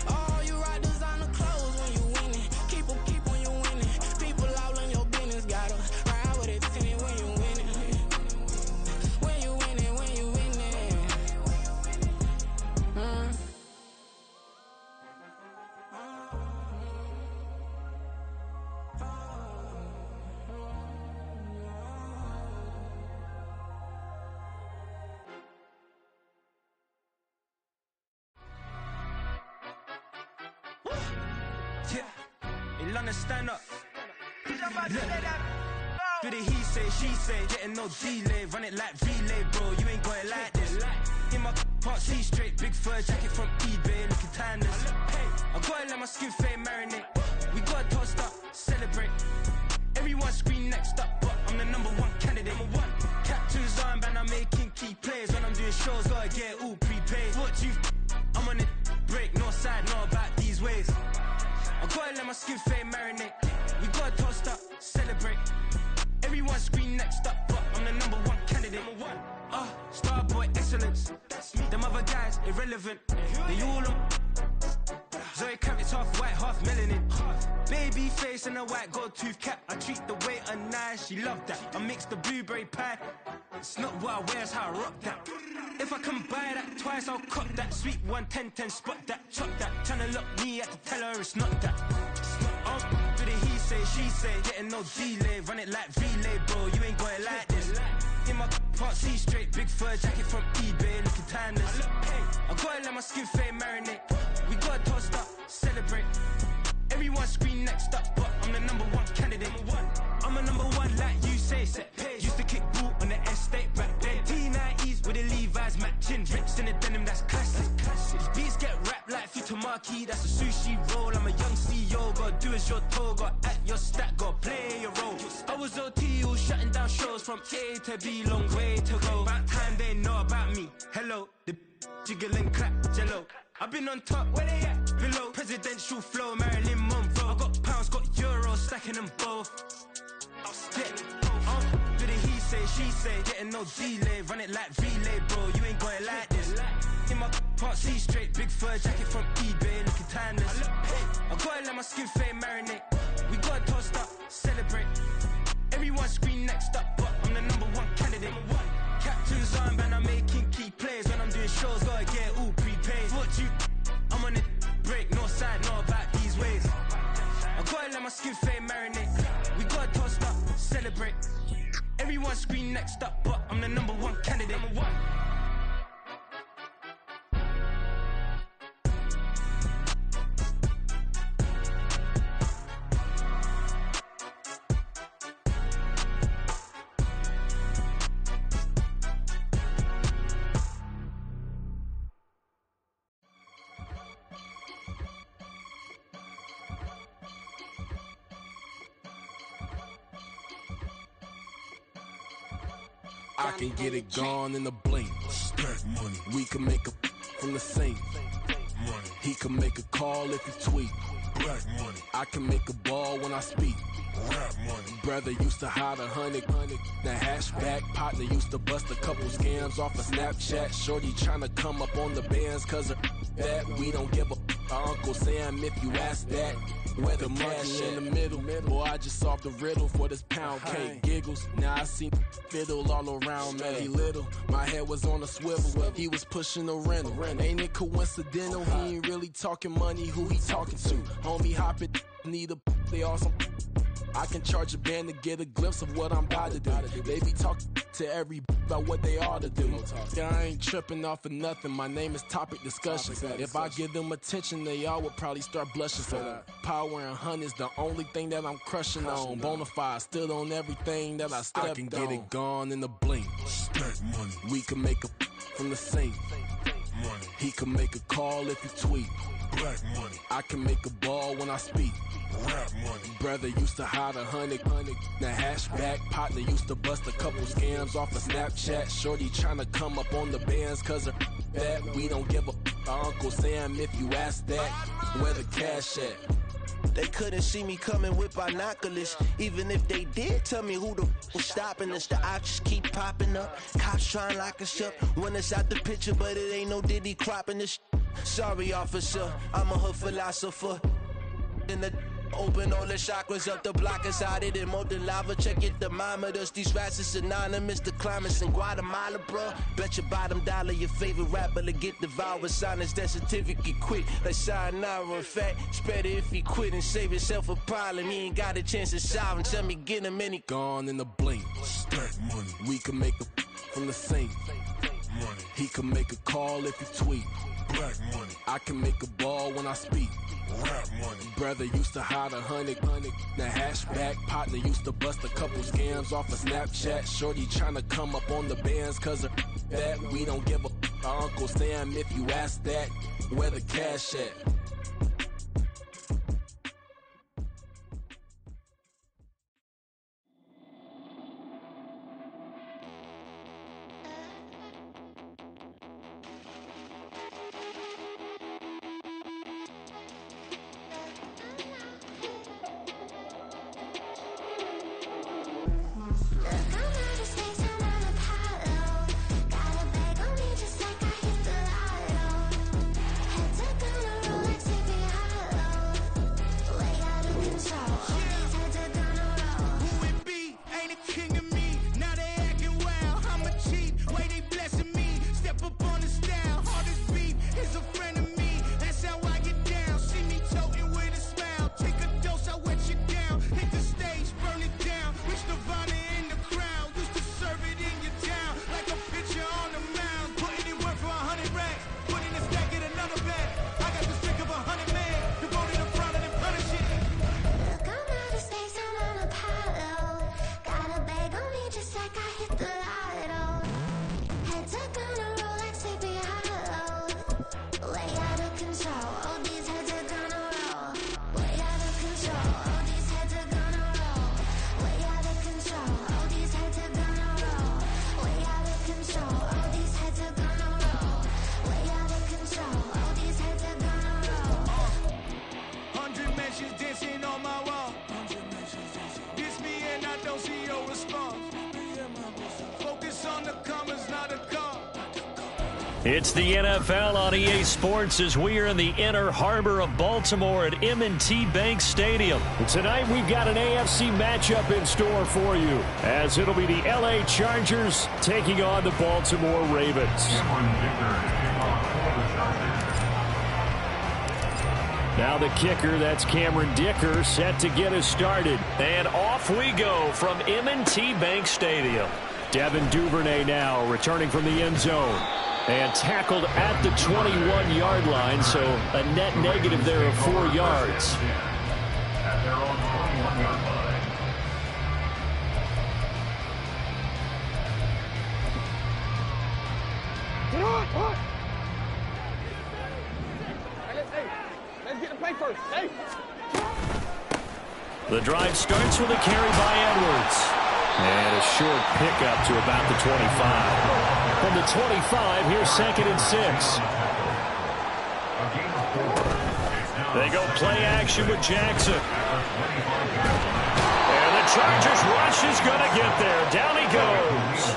Oh, you ride designer clothes when you winning. Keep when you winning. People all in your business, gotta ride with it tinted when you winning. in London, stand up. Look. Do the he say, she say, getting no delay. Run it like relay, bro, you ain't got it like this. In my part C straight, big fur jacket from eBay, looking timeless. I gotta let my skin fade marinate. We gotta toast up, celebrate. Everyone scream next up, but I'm the #1 candidate. Captain's armband, I'm making key plays. When I'm doing shows, gotta get all prepaid. What you I'm on it, break, no side, no about these ways. I gotta let my skin fade marinate. We gotta toast up, celebrate. Everyone scream next up, but I'm the #1 candidate. Starboy excellence. Them other guys irrelevant. They all on. Zoe Kravitz half white, half melanin. Baby face and a white gold tooth cap. I treat the waiter nice, she love that. I mix the blueberry pie. It's not what I wear, it's how I rock that. If I can buy that twice, I'll cop that. Sweet 110, spot that, chop that. Tryna lock me, I have to tell her it's not that. Do the he say, she say, getting no delay. Run it like relay, bro, you ain't got it like this. In my part C straight, big fur jacket from eBay, looking timeless. I gotta let my skin fade marinate. We gotta toast up, celebrate. Everyone scream next up, but I'm the #1 candidate. I'm a #1 like you say, set page. Used to kick boot on the estate back then. T90s with the Levi's matching. Rips in the denim, that's classic. These beats get wrapped like Futamaki, that's a sushi roll. I'm a young CEO, gotta do as you're told. Gotta act your stat, gotta play your role. I was OT, all shutting down shows from A to B, long way to go. About time they know about me. Hello, the jiggle and clap, jello. I've been on top, where they at? Below, presidential flow, Marilyn Monroe. I got pounds, got euros, stacking them both. Do the he say, she say, getting no delay. Run it like relay, bro, you ain't got it like this. In my part C straight, big fur jacket from eBay, looking timeless. I gotta let my skin fade marinate. We gotta toast up, celebrate. Everyone scream next up, but I'm the #1 candidate. Captain's armband, I'm making key plays. When I'm doing shows, gotta get all prepaid. What you I'm on it, break, no side, no about these ways. I gotta let my skin fade marinate. We gotta toast up, celebrate. Everyone scream next up, but I'm the #1 candidate. I can get it gone in a blink. Stack money. We can make a from the sink. Money. He can make a call if he tweet. Black money. I can make a ball when I speak. Rap money. Brother used to hide 100. The hashback partner used to bust a couple scams off of Snapchat. Shorty tryna come up on the bands cause of that. We don't give a Uncle Sam if you ask that. Where the money in the middle. Boy, I just solved the riddle for this pound cake. Giggles, now I see fiddle all around me. He little, my head was on a swivel. He was pushing the rental. Ain't it coincidental? He ain't really talking money, who he talking to? Homie hop it, need a they awesome. I can charge a band to get a glimpse of what I'm about to do. They be talking to every about what they ought to do. Yeah, I ain't tripping off of nothing. My name is Topic Discussion. If I give them attention, they all would probably start blushing. So power and hunt is the only thing that I'm crushing on. Bonafide, stood on everything that I stepped on. I can get it gone in a blink. Stack money. We can make a from the sink. Money. He can make a call if he tweet. Black money. I can make a ball when I speak. Rap money. Brother used to hide 100. The hashback partner used to bust a couple scams off of Snapchat. Shorty tryna come up on the bands cause of that. We don't give a Uncle Sam if you ask that. Where the cash at? They couldn't see me coming with binoculars. Even if they did tell me who the was stopping us, the options keep popping up. Cops trying to lock us up when it's out the picture, but it ain't no Diddy cropping this. Sorry, officer, I'm a hood philosopher. In the open all the chakras up the block inside it and molten lava. Check your thermometers. These rats is synonymous to climates in Guatemala, bro. Bet your bottom dollar your favorite rapper to get devoured. Silence that certificate quick. Like sayonara. In fact, it's better if he quit and save himself a problem. He ain't got a chance to solve and tell me get him any. Gone in a blink. Stack money. We can make a from the sink. Money. He can make a call if he tweet. Black money. I can make a ball when I speak. Rap money. Brother used to hide 100, the hashback. Partner used to bust a couple scams off of Snapchat. Shorty tryna come up on the bands cause of that. We don't give a Uncle Sam if you ask that. Where the cash at? It's the NFL on EA Sports as we are in the inner harbor of Baltimore at M&T Bank Stadium. And tonight we've got an AFC matchup in store for you as it'll be the LA Chargers taking on the Baltimore Ravens. Now the kicker, that's Cameron Dicker, set to get us started. And off we go from M&T Bank Stadium. Devin Duvernay now returning from the end zone. And tackled at the 21-yard line, so a net negative there of 4 yards. At their own 21-yard line. Let's get the play first. Hey. The drive starts with a carry by Edwards. And a short pickup to about the 25. From the 25, here's 2nd and 6. They go play action with Jackson. And the Chargers rush is going to get there. Down he goes.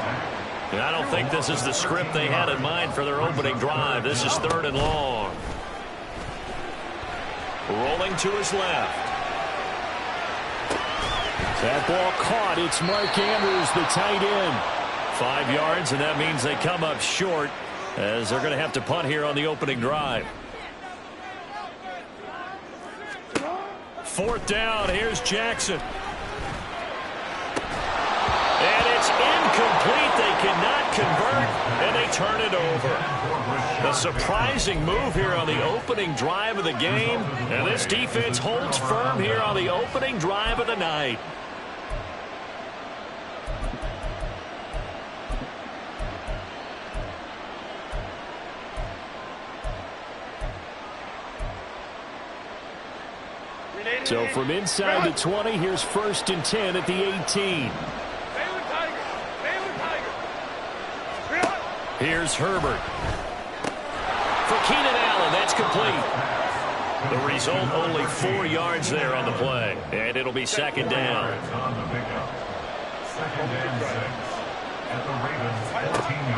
And I don't think this is the script they had in mind for their opening drive. This is 3rd and long. Rolling to his left. That ball caught. It's Mark Andrews, the tight end. 5 yards, and that means they come up short as they're going to have to punt here on the opening drive. 4th down. Here's Jackson. And it's incomplete. They cannot convert, and they turn it over. A surprising move here on the opening drive of the game, and this defense holds firm here on the opening drive of the night. So from inside the 20, here's 1st and 10 at the 18. Here's Herbert. For Keenan Allen, that's complete. The result, only 4 yards there on the play. And it'll be 2nd down.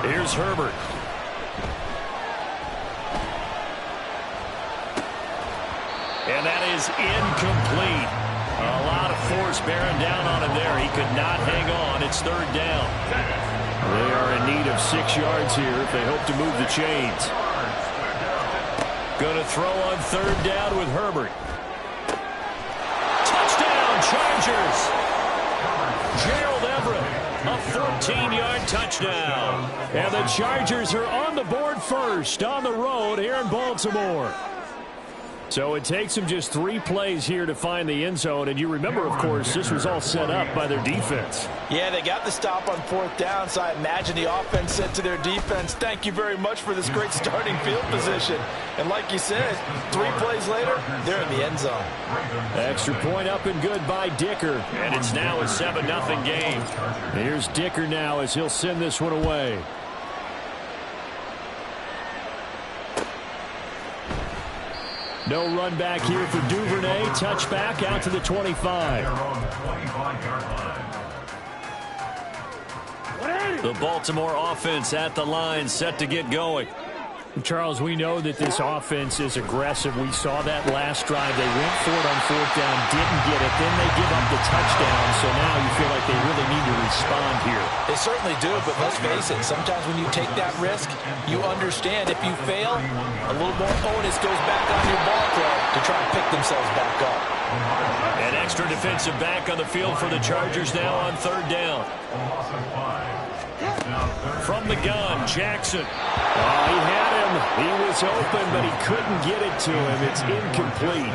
Here's Herbert. And that is incomplete. A lot of force bearing down on him there. He could not hang on. It's 3rd down. They are in need of 6 yards here if they hope to move the chains. Going to throw on 3rd down with Herbert. Touchdown, Chargers. Gerald Everett A 14-yard touchdown. And the Chargers are on the board first on the road here in Baltimore. So it takes them just 3 plays here to find the end zone. And you remember, of course, this was all set up by their defense. Yeah, they got the stop on 4th down, so I imagine the offense said to their defense, thank you very much for this great starting field position. And like you said, 3 plays later, they're in the end zone. Extra point up and good by Dicker. And it's now a 7-0 game. Here's Dicker now as he'll send this one away. No run back here for Duvernay. Touchback out to the 25. The Baltimore offense at the line, set to get going. Charles, we know that this offense is aggressive. We saw that last drive. They went for it on 4th down, didn't get it. Then they give up the touchdown. So now you feel like they really need to respond here. They certainly do, but let's face it. Sometimes when you take that risk, you understand if you fail, a little more onus goes back on your ball club to try and pick themselves back up. An extra defensive back on the field for the Chargers now on 3rd down. From the gun, Jackson. Oh, he had him. He was open, but he couldn't get it to him. It's incomplete.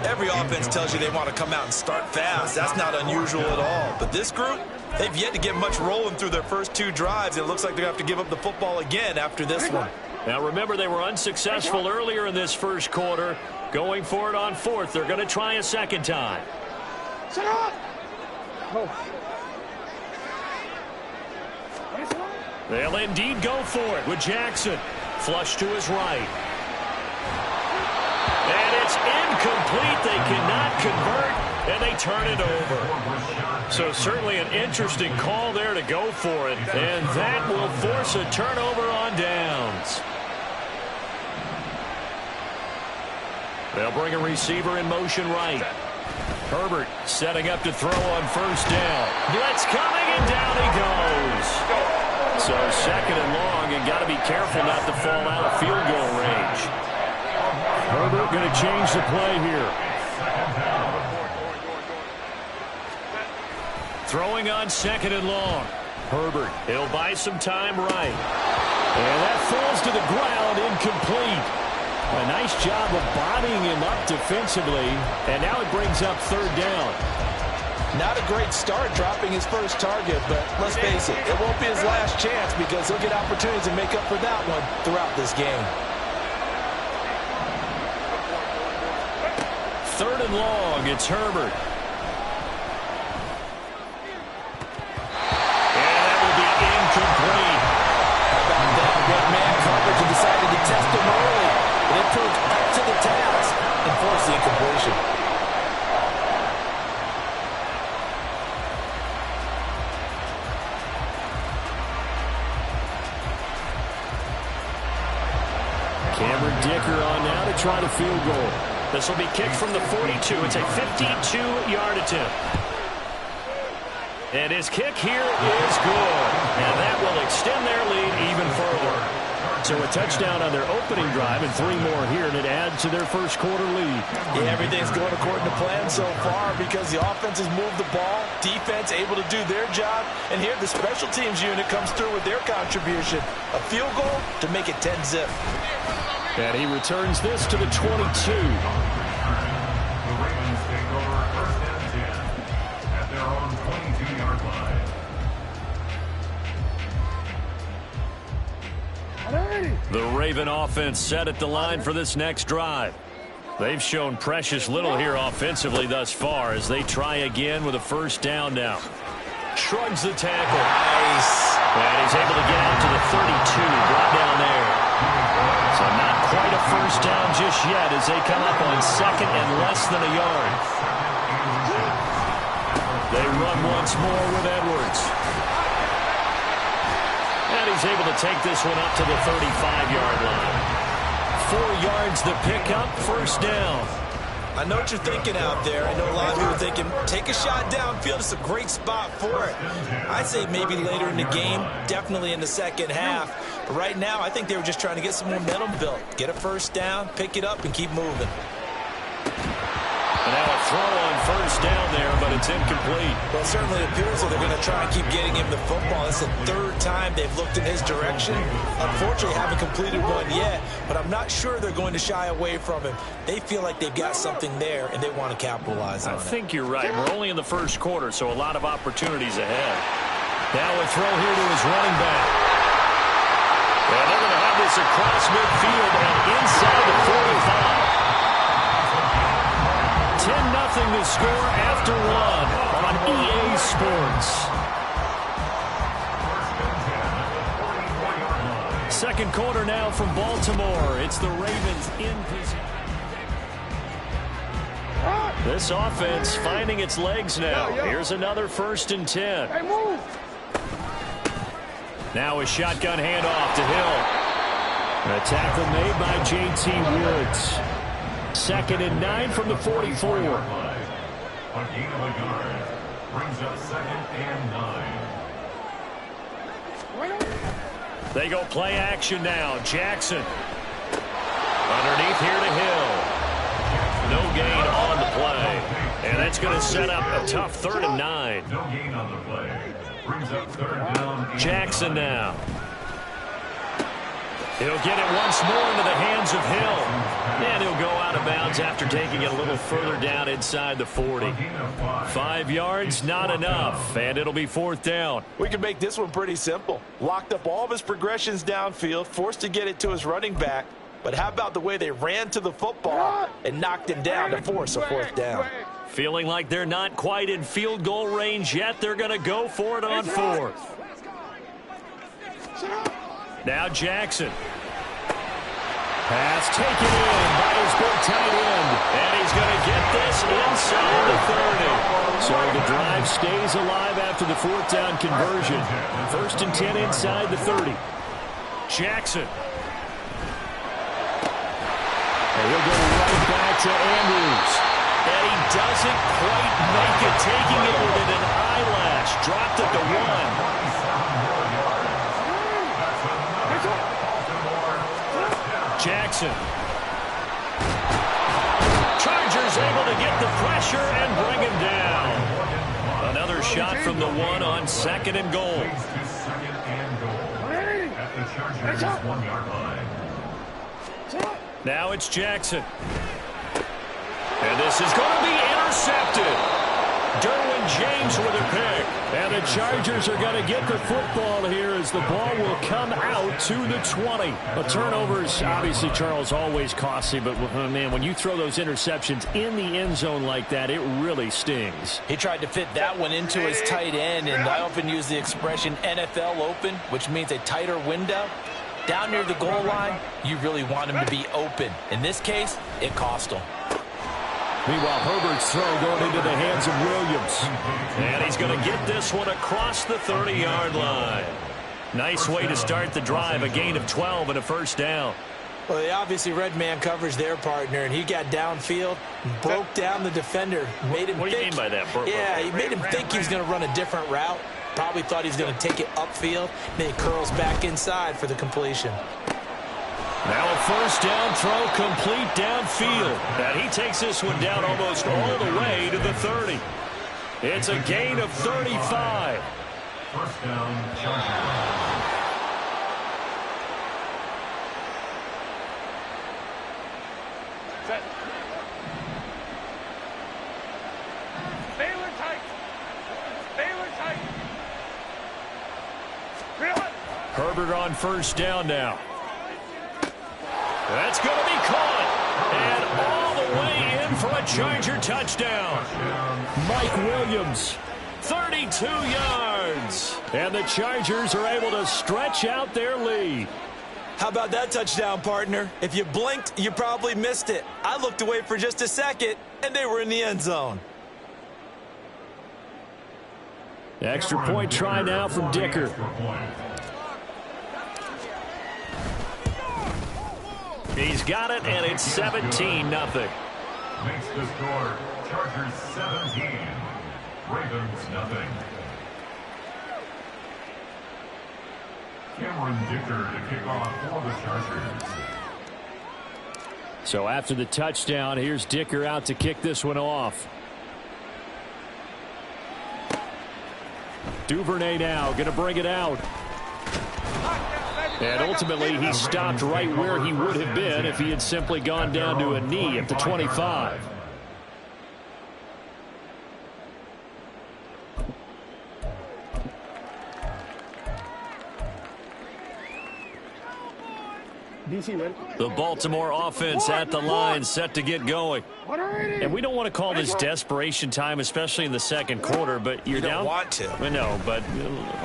Every offense tells you they want to come out and start fast. That's not unusual at all. But this group, they've yet to get much rolling through their first 2 drives. And it looks like they're going to have to give up the football again after this one. Now, remember, they were unsuccessful earlier in this first quarter. Going for it on 4th. They're going to try a second time. Shut up! Oh. They'll indeed go for it with Jackson. Flush to his right. And it's incomplete. They cannot convert, and they turn it over. So certainly an interesting call there to go for it. And that will force a turnover on downs. They'll bring a receiver in motion right. Herbert setting up to throw on 1st down. Blitz coming, and down he goes. So 2nd and long, and got to be careful not to fall out of field goal range. Herbert going to change the play here. Throwing on 2nd and long. Herbert, he'll buy some time right. And that falls to the ground, incomplete. A nice job of bodying him up defensively, and now it brings up 3rd down. Not a great start dropping his first target, but let's face it, it won't be his last chance because he'll get opportunities to make up for that one throughout this game. 3rd and long, it's Herbert. And that will be incomplete. How about that? Red man coverage and decided to test him early. They proved up to the task and forced the incompletion. Dicker on now to try the field goal. This will be kicked from the 42. It's a 52-yard attempt. And his kick here is good. And that will extend their lead even further. So a touchdown on their opening drive and 3 more here, and it adds to their first quarter lead. Yeah, everything's going according to plan so far because the offense has moved the ball, defense able to do their job, and here the special teams unit comes through with their contribution. A field goal to make it 10-zip. And he returns this to the 22. The Ravens take over 1st and 10 at their own 22-yard line. The Raven offense set at the line for this next drive. They've shown precious little here offensively thus far as they try again with a 1st down now. Shrugs the tackle. Nice. And he's able to get out to the 32, brought down there. So not quite a 1st down just yet as they come up on 2nd and less than a yard. They run once more with Edwards. And he's able to take this one up to the 35-yard line. 4 yards the pickup, 1st down. I know what you're thinking out there. I know a lot of you are thinking, take a shot downfield. It's a great spot for it. I'd say maybe later in the game, definitely in the second half. But right now, I think they were just trying to get some momentum built. Get a 1st down, pick it up, and keep moving. And now a throw on first down there, but it's incomplete. Well, it certainly appears that they're going to try and keep getting him the football. It's the third time they've looked in his direction. Unfortunately, haven't completed one yet, but I'm not sure they're going to shy away from him. They feel like they've got something there, and they want to capitalize on it. I think you're right. We're only in the first quarter, so a lot of opportunities ahead. Now a throw here to his running back. And they're going to have this across midfield and inside the 45. 10-0 to score after one on EA Sports. Second quarter now from Baltimore. It's the Ravens in position. This offense finding its legs now. Here's another 1st and 10. Hey, move. Now a shotgun handoff to Hill. A tackle made by J.T. Woods. 2nd and 9 from the 44. A gain of a yard brings up 2nd and 9. They go play action now. Jackson. Underneath here to Hill. No gain on the play. And that's going to set up a tough 3rd and 9. No gain on the play. Brings up 3rd down. Jackson now. He'll get it once more into the hands of Hill. And he'll go out of bounds after taking it a little further down inside the 40. 5 yards, not enough. And it'll be 4th down. We can make this one pretty simple. Locked up all of his progressions downfield, forced to get it to his running back. But how about the way they ran to the football and knocked him down to force a 4th down? Feeling like they're not quite in field goal range yet. They're going to go for it on 4th. Now Jackson. Pass taken in by his big tight end. And he's going to get this inside the 30. So the drive stays alive after the 4th down conversion. 1st and 10 inside the 30. Jackson. And he'll go right back to Andrews. And he doesn't quite make it, taking it within an eyelash. Dropped it to 1. Jackson. Chargers able to get the pressure and bring him down. Another shot from the 1 on 2nd and goal. At the Chargers 1-yard line. Now it's Jackson. And this is going to be intercepted. Derwin James with a pick. And the Chargers are going to get the football here as the ball will come out to the 20. A turnover's obviously, Charles, always costly, but man, when you throw those interceptions in the end zone like that, it really stings. He tried to fit that one into his tight end, and I often use the expression NFL open, which means a tighter window. Down near the goal line, you really want him to be open. In this case, it cost him. Meanwhile, Herbert's throw going into the hands of Williams. And he's going to get this one across the 30-yard line. Nice way to start the drive, a gain of 12 and a 1st down. Well, they obviously read man coverage their partner, and he got downfield, broke down the defender, made him What do you mean by that? Yeah, he made him think he was going to run a different route. Probably thought he was going to take it upfield. Then he curls back inside for the completion. Now a 1st down throw complete downfield. And he takes this one down almost all the way to the 30. It's a gain of 35. 1st down, Chargers. Baylor tight. Baylor tight. Herbert on 1st down now. That's going to be caught. And all the way in for a Charger touchdown. Mike Williams, 32 yards. And the Chargers are able to stretch out their lead. How about that touchdown, partner? If you blinked, you probably missed it. I looked away for just a second, and they were in the end zone. Extra point try now from Dicker. He's got it, and it's 17-0. Makes the score Chargers 17, Ravens nothing. Cameron Dicker to kick off for the Chargers. So after the touchdown, here's Dicker out to kick this one off. Duvernay now going to bring it out. And ultimately, he stopped right where he would have been if he had simply gone down to a knee at the 25. The Baltimore offense at the line, set to get going. And we don't want to call this desperation time, especially in the second quarter, but you're down. You don't want to. No, but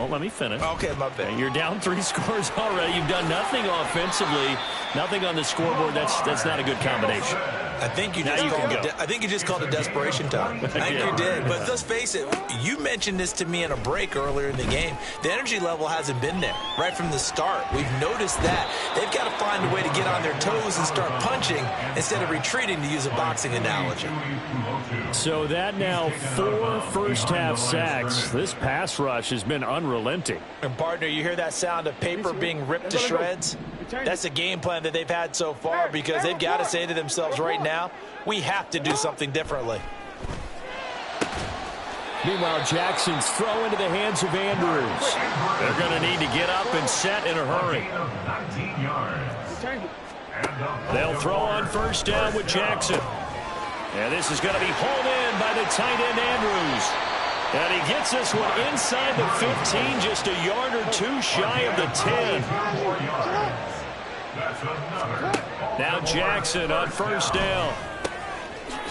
let me finish. Okay, my bad. You're down 3 scores already. You've done nothing offensively, nothing on the scoreboard. That's not a good combination. I think you just called it desperation time. I think you did. But let's face it, you mentioned this to me in a break earlier in the game. The energy level hasn't been there right from the start. We've noticed that. They've got to find a way to get on their toes and start punching instead of retreating, to use a boxing analogy. So that now 4 first-half sacks. This pass rush has been unrelenting. And, partner, you hear that sound of paper being ripped to shreds? That's the game plan that they've had so far, because they've got to say to themselves right now, we have to do something differently. Meanwhile, Jackson's throw into the hands of Andrews. They're going to need to get up and set in a hurry. They'll throw on first down with Jackson. And this is going to be hauled in by the tight end Andrews. And he gets this one inside the 15, just a yard or 2 shy of the 10. Now Jackson on first down.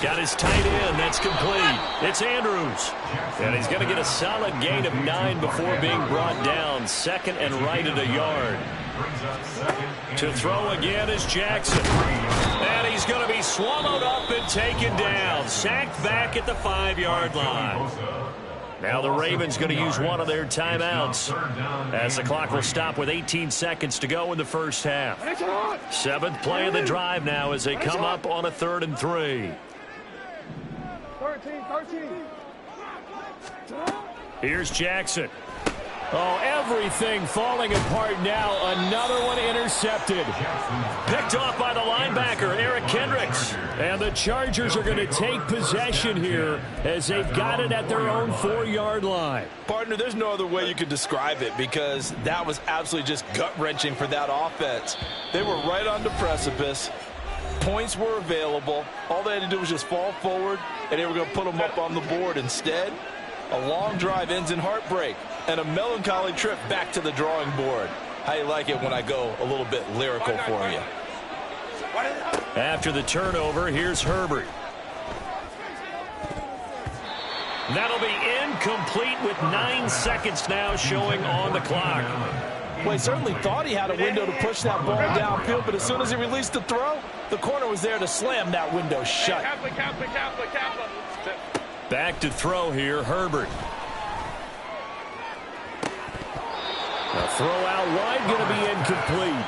Got his tight end. That's complete. It's Andrews. And he's going to get a solid gain of 9 before being brought down. Second and right at a yard. To throw again is Jackson. And he's going to be swallowed up and taken down. Sacked back at the 5-yard line. Now the Ravens going to use one of their timeouts as the clock will stop with 18 seconds to go in the first half. 7th play of the drive now as they come up on a 3rd and 3. 13. Here's Jackson. Oh, everything falling apart now. Another one intercepted. Picked off by the linebacker, Eric Kendricks. And the Chargers are going to take possession here as they've got it at their own 4-yard line. Partner, there's no other way you could describe it, because that was absolutely just gut-wrenching for that offense. They were right on the precipice. Points were available. All they had to do was just fall forward, and they were going to put them up on the board. Instead, a long drive ends in heartbreak and a melancholy trip back to the drawing board. How you like it when I go a little bit lyrical for you? After the turnover, here's Herbert. That'll be incomplete with 9 seconds now showing on the clock. Well, he certainly thought he had a window to push that ball downfield, but as soon as he released the throw, the corner was there to slam that window shut. Back to throw here, Herbert. A throw out wide, going to be incomplete.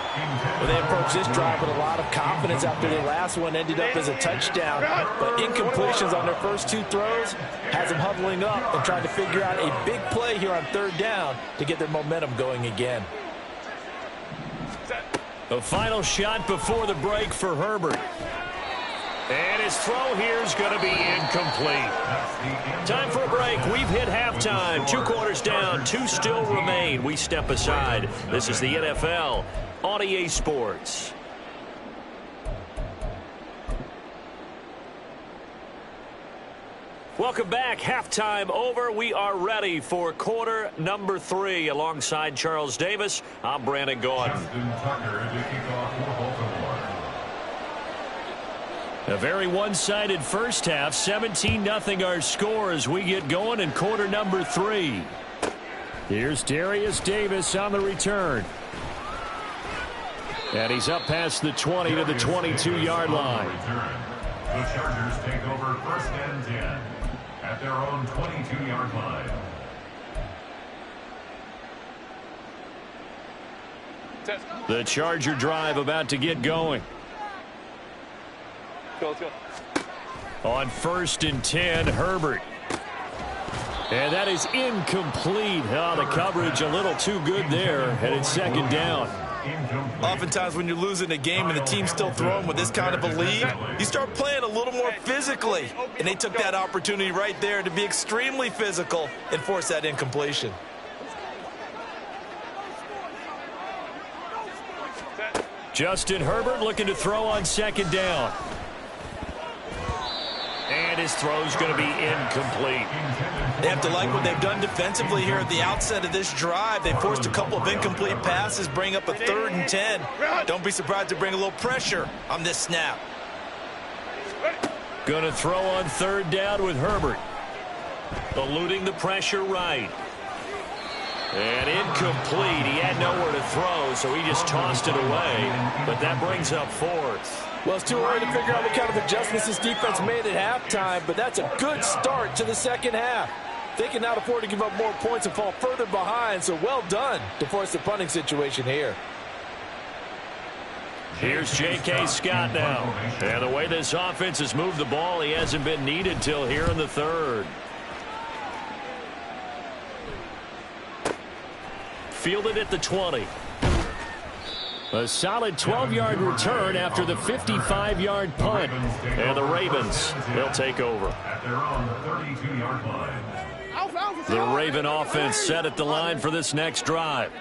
Well, they approached this drive with a lot of confidence after their last one ended up as a touchdown. But incompletions on their first 2 throws has them huddling up and trying to figure out a big play here on 3rd down to get their momentum going again. The final shot before the break for Herbert. And his throw here is going to be incomplete. Time for a break. We've hit halftime. 2 quarters down. 2 still remain. We step aside. This is the NFL on EA Sports. Welcome back. Halftime over. We are ready for quarter number 3. Alongside Charles Davis, I'm Brandon Gordon. A very one-sided first half. 17-0 our score as we get going in quarter number 3. Here's Darius Davis on the return. And he's up past the 20 to the 22-yard line. The Chargers take over 1st and 10 at their own 22-yard line. The Charger drive about to get going. On 1st and 10, Herbert. And that is incomplete. Oh, the coverage a little too good there, and it's second down. Oftentimes when you're losing a game and the team's still throwing with this kind of a lead, you start playing a little more physically. And they took that opportunity right there to be extremely physical and force that incompletion. Justin Herbert looking to throw on second down. And his throw's going to be incomplete. They have to like what they've done defensively here at the outset of this drive. They forced a couple of incomplete passes, bring up a 3rd and 10. Don't be surprised to bring a little pressure on this snap. Going to throw on third down with Herbert. Eluding the pressure right. And incomplete. He had nowhere to throw, so he just tossed it away. But that brings up 4th. Well, it's too early to figure out what kind of adjustments this defense made at halftime, but that's a good start to the second half. They cannot afford to give up more points and fall further behind, so well done to force the punting situation here. Here's J.K. Scott now. And the way this offense has moved the ball, he hasn't been needed till here in the 3rd. Fielded at the 20. A solid 12-yard return after the 55-yard punt. And the Ravens, they'll take over. The Raven offense set at the line for this next drive.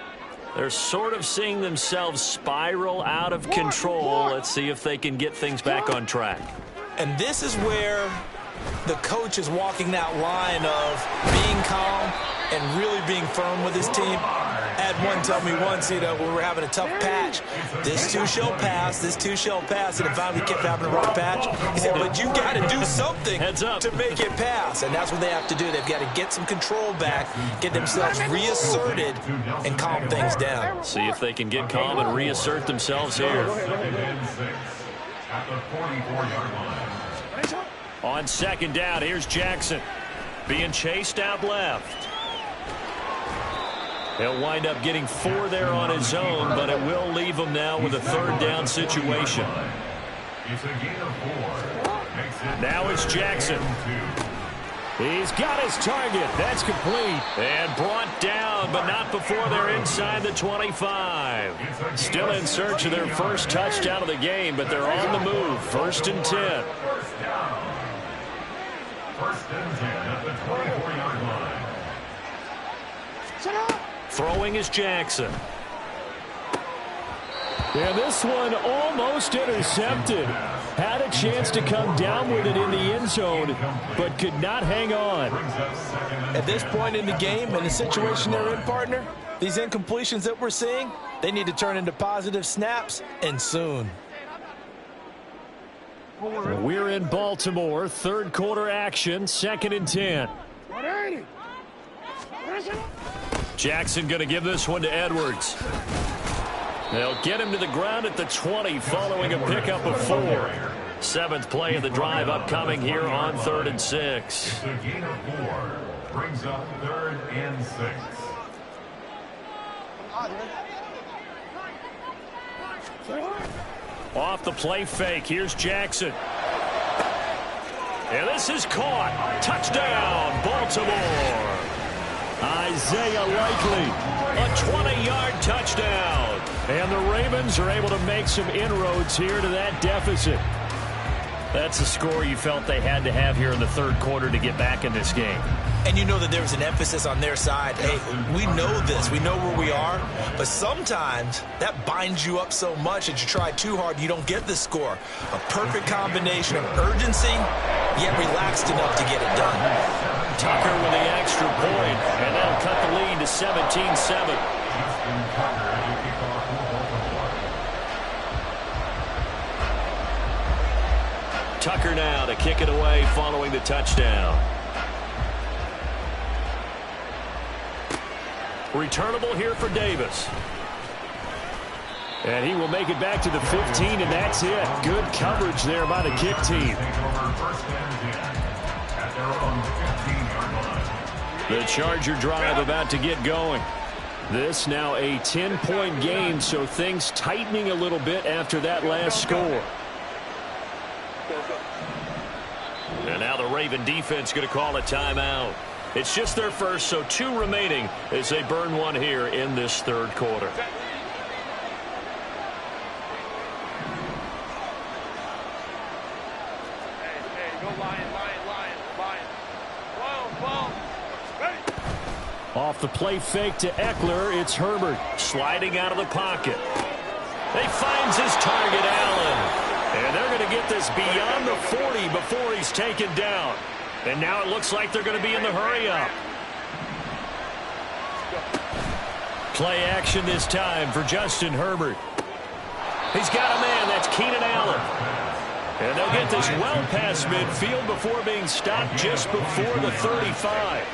They're sort of seeing themselves spiral out of control. Let's see if they can get things back on track. And this is where the coach is walking that line of being calm and really being firm with his team. I had one tell me once, when we were having a tough patch, this too shall pass, this too shall pass, and it finally kept having a rough patch. He said, but you got to do something to make it pass, and that's what they have to do. They've got to get some control back, get themselves reasserted, and calm things down. See if they can get calm and reassert themselves here. On second down, here's Jackson. Being chased out left. He'll wind up getting 4 there on his own, but it will leave him now with a 3rd down situation. Now it's Jackson. He's got his target. That's complete. And brought down, but not before they're inside the 25. Still in search of their first touchdown of the game, but they're on the move. 1st and 10. First and 10 at the 24-yard line. Throwing is Jackson. And this one almost intercepted. Had a chance to come down with it in the end zone, but could not hang on. At this point in the game, in the situation they're in, partner, these incompletions that we're seeing, they need to turn into positive snaps, and soon. We're in Baltimore, 3rd quarter action, 2nd and 10. Jackson going to give this one to Edwards. They'll get him to the ground at the 20 following a pickup of 4. 7th play of the drive upcoming here on 3rd and 6. It's a gain of 4. Brings up 3rd and 6. Off the play fake, here's Jackson. And this is caught. Touchdown, Baltimore. Isaiah Likely, a 20-yard touchdown. And the Ravens are able to make some inroads here to that deficit. That's a score you felt they had to have here in the 3rd quarter to get back in this game. And you know that there's an emphasis on their side. Hey, we know this. We know where we are. But sometimes that binds you up so much that you try too hard, you don't get the score. A perfect combination of urgency, yet relaxed enough to get it done. Tucker with the extra point, and that'll cut the lead to 17-7. Tucker now to kick it away following the touchdown. Returnable here for Davis. And he will make it back to the 15, and that's it. Good coverage there by the kick team. The Charger drive about to get going. This now a 10-point game, so things tightening a little bit after that last score. And now the Raven defense going to call a timeout. It's just their first, so 2 remaining as they burn one here in this third quarter. Off the play fake to Eckler, it's Herbert sliding out of the pocket. He finds his target, Allen. And they're going to get this beyond the 40 before he's taken down. And now it looks like they're going to be in the hurry-up. Play action this time for Justin Herbert. He's got a man. That's Keenan Allen. And they'll get this well past midfield before being stopped just before the 35.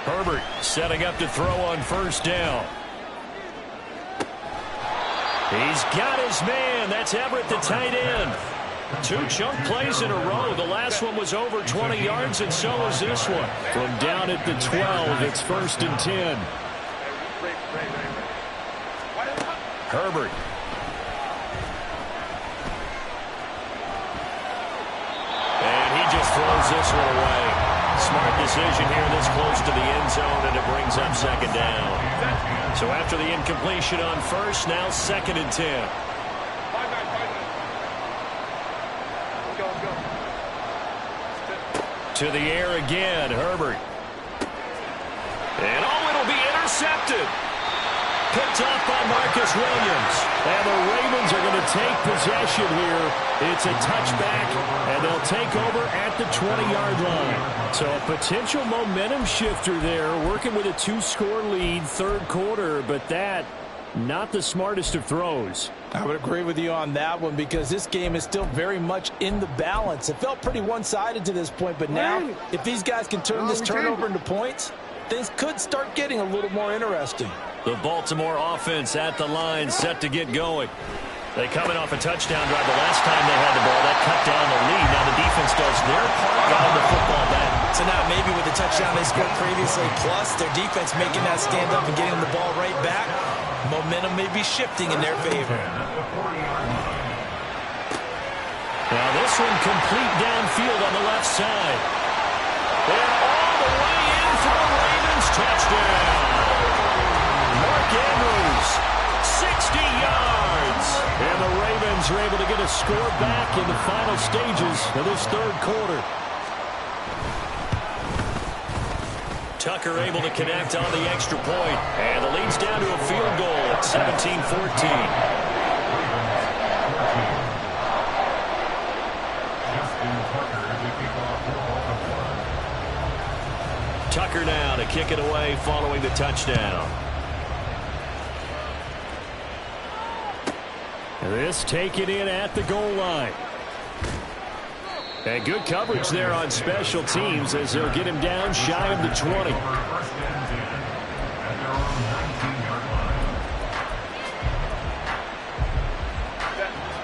Herbert setting up to throw on first down. He's got his man. That's Everett, the tight end. 2 chunk plays in a row. The last one was over 20 yards, and so was this one. From down at the 12, it's 1st and 10. Herbert. And he just throws this one away. Smart decision here this close to the end zone, and it brings up 2nd down. So after the incompletion on first, now 2nd and 10. To the air again, Herbert. And it'll be intercepted. Picked off by Marcus Williams. And the Ravens are going to take possession here. It's a touchback, and they'll take over at the 20-yard line. So a potential momentum shifter there, working with a 2-score lead, third quarter, but that, not the smartest of throws. I would agree with you on that one because this game is still very much in the balance. It felt pretty one-sided to this point, but now if these guys can turn this turnover into points, things could start getting a little more interesting. The Baltimore offense at the line, set to get going. They coming off a touchdown drive the last time they had the ball. That cut down the lead. Now the defense does their part, got the football back. So now maybe with the touchdown they scored previously, plus their defense making that stand up and getting the ball right back, momentum may be shifting in their favor. Now this one complete downfield on the left side. And all the way in for the Ravens touchdown. Mark Andrews, 60 yards. And the Ravens are able to get a score back in the final stages of this third quarter. Tucker able to connect on the extra point. And the lead's down to a field goal at 17-14. Tucker now to kick it away following the touchdown. This taken in at the goal line. And good coverage there on special teams as they'll get him down shy of the 20.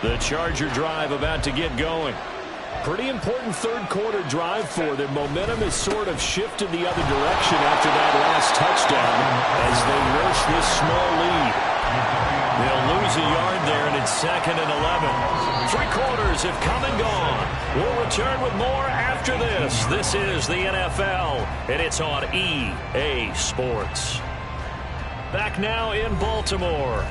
The Charger drive about to get going. Pretty important third quarter drive for them. Momentum has sort of shifted the other direction after that last touchdown as they rush this small lead. They'll lose a yard there, and it's 2nd and 11. 3 quarters have come and gone. We'll return with more after this. This is the NFL, and it's on EA Sports. Back now in Baltimore.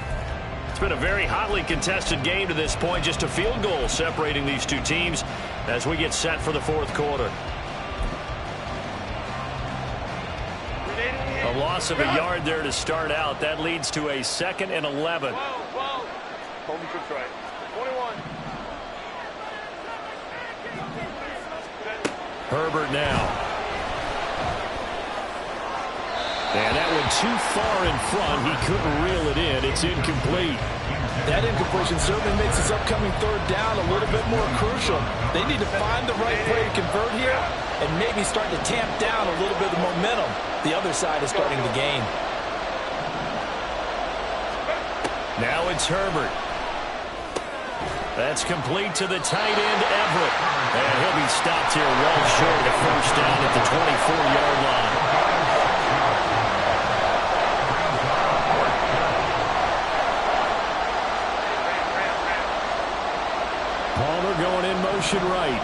It's been a very hotly contested game to this point. Just a field goal separating these two teams as we get set for the fourth quarter. A loss of a yard there to start out. That leads to a 2nd and 11. Homie Cook's right. 21. Herbert now. And that one too far in front. He couldn't reel it in. It's incomplete. That incompletion certainly makes this upcoming third down a little bit more crucial. They need to find the right play to convert here and maybe start to tamp down a little bit of momentum. The other side is starting to gain. Now it's Herbert. That's complete to the tight end, Everett. And he'll be stopped here well short of the first down at the 24-yard line. Palmer going in motion right.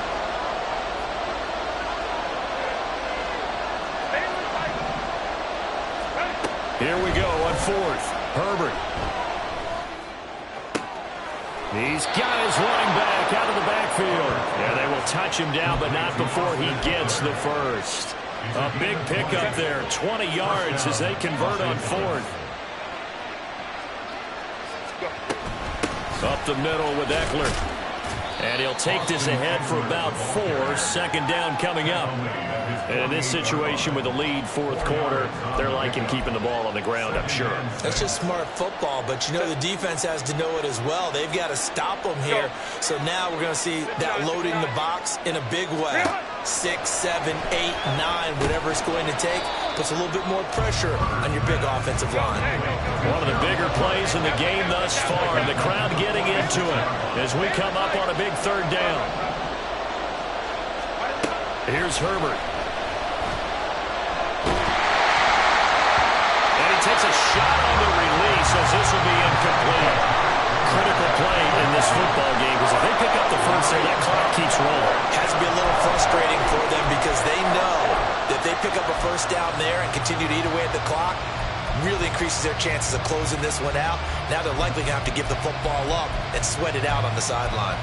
Here we go on fourth. Herbert. He's got his running back out of the backfield. Yeah, they will touch him down, but not before he gets the first. A big pickup there, 20 yards as they convert on fourth. Up the middle with Eckler. And he'll take this ahead for about 4. Second down coming up. And in this situation with the lead, fourth quarter, they're liking keeping the ball on the ground, I'm sure. That's just smart football, but you know the defense has to know it as well. They've got to stop them here. So now we're going to see that loading the box in a big way. 6, 7, 8, 9, whatever it's going to take, puts a little bit more pressure on your big offensive line. One of the bigger plays in the game thus far, and the crowd getting into it as we come up on a big third down. Here's Herbert. And he takes a shot on the release as this will be incomplete. Critical play in this football game because if they pick up the first there, that clock keeps rolling. Has to be a little frustrating for them because they know that if they pick up a first down there and continue to eat away at the clock, really increases their chances of closing this one out. Now they're likely going to have to give the football up and sweat it out on the sideline.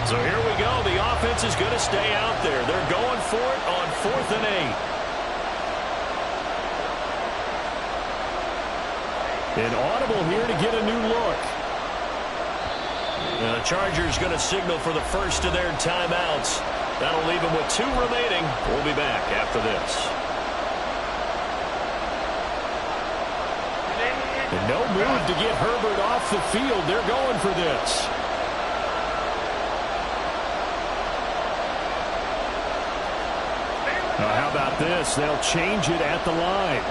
So here we go. The offense is going to stay out there. They're going for it on 4th and 8. An audible here to get a new look. And the Chargers going to signal for the first of their timeouts. That'll leave them with 2 remaining. We'll be back after this. And no move to get Herbert off the field. They're going for this. Now, how about this? They'll change it at the line.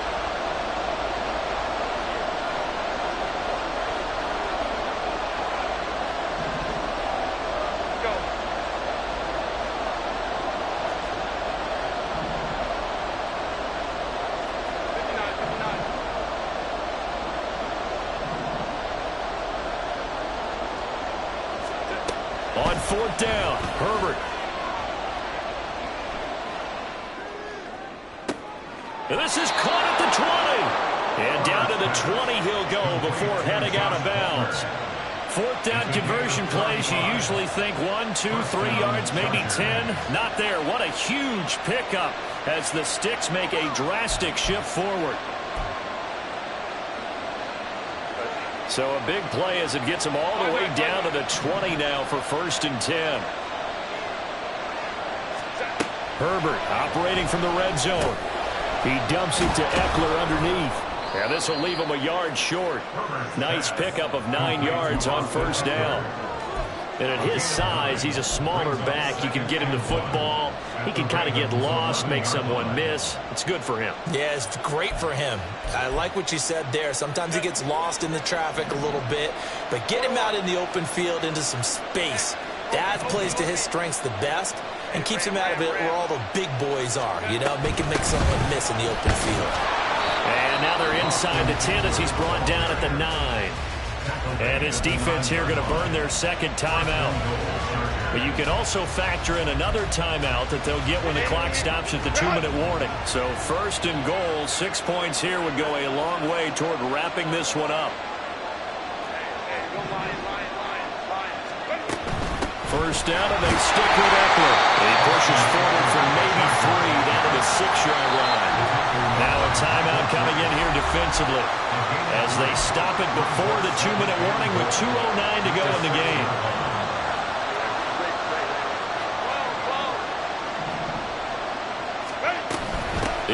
On 4th down, Herbert. And this is caught at the 20. And down to the 20 he'll go before heading out of bounds. 4th down conversion plays, you usually think 1, 2, 3 yards, maybe 10. Not there. What a huge pickup as the Sticks make a drastic shift forward. So a big play as it gets them all the way down to the 20 now for 1st and 10. Herbert operating from the red zone. He dumps it to Eckler underneath. And this will leave him a yard short. Nice pickup of 9 yards on 1st down. And at his size, he's a smaller back. You can get him the football. He can kind of get lost, make someone miss. It's good for him. Yeah, it's great for him. I like what you said there. Sometimes he gets lost in the traffic a little bit, but get him out in the open field into some space. That plays to his strengths the best and keeps him out of it where all the big boys are, you know, make someone miss in the open field. And now they're inside the 10 as he's brought down at the 9. And his defense here going to burn their second timeout. But you can also factor in another timeout that they'll get when the clock stops at the 2-minute warning. So 1st and goal, 6 points here would go a long way toward wrapping this one up. 1st down, and they stick with Eckler. He pushes forward for maybe 3 down to the 6-yard line. Now a timeout coming in here defensively as they stop it before the 2-minute warning with 2:09 to go in the game.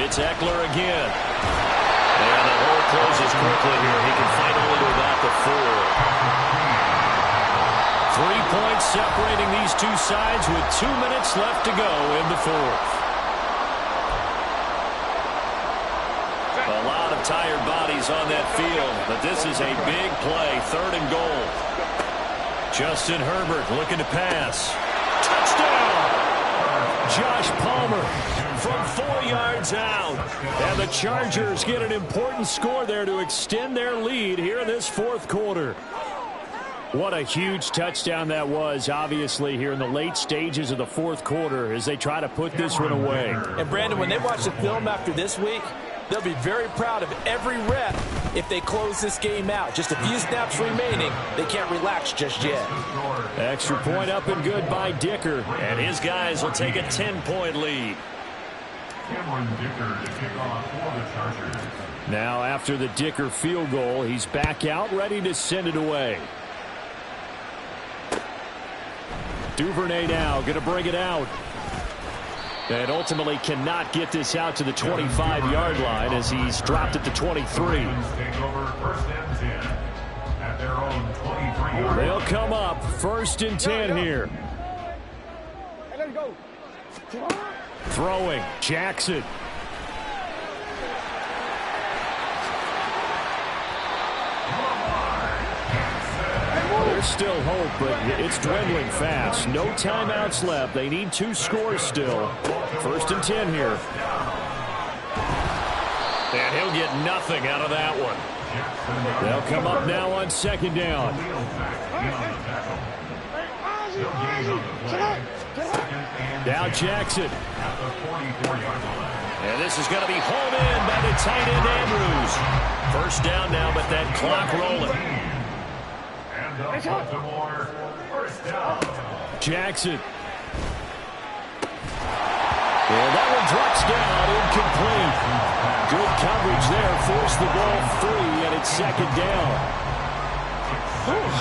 It's Eckler again. And the hole closes quickly here. He can fight only to about the 4. 3 points separating these two sides with 2 minutes left to go in the 4th. A lot of tired bodies on that field, but this is a big play, 3rd and goal. Justin Herbert looking to pass. Touchdown! Josh Palmer from 4 yards out. And the Chargers get an important score there to extend their lead here in this 4th quarter. What a huge touchdown that was, obviously, here in the late stages of the fourth quarter as they try to put this one away. And, Brandon, when they watch the film after this week, they'll be very proud of every rep if they close this game out. Just a few snaps remaining. They can't relax just yet. Extra point up and good by Dicker. And his guys will take a 10-point lead. Now, after the Dicker field goal, he's back out, ready to send it away. Duvernay now going to bring it out. And ultimately cannot get this out to the 25-yard line as he's dropped at the 23. They'll come up first and 10 here. Throwing, Jackson. There's still hope, but it's dwindling fast. No timeouts left. They need 2 scores still. First and 10 here. And he'll get nothing out of that one. They'll come up now on second down. Now Jackson. And this is going to be hauled in by the tight end Andrews. First down now, but that clock rolling. Jackson. And that one drops down, incomplete. Good coverage there, forced the ball free, and it's second down.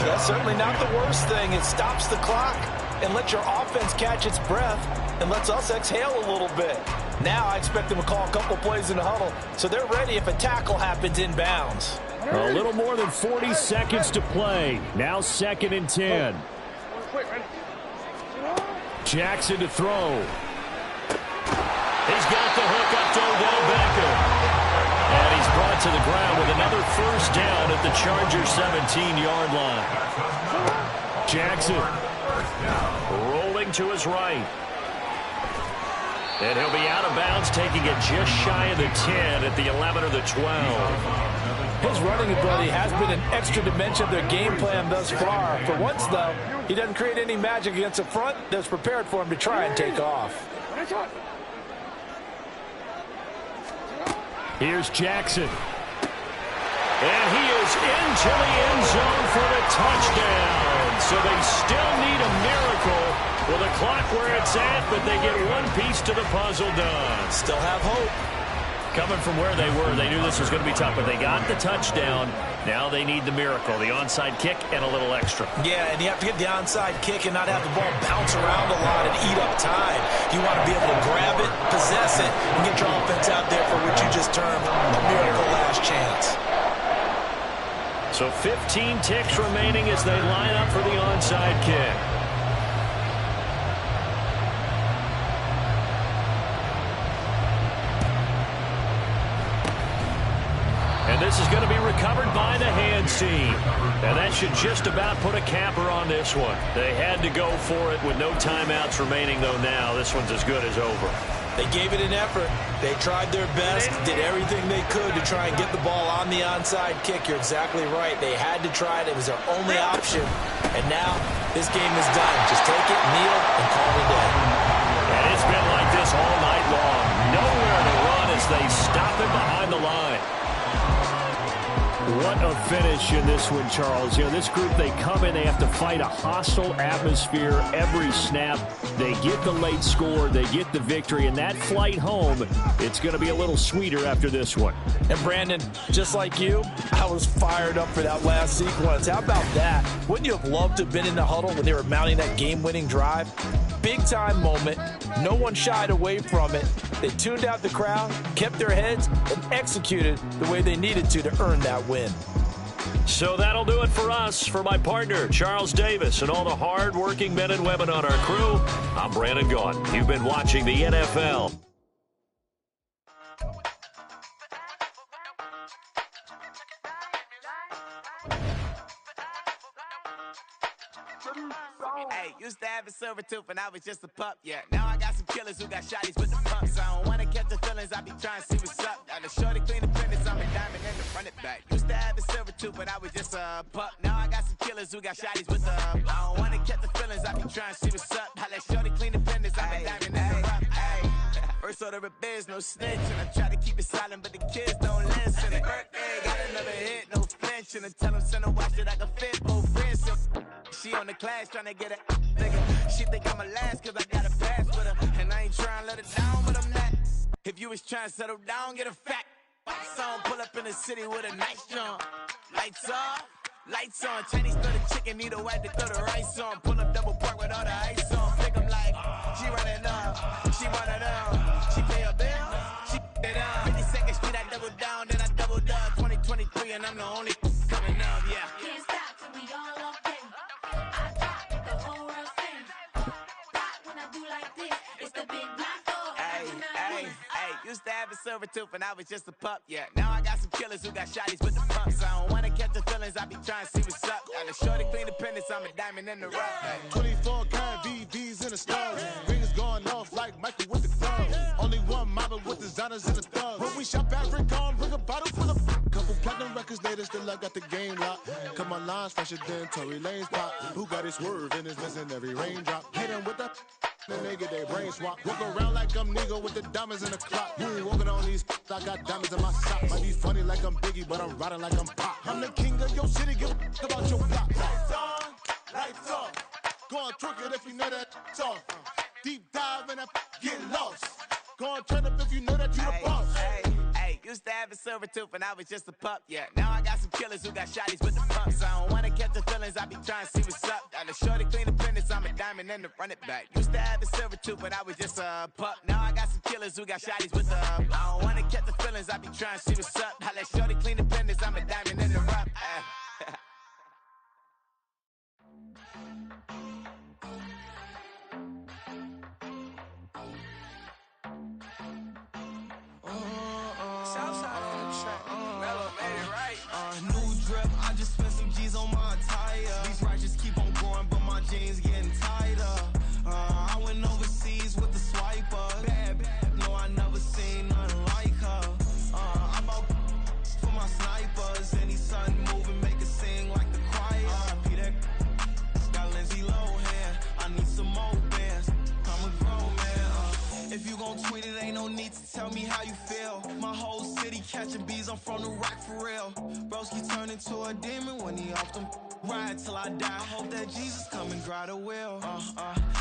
That's certainly not the worst thing. It stops the clock and lets your offense catch its breath and lets us exhale a little bit. Now I expect them to call a couple plays in the huddle so they're ready if a tackle happens inbounds. A little more than 40 seconds to play. Now second and 10. Jackson to throw. He's got the hook up to Odell Beckham. And he's brought to the ground with another first down at the Chargers 17-yard line. Jackson. Rolling to his right. And he'll be out of bounds, taking it just shy of the 10 at the 11 or the 12. His running ability has been an extra dimension of their game plan thus far. For once, though, he doesn't create any magic against the front that's prepared for him to try and take off. Here's Jackson. And he is into the end zone for the touchdown. So they still need a miracle with a clock where it's at, but they get one piece to the puzzle done. Still have hope. Coming from where they were, they knew this was going to be tough, but they got the touchdown. Now they need the miracle, the onside kick and a little extra. Yeah, and you have to get the onside kick and not have the ball bounce around a lot and eat up time. You want to be able to grab it, possess it, and get your offense out there for what you just termed a miracle last chance. So 15 ticks remaining as they line up for the onside kick. And this is going to be recovered by the hands team. And that should just about put a capper on this one. They had to go for it with no timeouts remaining, though now this one's as good as over. They gave it an effort. They tried their best, did everything they could to try and get the ball on the onside kick. You're exactly right. They had to try it. It was their only option. And now this game is done. Just take it, kneel, and call it a day. And it's been like this all night long. Nowhere to run as they stop it behind the line. What a finish in this one, Charles. You know, this group, they come in, they have to fight a hostile atmosphere every snap. They get the late score, they get the victory, and that flight home, it's going to be a little sweeter after this one. And Brandon, just like you, I was fired up for that last sequence. How about that? Wouldn't you have loved to have been in the huddle when they were mounting that game-winning drive? Big-time moment. No one shied away from it. They tuned out the crowd, kept their heads, and executed the way they needed to earn that win. So that'll do it for us. For my partner, Charles Davis, and all the hard-working men and women on our crew, I'm Brandon Gaudin. You've been watching the NFL. Hey, used to have a silver tooth and I was just a pup, yeah. Now I got some killers who got shotties with the pumps. I don't wanna catch the feelings, I be trying to see what's up. Got a shorty clean the finish, I'm a diamond and the front it back. Used to have a silver tooth, but I was just a pup. Now I got some killers who got shotties with the I don't wanna catch the feelings, I be trying to see what's up. I let shorty clean the fenders, I'm a diamond in the rough. First order of biz, no snitching. I try to keep it silent, but the kids don't listen. Birthday, got another hit, no flinching. And tell them send a watch that I can fit both friends. She on the class trying to get a nigga. She think I'm a last cause I got a pass with her. And I ain't trying to let her down, but I'm not. If you was trying to settle down, get a fact. Song pull up in the city with a nice jump. Lights off, lights on. Chinese throw the chicken, need a wipe to throw the rice on. Pull up double park with all the ice on. Pick 'em like, she running up, she running up. She pay a bill, she it up. 52nd Street, I double down, then I doubled up. 2023, and I'm the only coming up, yeah. Can't stop till we all okay. I drop, the whole world sings. Pop when I do like this, it's the big block door. Used to have a silver tooth and I was just a pup, yeah. Now I got some killers who got shotties with the pumps. I don't wanna catch the feelings, I be trying to see what's up. Got a shorty clean the pendants, I'm a diamond in the rough. 24 karat VVs in the stars. Rings going off like Michael with the gloves. Only one model with designers in the thugs. When we shop at Rincon, bring a bottle full of couple platinum records later, still I got the game locked. Cut my lines fresher than Tory Lane's pop. Who got his swerve and is missing every raindrop. Hit him with the then they get their brain swap. Walk around like I'm nigga with the diamonds in the clock. You ain't walking on these, I got diamonds in my sock. Might be funny like I'm Biggie, but I'm riding like I'm Pop. I'm the king of your city, give a about your block. Lights on, lights off. Go on, twerk it if you know that it's off. Deep dive and I get lost. Go on, turn up if you know that you the boss. Used to have a silver tooth and I was just a pup, yeah. Now I got some killers who got shotties with the pumps. I don't wanna catch the feelings, I be trying to see what's up. Got a shorty clean the pendants, I'm a diamond in the run it back. Used to have a silver tooth but I was just a pup. Now I got some killers who got shotties with the I don't wanna catch the feelings, I be trying to see what's up. I let shorty clean the pendants, I'm a diamond in the rough. New drip, I just spent some G's on my attire. These righteous keep on growing, but my jeans getting tighter. I went overseas with the swiper. Bad, no, I never seen nothing like her. I bought for my snipers. Any sun moving, make it sing like the choir. Pt.2 got Lindsay Lohan. I need some more bands. I'm a grown man. If you gon' tweet it, ain't no need to tell me how you feel. My whole city catching bees, I'm from the rock for real. Broski turned into a demon when he off them. Ride till I die. Hope that Jesus come and grind the wheel.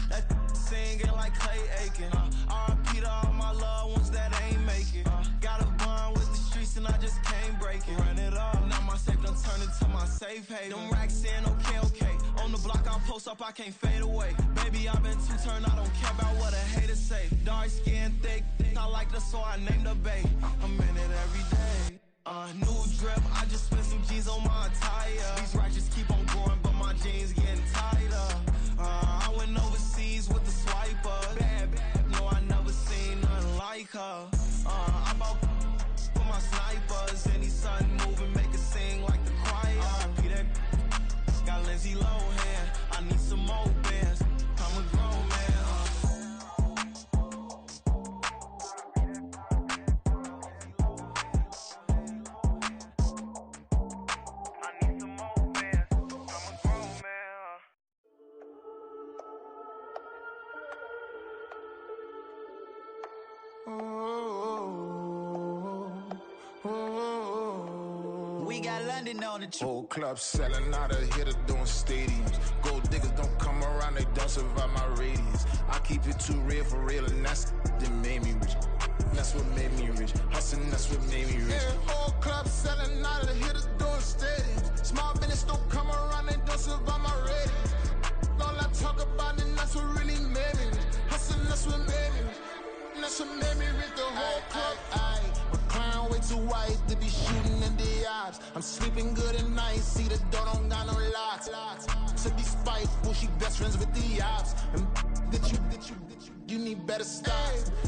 That singing like Clay Aiken. R.I.P. to all my loved ones that ain't make it. Got a bond with the streets and I just can't break it. Run it up, now my safe done turned into my safe haven. Them racks in, okay. On the block I'll post up, I can't fade away. Baby, I've been too turned, I don't care about what a hater say. Dark skin, thick, I like the so I named the bae. I'm in it every day. New drip, I just spent some G's on my attire. These righteous keep on growing, but my jeans getting tighter. I went overseas with the swiper. Bad, no, I never seen nothing like her. I bought for my snipers. Any sun moving, make it sing like the choir. Pt.2 got Lindsay Lohan. I need some more bands. I'm a grown man. We got London on the whole club selling out of hitter doing stadiums. Gold diggers don't come around, they don't survive my radius. I keep it too real for real, and that's that made me rich. That's what made me rich. Hustling, that's what made me rich. Yeah, whole club selling out of hitters doing stadiums. Small business don't come around, they don't survive my radius. All I talk about, and that's what really made me rich. Hustling, that's what made me rich. That's what made me rich. The whole club. My crown way too white to be shooting in the eyes. I'm sleeping good at night, see the door don't got no locks. To be spiteful, she best friends with the ops. And you need better stop.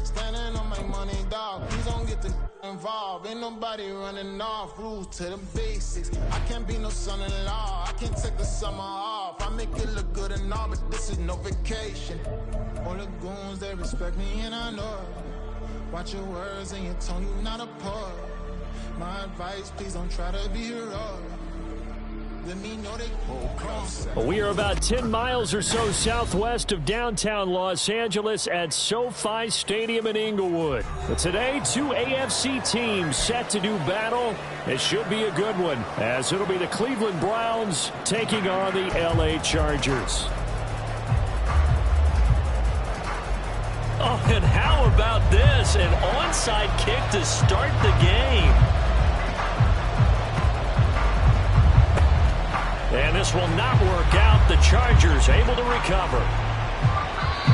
Standing on my money, dog. Please don't get the involved. Ain't nobody running off. Rules to the basics. I can't be no son-in-law. I can't take the summer off. I make it look good and all, but this is no vacation. All the goons, they respect me and I know it. Watch your words and your tone, you not a poet. My advice, please don't try to be heroic. We are about 10 miles or so southwest of downtown Los Angeles at SoFi Stadium in Inglewood. But today, two AFC teams set to do battle. It should be a good one, as it'll be the Cleveland Browns taking on the LA Chargers. Oh, and how about this? An onside kick to start the game. And this will not work out. The Chargers able to recover.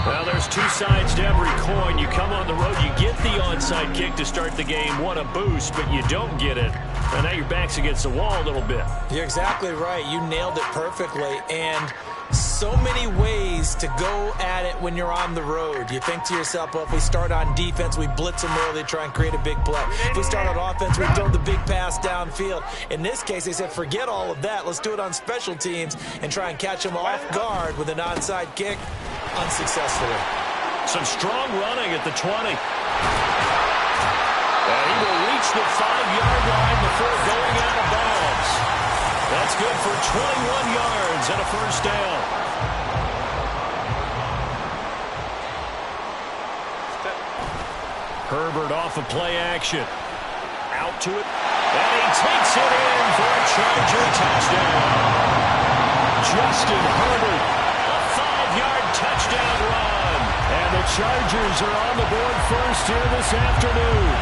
Well, there's two sides to every coin. You come on the road, you get the onside kick to start the game. What a boost, but you don't get it. And now your back's against the wall a little bit. You're exactly right. You nailed it perfectly. And so many ways to go at it when you're on the road. You think to yourself, well, if we start on defense, we blitz them early, try and create a big play. If we start on offense, we throw the big pass downfield. In this case, they said, forget all of that. Let's do it on special teams and try and catch them off guard with an onside kick unsuccessfully. Some strong running at the 20. And he will reach the 5-yard line before going out of bounds. That's good for 21 yards and a first down. Herbert off of play action. Out to it. And he takes it in for a Charger touchdown. Justin Herbert, a 5-yard touchdown run. And the Chargers are on the board first here this afternoon.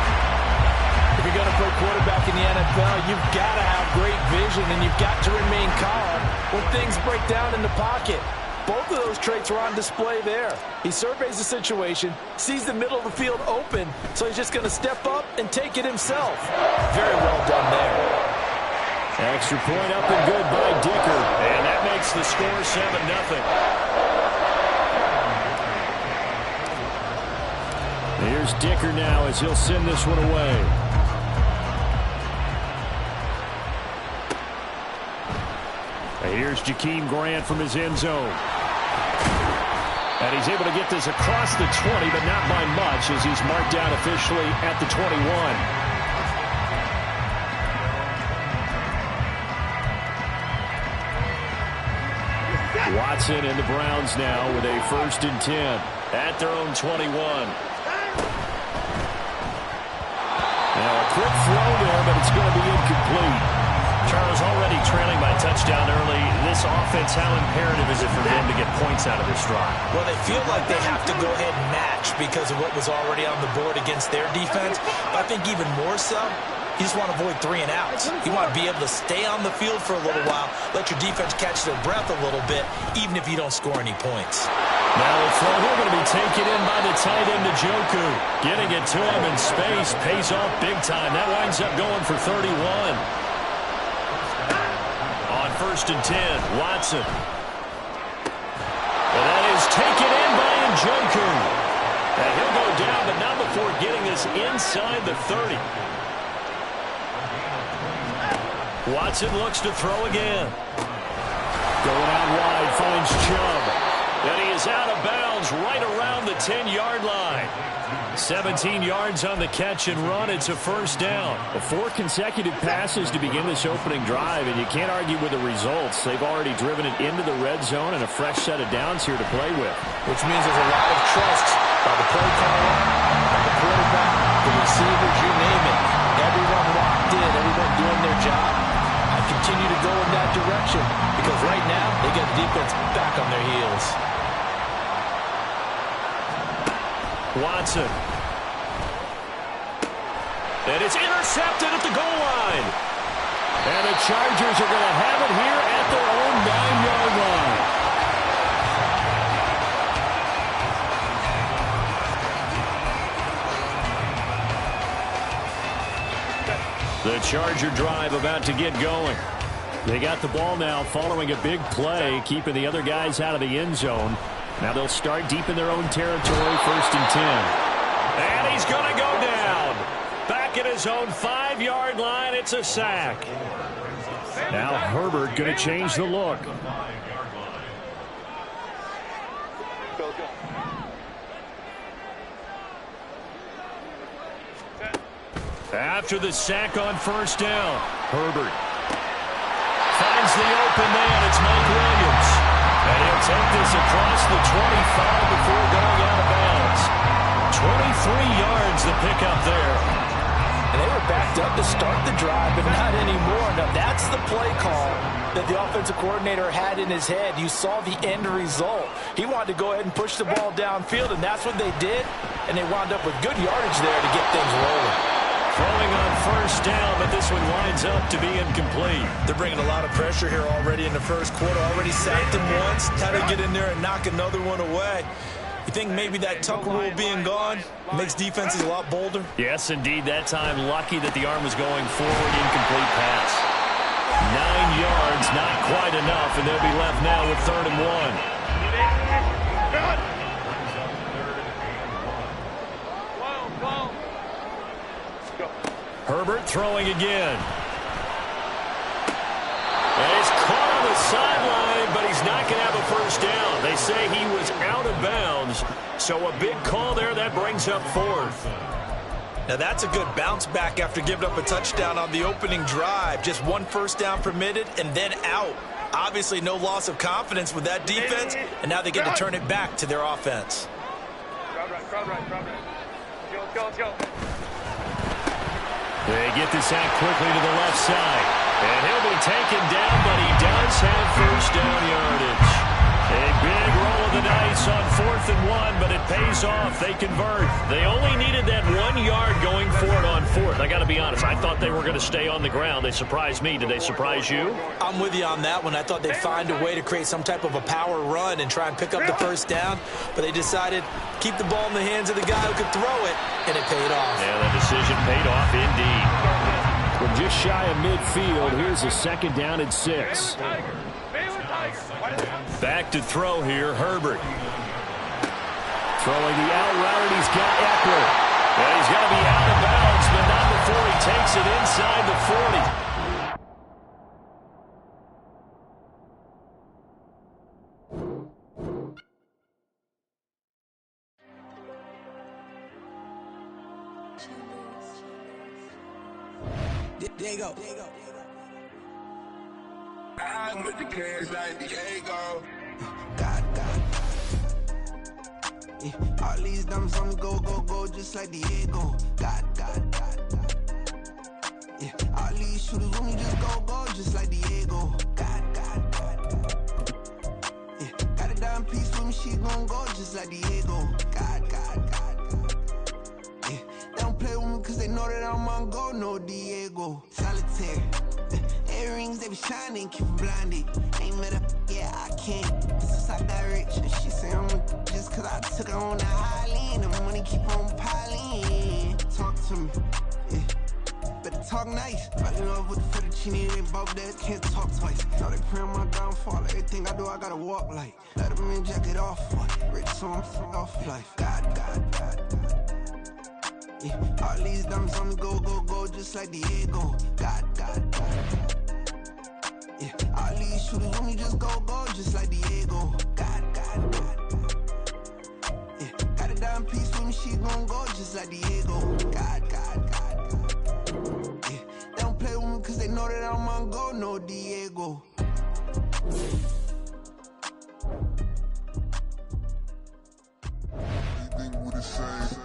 If you're going to play quarterback in the NFL, you've got to have great vision, and you've got to remain calm when things break down in the pocket. Both of those traits are on display there. He surveys the situation, sees the middle of the field open, so he's just going to step up and take it himself. Very well done there. Extra point up and good by Dicker. And that makes the score 7-0. Here's Dicker now as he'll send this one away. Here's Jakeem Grant from his end zone. And he's able to get this across the 20, but not by much as he's marked down officially at the 21. Watson and the Browns now with a 1st and 10 at their own 21. Now a quick throw there, but it's going to be incomplete. Charles, already trailing by touchdown early. This offense, how imperative is it for them to get points out of this drive? Well, they feel like they have to go ahead and match because of what was already on the board against their defense. But I think even more so, you just want to avoid 3 and outs. You want to be able to stay on the field for a little while, let your defense catch their breath a little bit, even if you don't score any points. Now the throw here going to be taken in by the tight end, Njoku. Getting it to him in space pays off big time. That winds up going for 31. 1st and 10, Watson. And that is taken in by Njoku. And he'll go down, but not before getting this inside the 30. Watson looks to throw again. Going out wide, finds Chubb. And he is out of bounds right around the 10-yard line. 17 yards on the catch and run. It's a first down. 4 consecutive passes to begin this opening drive, and you can't argue with the results. They've already driven it into the red zone and a fresh set of downs here to play with. Which means there's a lot of trust by the play caller, by the quarterback, the receivers, you name it. Everyone locked in, everyone doing their job. I continue to go in that direction because right now they got the defense back on their heels. Watson. And it's intercepted at the goal line. And the Chargers are going to have it here at their own 9-yard line. The Charger drive about to get going. They got the ball now following a big play, keeping the other guys out of the end zone. Now they'll start deep in their own territory, 1st and 10. And he's going to go down. Back at his own 5-yard line, it's a sack. Now Herbert going to change the look. After the sack on 1st down, Herbert Finds the open man. It's Mike Williams. And he'll take this across the 25 before going out of bounds. 23 yards the pickup there. And they were backed up to start the drive, but not anymore. Now, that's the play call that the offensive coordinator had in his head. You saw the end result. He wanted to go ahead and push the ball downfield, and that's what they did. And they wound up with good yardage there to get things rolling. Throwing on first down, but this one winds up to be incomplete. They're bringing a lot of pressure here already in the first quarter. Already sacked him once. How to get in there and knock another one away. You think maybe that Tucker rule being gone makes defenses a lot bolder? Yes, indeed. That time, lucky that the arm was going forward. Incomplete pass. 9 yards, not quite enough, and they'll be left now with 3rd and 1. Herbert throwing again. And he's caught on the sideline, but he's not going to have a first down. They say he was out of bounds, so a big call there. That brings up 4th. Now that's a good bounce back after giving up a touchdown on the opening drive. Just 1 first down permitted and then out. Obviously no loss of confidence with that defense, and now they get to turn it back to their offense. They get this out quickly to the left side. And he'll be taken down, but he does have first down yardage. A big roll of the dice on 4th and 1, but it pays off. They convert. They only needed that 1 yard going for it on 4th. I got to be honest, I thought they were going to stay on the ground. They surprised me. Did they surprise you? I'm with you on that one. I thought they'd find a way to create some type of a power run and try and pick up the first down, but they decided to keep the ball in the hands of the guy who could throw it, and it paid off. Yeah, that decision paid off indeed. We're just shy of midfield. Here's a 2nd down and 6. Back to throw here, Herbert. Throwing the out route, and he's got Eckler. And he's got to be out of bounds, but not before he takes it inside the 40. There you go. I'm with the cash like Diego. God. Yeah, all these dumps on me go, just like Diego. God. Yeah, all these shooters on me just go, just like Diego. God. Yeah, got a dime piece with me, she gon' go just like Diego. God. Yeah, they don't play with me cause they know that I'm on go, no Diego. Solitaire. Earrings, they be shining, keep blinded. Ain't met up, yeah, I can't. Since I got rich, and she say I'm just cause I took her on the island. The money keep on piling. Talk to me, yeah. Better talk nice. Falling off with the fettuccine, they both that can't talk twice. Now they pray on my downfall. Everything I do, I gotta walk like. Let them in, jacket off. Rich, so I'm off life. God. Yeah, all these dumps on me go, just like Diego. God. Yeah, all these shooters on me just go, just like Diego. God. Yeah, got a dime piece with me, she gon' go just like Diego. God. Yeah, they don't play with me cause they know that I'm on go, no Diego. You think we the same?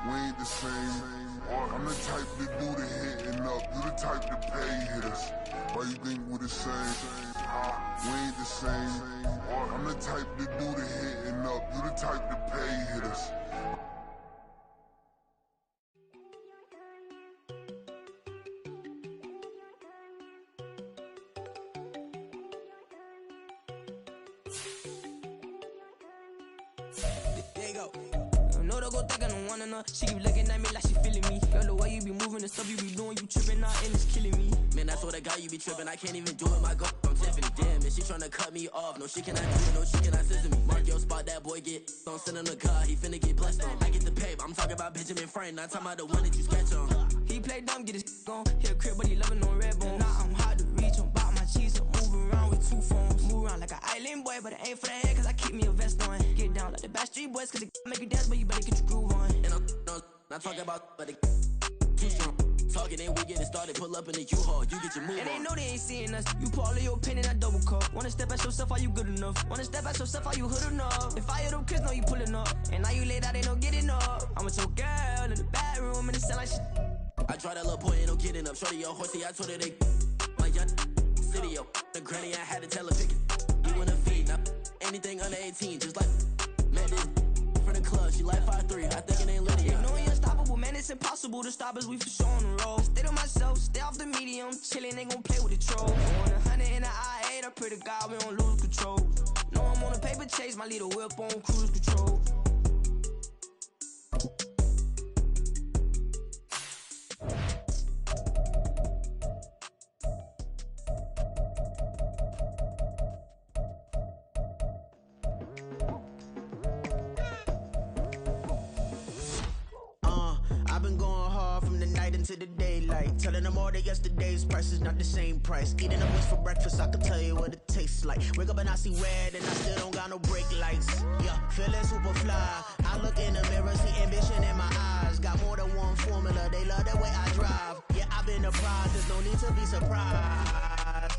We ain't the same. I'm the type to do the hitting up. You the type to pay hitters. Why you think we the same? We ain't the same. I'm the type to do the hitting up. You the type to pay hitters. There you go. No, don't go think I don't wanna know. She keep looking at me like she feeling me. Girl, the way you be moving, the stuff you be doing, you tripping out and it's killing me. Man, I swear to God, you be tripping. I can't even do it. My girl, I'm Tiffany. Damn, and she tryna cut me off. No, she cannot do it. No, she cannot scissor me. Mark your spot, that boy get. Don't send him the car. He finna get blessed on. I get the pay, but I'm talking about Benjamin Franklin. Not talking about the one that you sketch on. He play dumb, get his gone. Hit a crib, but he loving on red bone. Now I'm hard to reach. I'm about my cheese. I'm moving around with 2 phones. Move around like an island boy, but it ain't for the head, cause I keep me a vest on. Get down like the Backstreet Boys, cause it make you dance, but you better get your groove on. And I'm not talking about, but it too strong. talking and we get it started. Pull up in the U-Haul, you get your move on. And they know they ain't seeing us. You pour all of your pain in that double cup. Wanna step at yourself, are you good enough? Wanna step at yourself, are you hood enough? If I hear them kids, know you pulling up. And now you laid out, they don't get enough. I'm with your girl in the bedroom and it sound like shit. I tried that little boy, ain't no getting up. Shorty, yo, horsey, I told her they my young city, yo. The granny, I had to tell her pick it. You wanna feed, now anything under 18, just like met this from the club. She like 5'3", I think it ain't Lydia. You know we unstoppable, man, it's impossible to stop us, we for sure on the road. Stay to myself, stay off the medium, chillin', they gon' play with the trolls. On 100 in the I-8, I pray to God we don't lose control. No, I'm on a paper chase, my little whip on cruise control. To the daylight, telling them all that yesterday's price is not the same price. Eating a wings for breakfast, I can tell you what it tastes like. Wake up and I see red and I still don't got no brake lights. Yeah, feeling super fly. I look in the mirror, see ambition in my eyes. Got more than one formula, they love the way I drive. Yeah, I've been apprised, there's no need to be surprised.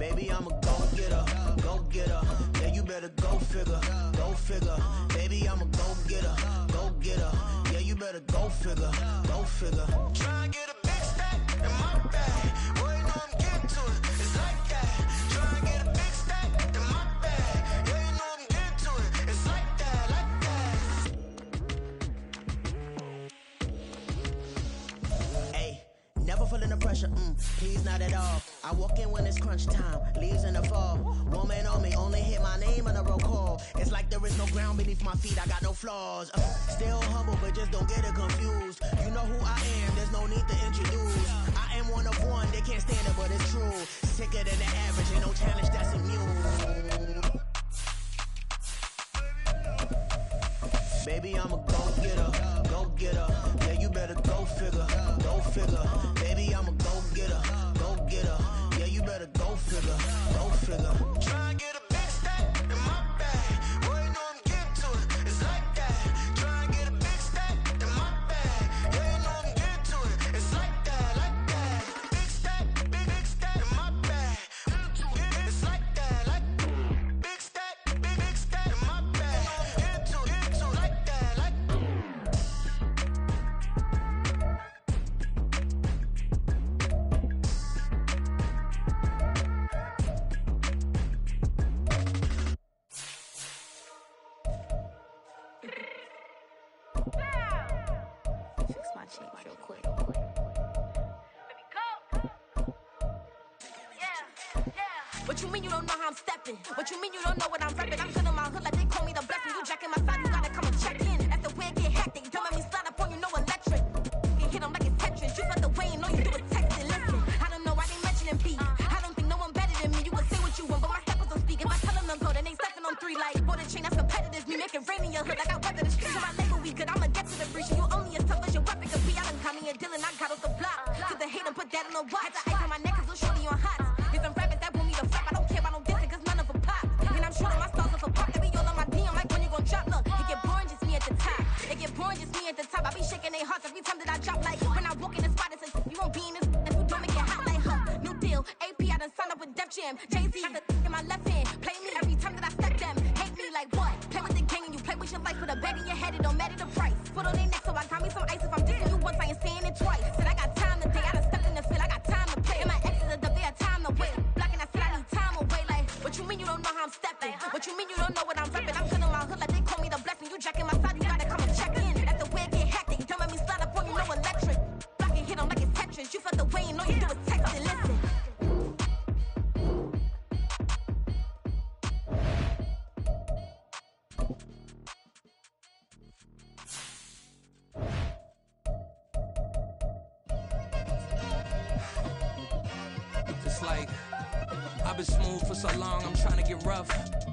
Baby, I'm a go-getter, go-getter. Yeah, you better go figure, go figure. Baby, I'm a go-getter, go-getter. Yeah, you better go figure, go figure. Try and get a big stack in my bag. Boy, you know I'm getting to it, it's like that. Try and get a big stack in my bag. Yeah, you know I'm getting to it, it's like that, like that. Hey, never feeling the pressure, please not at all. I walk in when it's crunch time, leaves in the fall. Woman on me, only hit my name on a roll call. It's like there is no ground beneath my feet, I got no flaws. Still humble, but just don't get it confused. You know who I am, there's no need to introduce. I am one of one, they can't stand it, but it's true. Sicker than the average, ain't no challenge that's immune. Baby, I'm a go-getter, go-getter. Yeah, you better go figure, go figure. Baby, I'm a go-getter, go-getter. Yeah, you better go figure, go figure. Try and get a big stack in my bag. Boy, you know I'm getting to it, it's like that. Try and get a big stack in my bag. Yeah, you know I'm getting to it, it's like that, like that. Big stack in my bag. It's like that, like big stack in my bag. Get to like that, like. Fix my change real quick. What you mean you don't know how I'm stepping? What you mean you don't know what I'm repping? I'm good in my hood like they call me the blessing. You jacking my side, you gotta come and check in. That's the way I get hectic. Don't make me slide up on you, no electric. You hit them like it's Tetris. You felt the way and all you do is text it. Listen, I don't know why they mentioning beef. I don't think no one better than me. You would say what you want, but my steppers don't speak. If I tell them to go, then they stepping on 3 like border chain. That's competitors. Me making rain in your hood like I weather the streets. So my label we good. I'ma get to the breach. You only as tough as your weapon could be. I done caught me a Dylan. I got off the block. To the hate and put that on the watch. Had the ice on my neck 'cause little shorty on hot. Get some rappers that want me to flap. I don't care about no dissing 'cause none of them pop. And I'm shooting my stars off a pop. They be all on my DM like when you gon' drop. Look, it get boring just me at the top. It get boring just me at the top. I be shaking their hearts every time that I drop. Like when I walk in the spot, it's a you won't be in this if you don't make it hot like her. New deal, AP, I done signed up with Def Jam. Jay-Z got the in my left hand. Play me every time that I step them. Hate me like what? Play with the gang and you play with your life. Put a bet in your head, it don't matter the price. Put on their neck, so I got me some ice. If I'm dissing you once, I ain't saying it twice. Said I got time today, I done stepped in the field, I got time to play. And my exes are the bare time to wait. Blocking, I said I need time away. Like, what you mean you don't know how I'm stepping? What you mean you don't know what I'm repping? I'm good in my hood like they call me the blessing. You jacking my side, you gotta come and check in. That's the way I get hectic. Don't make me slide up on you, no electric. Blocking, hit them like it's Tetris. You felt the way and all you do is text it. Listen. It's like I've been smooth for so long, I'm trying to get rough.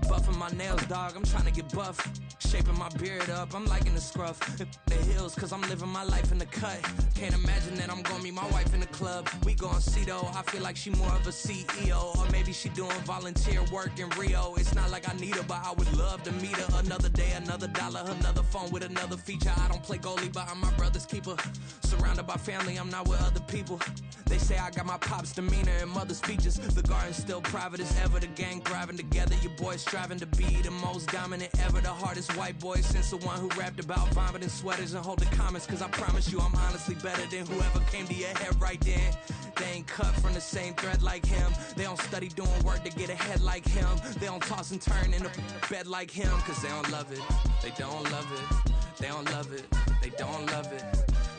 Buffing my nails, dog, I'm trying to get buff. Shaping my beard up, I'm liking the scruff. The hills, cause I'm living my life in the cut. Can't imagine that I'm gonna meet my wife in the club. We gon' see though, I feel like she more of a CEO. Or maybe she doing volunteer work in Rio. It's not like I need her, but I would love to meet her. Another day, another dollar, another phone with another feature. I don't play goalie, but I'm my brother's keeper. Surrounded by family, I'm not with other people. They say I got my pop's demeanor and mother's features. The garden's still private as ever. The gang thriving together. Your boys striving to be the most dominant ever. The hardest white boy since the one who rapped about vomiting sweaters and holding comments. Cause I promise you I'm honestly better than whoever came to your head right then. They ain't cut from the same thread like him. They don't study doing work to get ahead like him. They don't toss and turn in the bed like him. Cause they don't love it. They don't love it. They don't love it. They don't love it.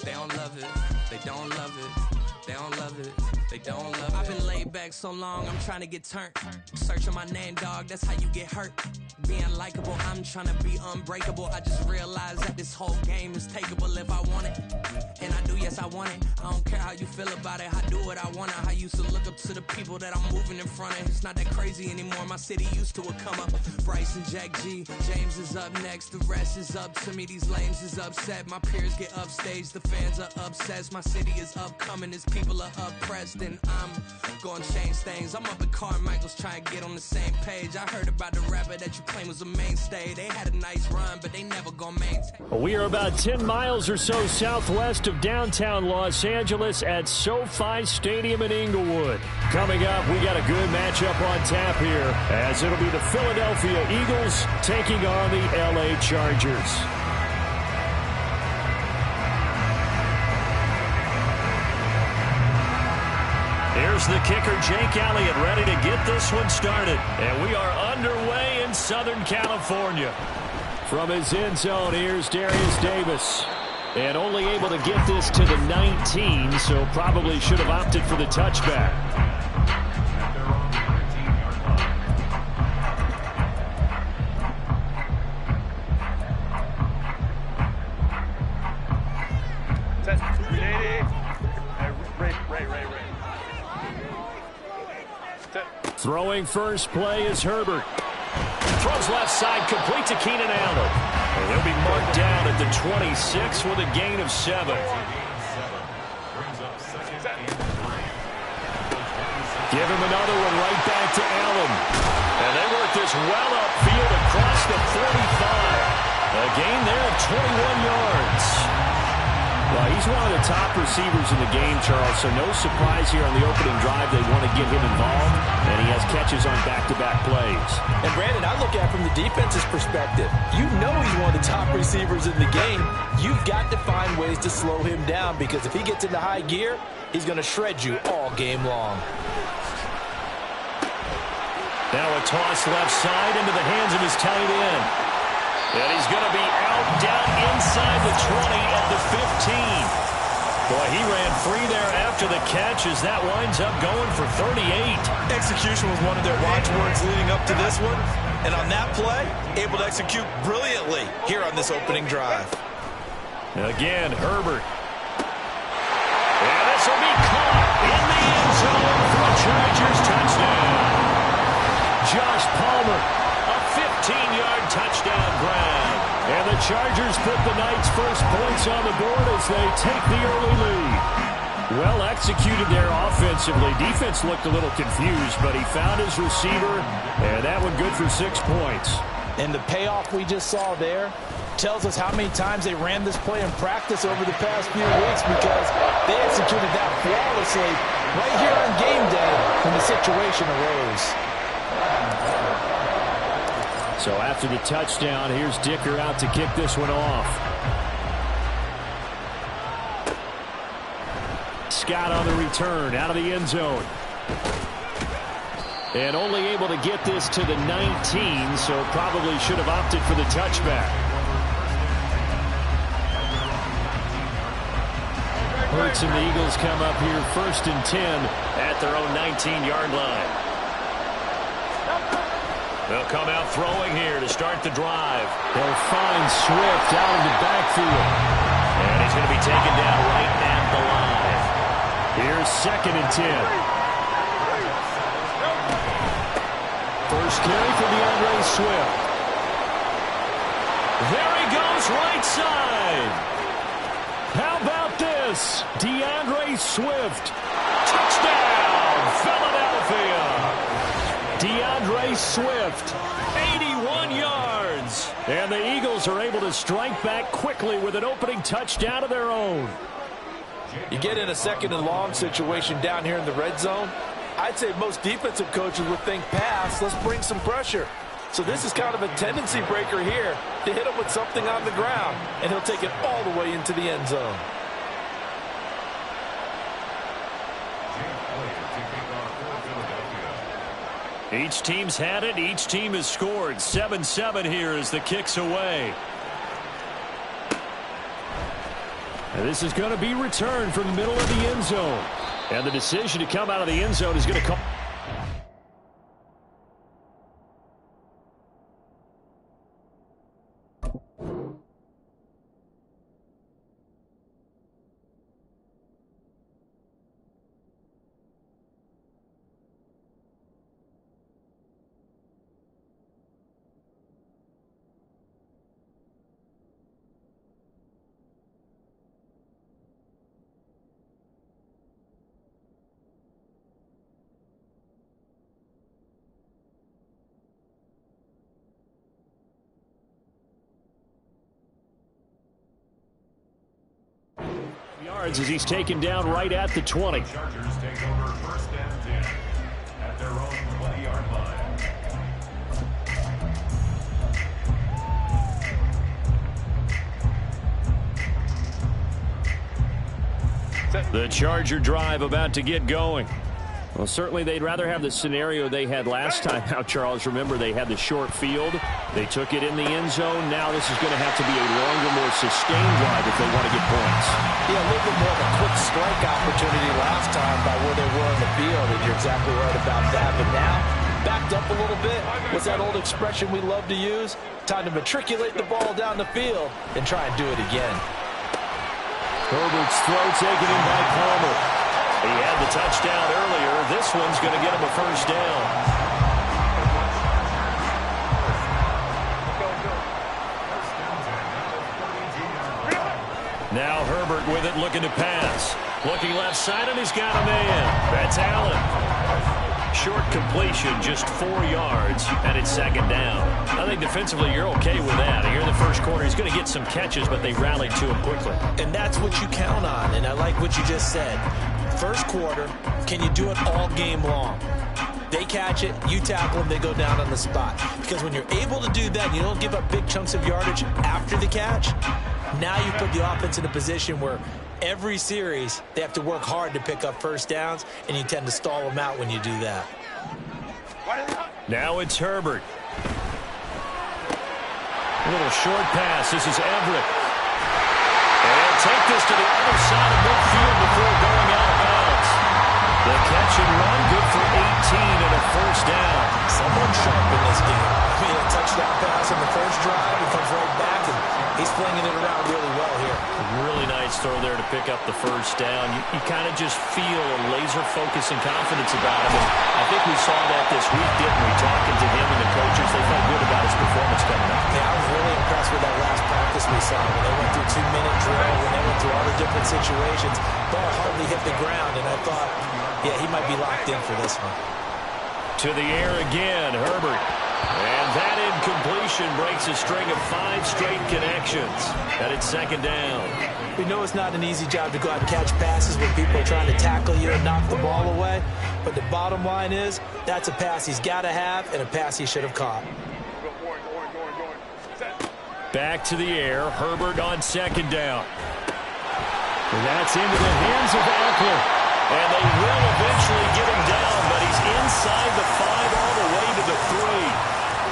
They don't love it. They don't love it. They don't love it. They don't love it. I've been laid back so long, I'm trying to get turned. Searching my name, dog, that's how you get hurt. Being likable, I'm trying to be unbreakable. I just realized that this whole game is takeable if I want it. And I do, yes, I want it. I don't care how you feel about it. I do what I want. I used to look up to the people that I'm moving in front of. It's not that crazy anymore. My city used to a come up. Bryce and Jack G. James is up next. The rest is up to me. These lames is upset. My peers get upstage. The fans are obsessed. My city is upcoming. Its people are oppressed. And I'm gonna change things. I'm up at Carmichael's trying to get on the same page. I heard about the rapper that you claim was a mainstay. They had a nice run, but they never gonna maintain. We are about 10 miles or so southwest of downtown Los Angeles at SoFi Stadium in Inglewood. Coming up, we got a good matchup on tap here, as it'll be the Philadelphia Eagles taking on the LA Chargers. Here's the kicker, Jake Elliott, ready to get this one started. And we are underway in Southern California. From his end zone, here's Darius Davis. And only able to get this to the 19, so probably should have opted for the touchback. Throwing first play is Herbert. Throws left side, complete to Keenan Allen. And he'll be marked down at the 26 with a gain of 7. Give him another one right back to Allen. And they work this well upfield across the 45. A gain there of 21 yards. Well, he's one of the top receivers in the game, Charles, so no surprise here on the opening drive. They want to get him involved, and he has catches on back-to-back plays. And, Brandon, I look at it from the defense's perspective. You know he's one of the top receivers in the game. You've got to find ways to slow him down, because if he gets into high gear, he's going to shred you all game long. Now a toss left side into the hands of his tight end. And he's going to be out down inside the 20 at the 15. Boy, he ran free there after the catch as that winds up going for 38. Execution was one of their watchwords leading up to this one. And on that play, able to execute brilliantly here on this opening drive. Again, Herbert. And this will be caught in the end zone for a Chargers touchdown. Josh Palmer. 15-yard touchdown grab. And the Chargers put the Knights' first points on the board as they take the early lead. Well executed there offensively. Defense looked a little confused, but he found his receiver, and that one good for 6 points. And the payoff we just saw there tells us how many times they ran this play in practice over the past few weeks, because they executed that flawlessly right here on game day when the situation arose. So after the touchdown, here's Dicker out to kick this one off. Scott on the return, out of the end zone. And only able to get this to the 19, so probably should have opted for the touchback. Hurts and the Eagles come up here 1st and 10 at their own 19-yard line. They'll come out throwing here to start the drive. They'll find Swift out in the backfield. And he's going to be taken down right at the line. Here's 2nd and 10. first carry for DeAndre Swift. There he goes, right side. How about this? DeAndre Swift. Touchdown, Philadelphia. DeAndre Swift, 81 yards. And the Eagles are able to strike back quickly with an opening touchdown of their own. You get in a second and long situation down here in the red zone, I'd say most defensive coaches would think pass, let's bring some pressure. So this is kind of a tendency breaker here to hit him with something on the ground, and he'll take it all the way into the end zone. Each team's had it. Each team has scored. 7-7 here as the kick's away. And this is going to be returned from the middle of the end zone. And the decision to come out of the end zone is going to come. Yards as he's taken down right at the 20. Chargers take over first and 10 at their own 20-yard line. The Charger drive about to get going. Well, certainly they'd rather have the scenario they had last time. Now, Charles, remember they had the short field. They took it in the end zone. Now this is going to have to be a longer, more sustained drive if they want to get points. Yeah, a little bit more of a quick strike opportunity last time by where they were on the field, and you're exactly right about that. But now, backed up a little bit. What's that old expression we love to use? Time to matriculate the ball down the field and try and do it again. Herbert's throw taken in by Palmer. He had the touchdown earlier. This one's going to get him a first down. Now Herbert with it, looking to pass. Looking left side, and he's got a man. That's Allen. Short completion, just 4 yards, and it's second down. I think defensively you're okay with that. Here in the first quarter, he's going to get some catches, but they rallied to him quickly. And that's what you count on, and I like what you just said. First quarter, can you do it all game long? They catch it, you tackle them, they go down on the spot. Because when you're able to do that, you don't give up big chunks of yardage after the catch. Now you put the offense in a position where every series they have to work hard to pick up first downs, and you tend to stall them out when you do that. Now it's Herbert. A little short pass. This is Everett. And take this to the other side of midfield before going out of bounds. The catch and run, good for 18 and a first down. Someone sharp in this game. I mean, a touchdown pass on the first drive. He comes right back, and he's flinging it around really well here. Really nice throw there to pick up the first down. You kind of just feel a laser focus and confidence about him. And I think we saw that this week, didn't we? Talking to him and the coaches, they felt good about his performance coming up. Yeah, I was really impressed with that last practice we saw. When they went through 2-minute drill, when they went through all the different situations, ball hardly hit the ground, and I thought, yeah, he might be locked in for this one. To the air again, Herbert. And that incompletion breaks a string of 5 straight connections. And it's second down. We know it's not an easy job to go out and catch passes when people are trying to tackle you and knock the ball away. But the bottom line is, that's a pass he's got to have and a pass he should have caught. Back to the air, Herbert on second down. And that's into the hands of Eckler. And they will eventually get him down, but he's inside the 5 all the way to the 3.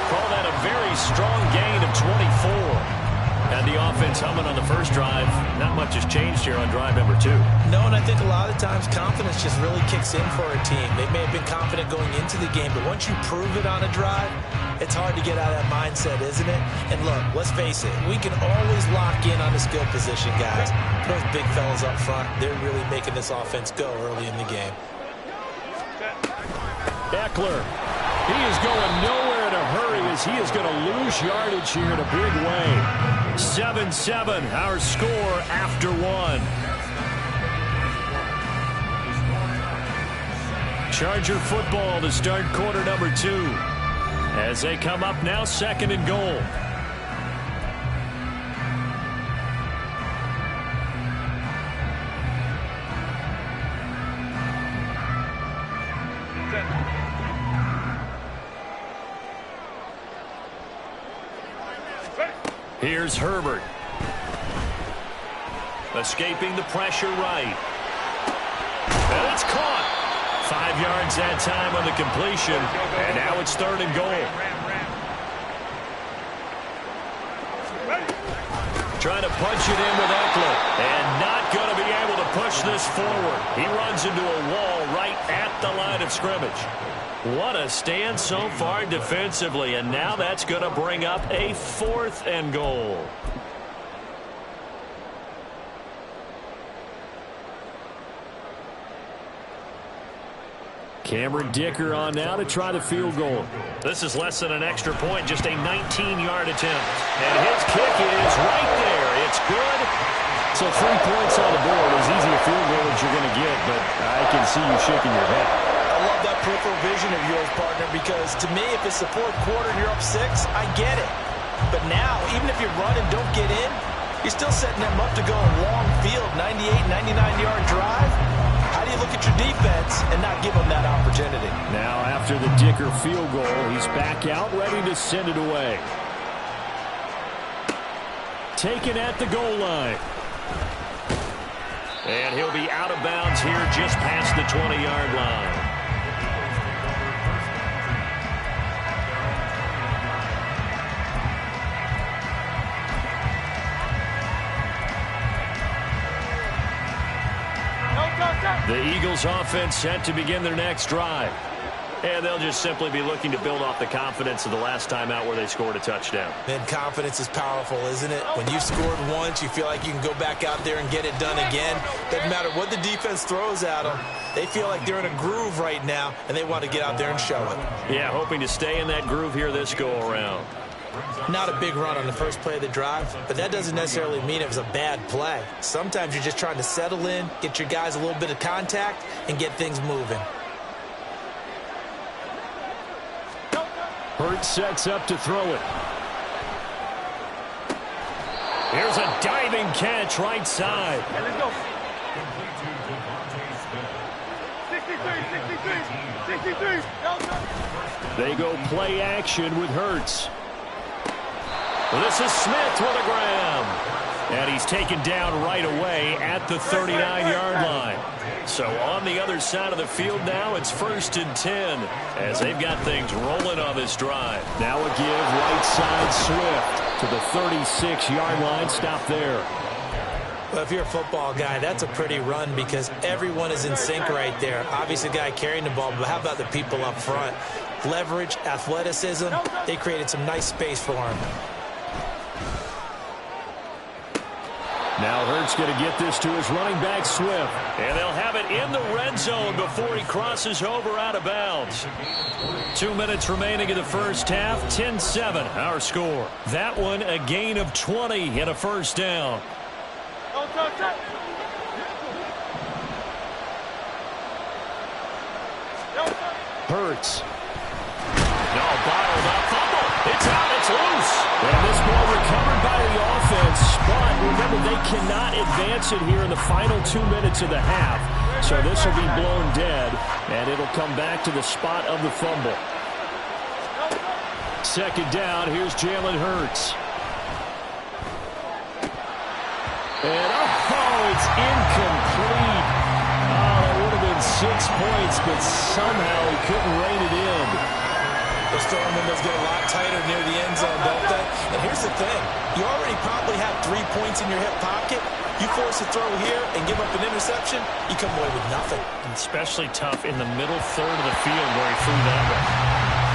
Call that a very strong gain of 24. And the offense humming on the first drive. Not much has changed here on drive number 2. No, and I think a lot of times confidence just really kicks in for a team. They may have been confident going into the game, but once you prove it on a drive, it's hard to get out of that mindset, isn't it? And look, let's face it, we can always lock in on the skill position, guys. Those big fellas up front, they're really making this offense go early in the game. Eckler. He is going nowhere in a hurry as he is going to lose yardage here in a big way. 7-7, our score after one. Charger football to start quarter number 2. As they come up now, 2nd and goal. Here's Herbert. Escaping the pressure right. And it's caught. 5 yards that time on the completion. And now it's 3rd and goal. Trying to punch it in with Eckler. And not going to be able to push this forward. He runs into a wall right at the line of scrimmage. What a stand so far defensively, and now that's going to bring up a 4th and goal. Cameron Dicker on now to try the field goal. This is less than an extra point, just a 19-yard attempt. And his kick is right there. It's good. So 3 points on the board, as easy a field goal as you're going to get, but I can see you shaking your head. I love that peripheral vision of yours, partner, because to me, if it's the 4th quarter and you're up 6, I get it. But now, even if you run and don't get in, you're still setting them up to go a long field, 98, 99-yard drive. How do you look at your defense and not give them that opportunity? Now, after the Dicker field goal, he's back out, ready to send it away. Taken at the goal line. And he'll be out of bounds here just past the 20-yard line. The Eagles offense set to begin their next drive. And they'll just simply be looking to build off the confidence of the last time out where they scored a touchdown. And confidence is powerful, isn't it? When you've scored once, you feel like you can go back out there and get it done again. Doesn't matter what the defense throws at them. They feel like they're in a groove right now, and they want to get out there and show it. Yeah, hoping to stay in that groove here this go-around. Not a big run on the first play of the drive, but that doesn't necessarily mean it was a bad play. Sometimes you're just trying to settle in, get your guys a little bit of contact, and get things moving. Hurts sets up to throw it. Here's a diving catch right side. Okay, let's go. 63. They go play action with Hurts. Well, this is Smith with a grab. And he's taken down right away at the 39-yard line. So on the other side of the field now, it's 1st and 10 as they've got things rolling on this drive. Now a give right side Swift to the 36-yard line. Stop there. Well, if you're a football guy, that's a pretty run because everyone is in sync right there. Obviously, the guy carrying the ball, but how about the people up front? Leverage, athleticism, they created some nice space for him. Now Hurts going to get this to his running back, Swift. And they'll have it in the red zone before he crosses over out of bounds. 2 minutes remaining in the first half. 10-7, our score. That one a gain of 20 and a first down. Hurts. No, bottled up. Fumble. It's out. It's loose. And this ball recovered by the offense. But remember, they cannot advance it here in the final 2 minutes of the half. So this will be blown dead, and it'll come back to the spot of the fumble. 2nd down. Here's Jalen Hurts. And, it's incomplete. Oh, that would have been 6 points, but somehow he couldn't rein it in. Those throwing windows get a lot tighter near the end zone, don't they? And here's the thing. You already probably have 3 points in your hip pocket. You force a throw here and give up an interception, you come away with nothing. Especially tough in the middle third of the field where he threw that one.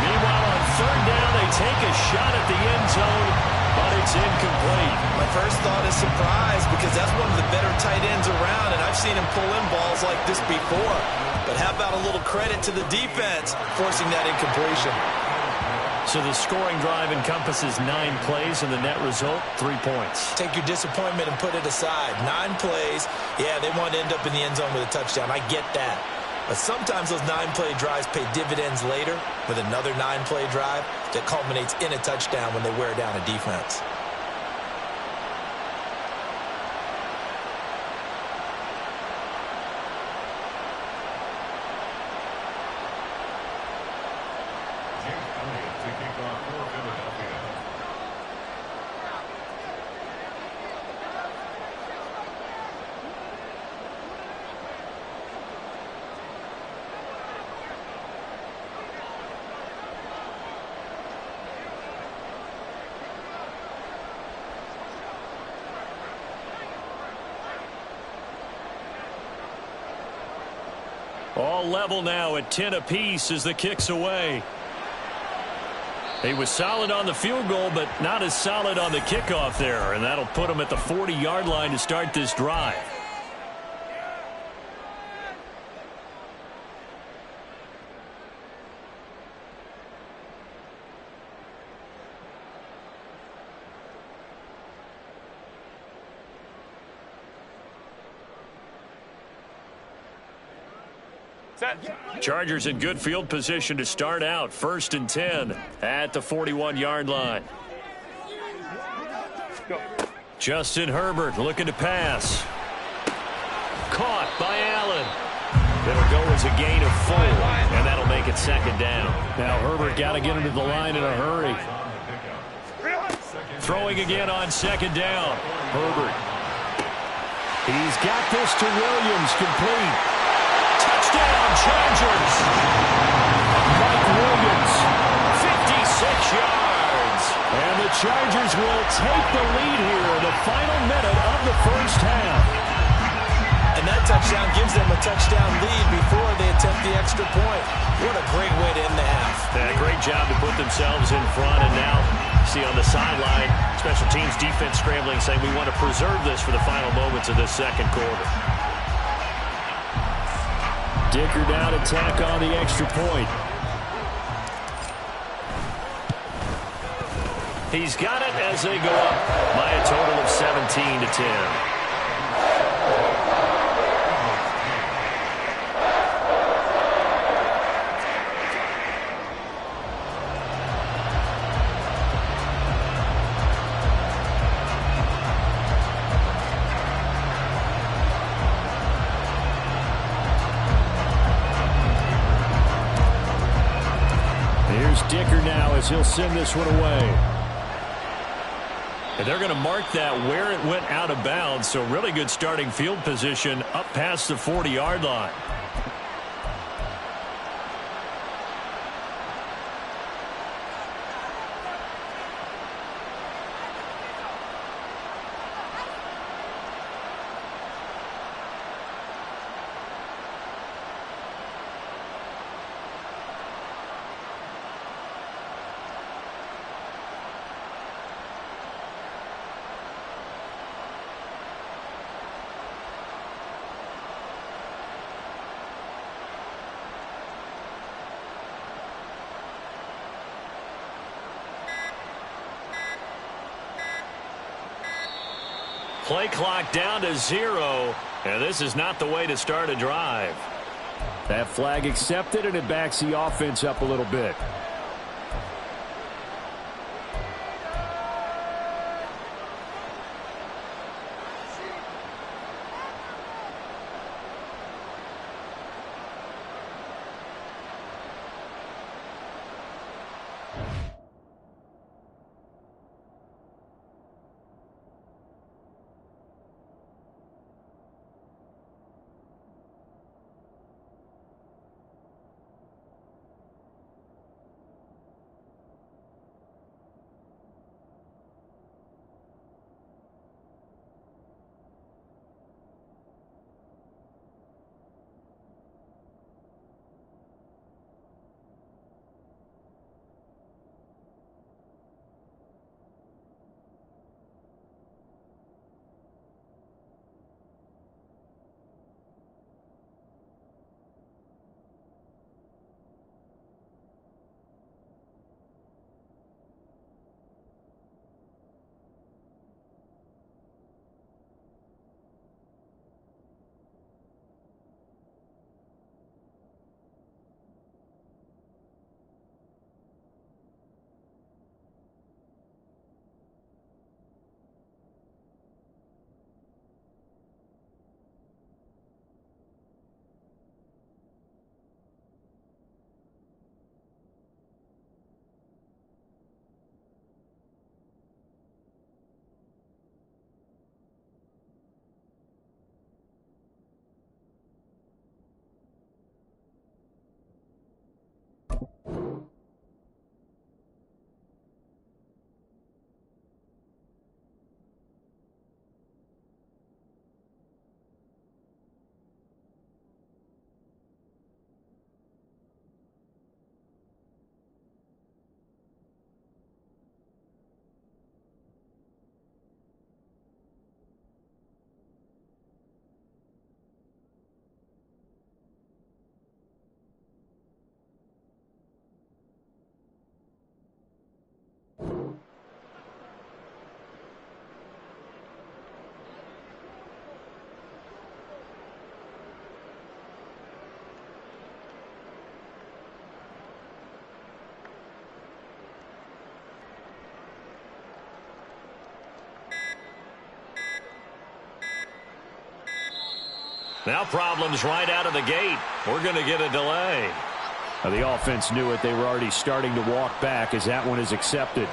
Meanwhile, on 3rd down, they take a shot at the end zone, but it's incomplete. My first thought is surprise because that's one of the better tight ends around, and I I've seen him pull in balls like this before. But how about a little credit to the defense forcing that incompletion? So the scoring drive encompasses 9 plays, and the net result, 3 points. Take your disappointment and put it aside. 9 plays. Yeah, they want to end up in the end zone with a touchdown. I get that. But sometimes those 9-play drives pay dividends later with another 9-play drive that culminates in a touchdown when they wear down a defense. All level now at 10 apiece as the kick's away. He was solid on the field goal, but not as solid on the kickoff there, and that'll put him at the 40-yard line to start this drive. Chargers in good field position to start out. 1st and 10 at the 41-yard line. Justin Herbert looking to pass. Caught by Allen. It'll go as a gain of 4, and that'll make it 2nd down. Now Herbert got to get him to the line in a hurry. Throwing again on 2nd down. Herbert. He's got this to Williams, complete. Touchdown, Chargers. Mike Williams, 56 yards. And the Chargers will take the lead here in the final minute of the first half. And that touchdown gives them a touchdown lead before they attempt the extra point. What a great way to end the half. Yeah, great job to put themselves in front. And now, see on the sideline, special teams defense scrambling, saying we want to preserve this for the final moments of this second quarter. Dicker down to tack on the extra point. He's got it as they go up by a total of 17-10. Dicker now as he'll send this one away. And they're going to mark that where it went out of bounds, so really good starting field position up past the 40-yard line. Play clock down to 0, and this is not the way to start a drive. That flag accepted, and it backs the offense up a little bit. Now problems right out of the gate. We're going to get a delay. The offense knew it. They were already starting to walk back as that one is accepted.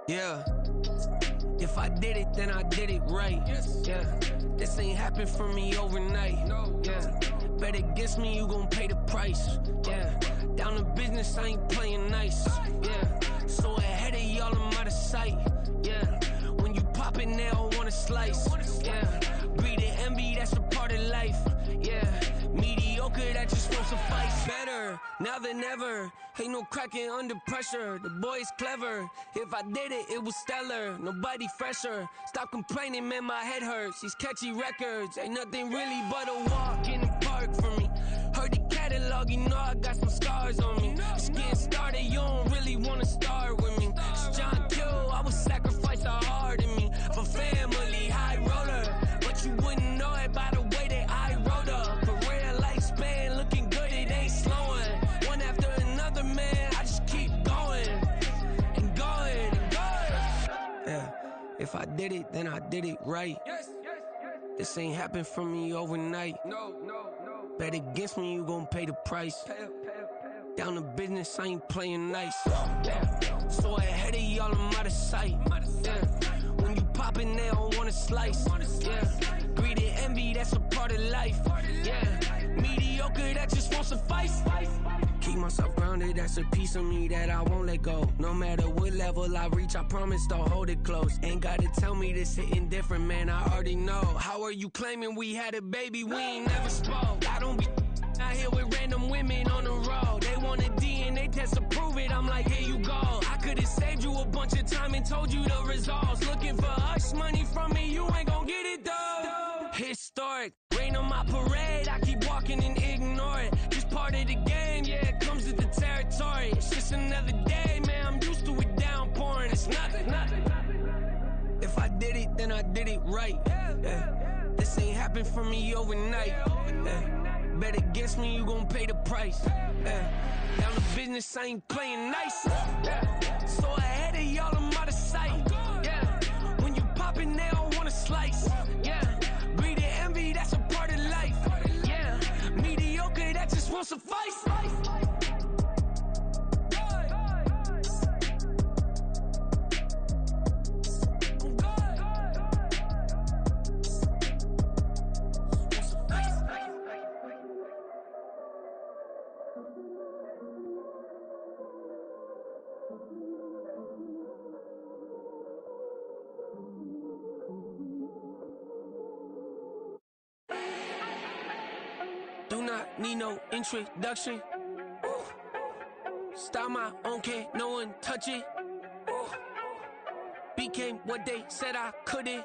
Yeah. If I did it, then I did it right. Yeah. This ain't happened for me overnight. Yeah. Bet against me, you gon' pay the price. Yeah. Down to business, I ain't playing nice. Yeah. So ahead of y'all, I'm out of sight. Yeah. When you pop it, they all wanna slice. Yeah. Breed and envy, that's a part of life. Yeah. Mediocre, that just won't suffice. Better now than ever. Ain't no cracking under pressure. The boy's clever. If I did it, it was stellar. Nobody fresher. Stop complaining, man, my head hurts. These catchy records ain't nothing really but a walk in the park for me. Heard the catalog, you know I got some scars on me. Just getting started, you don't really wanna start with me. It's John Kill, I would sacrifice a heart in me. For family, high roller. But you wouldn't know it by the way that I wrote up. A real lifespan, looking good, it ain't slowing. One after another, man, I just keep going. And going, and going. Yeah, if I did it, then I did it right. This ain't happened for me overnight. Bet against me, you gon' pay the price. Down to business, I ain't playing nice. So ahead of y'all, I'm out of sight. When you poppin', they don't wanna slice. Greed and envy, that's a part of life. Mediocre, that just won't suffice. Keep myself grounded, that's a piece of me that I won't let go. No matter what level I reach, I promise to hold it close. Ain't gotta tell me this hitting different, man, I already know. How are you claiming we had a baby, we ain't never spoke? I don't be out here with random women on the road. They want a DNA test to prove it, I'm like, here you go. I could've saved you a bunch of time and told you the results. Looking for hush money from me, you ain't gon' get it though. Historic, rain on my parade, I keep walking and ignore it. Just part of the game, yeah, it comes with the territory. It's just another day, man, I'm used to it downpouring. It's nothing. If I did it, then I did it right. This ain't happened for me overnight. Bet against me, you gon' pay the price. Down to business, I ain't playing nice. So ahead of y'all, I'm out of sight. When you poppin', they don't wanna slice. Greed and envy, that's a part of life. Mediocre, that just won't suffice. Do not need no introduction. Style my own, can't no one touch it. Became what they said I couldn't.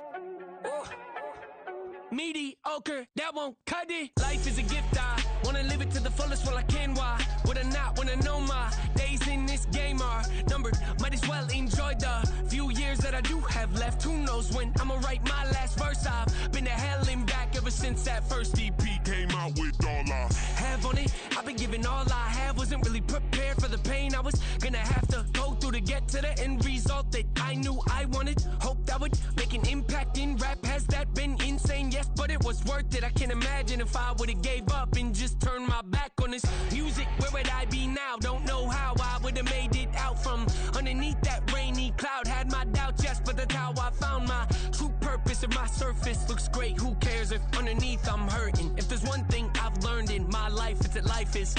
Mediocre, that won't cut it. Life is a gift, I wanna live it to the fullest while I can. Why would I not wanna know my days in this game are numbered? Might as well enjoy the few years that I do have left. Who knows when I'ma write my last verse? I've been to hell and back ever since that first EP came out with all I have on it. I've been giving all I have, wasn't really prepared for the pain I was gonna have to go through to get to the end result that I knew I wanted. Hoped I would make an impact in rap. Has that been insane? Yes, but it was worth it. I can't imagine if I would've gave up and just turned my back on this music. Where would I be now? Don't know how I would've made it out from underneath that rainy cloud. Had my doubts, yes, but that's how I found my true purpose. If my surface looks great, who cares if underneath I'm hurting? If there's one thing I've learned in my life, it's that life is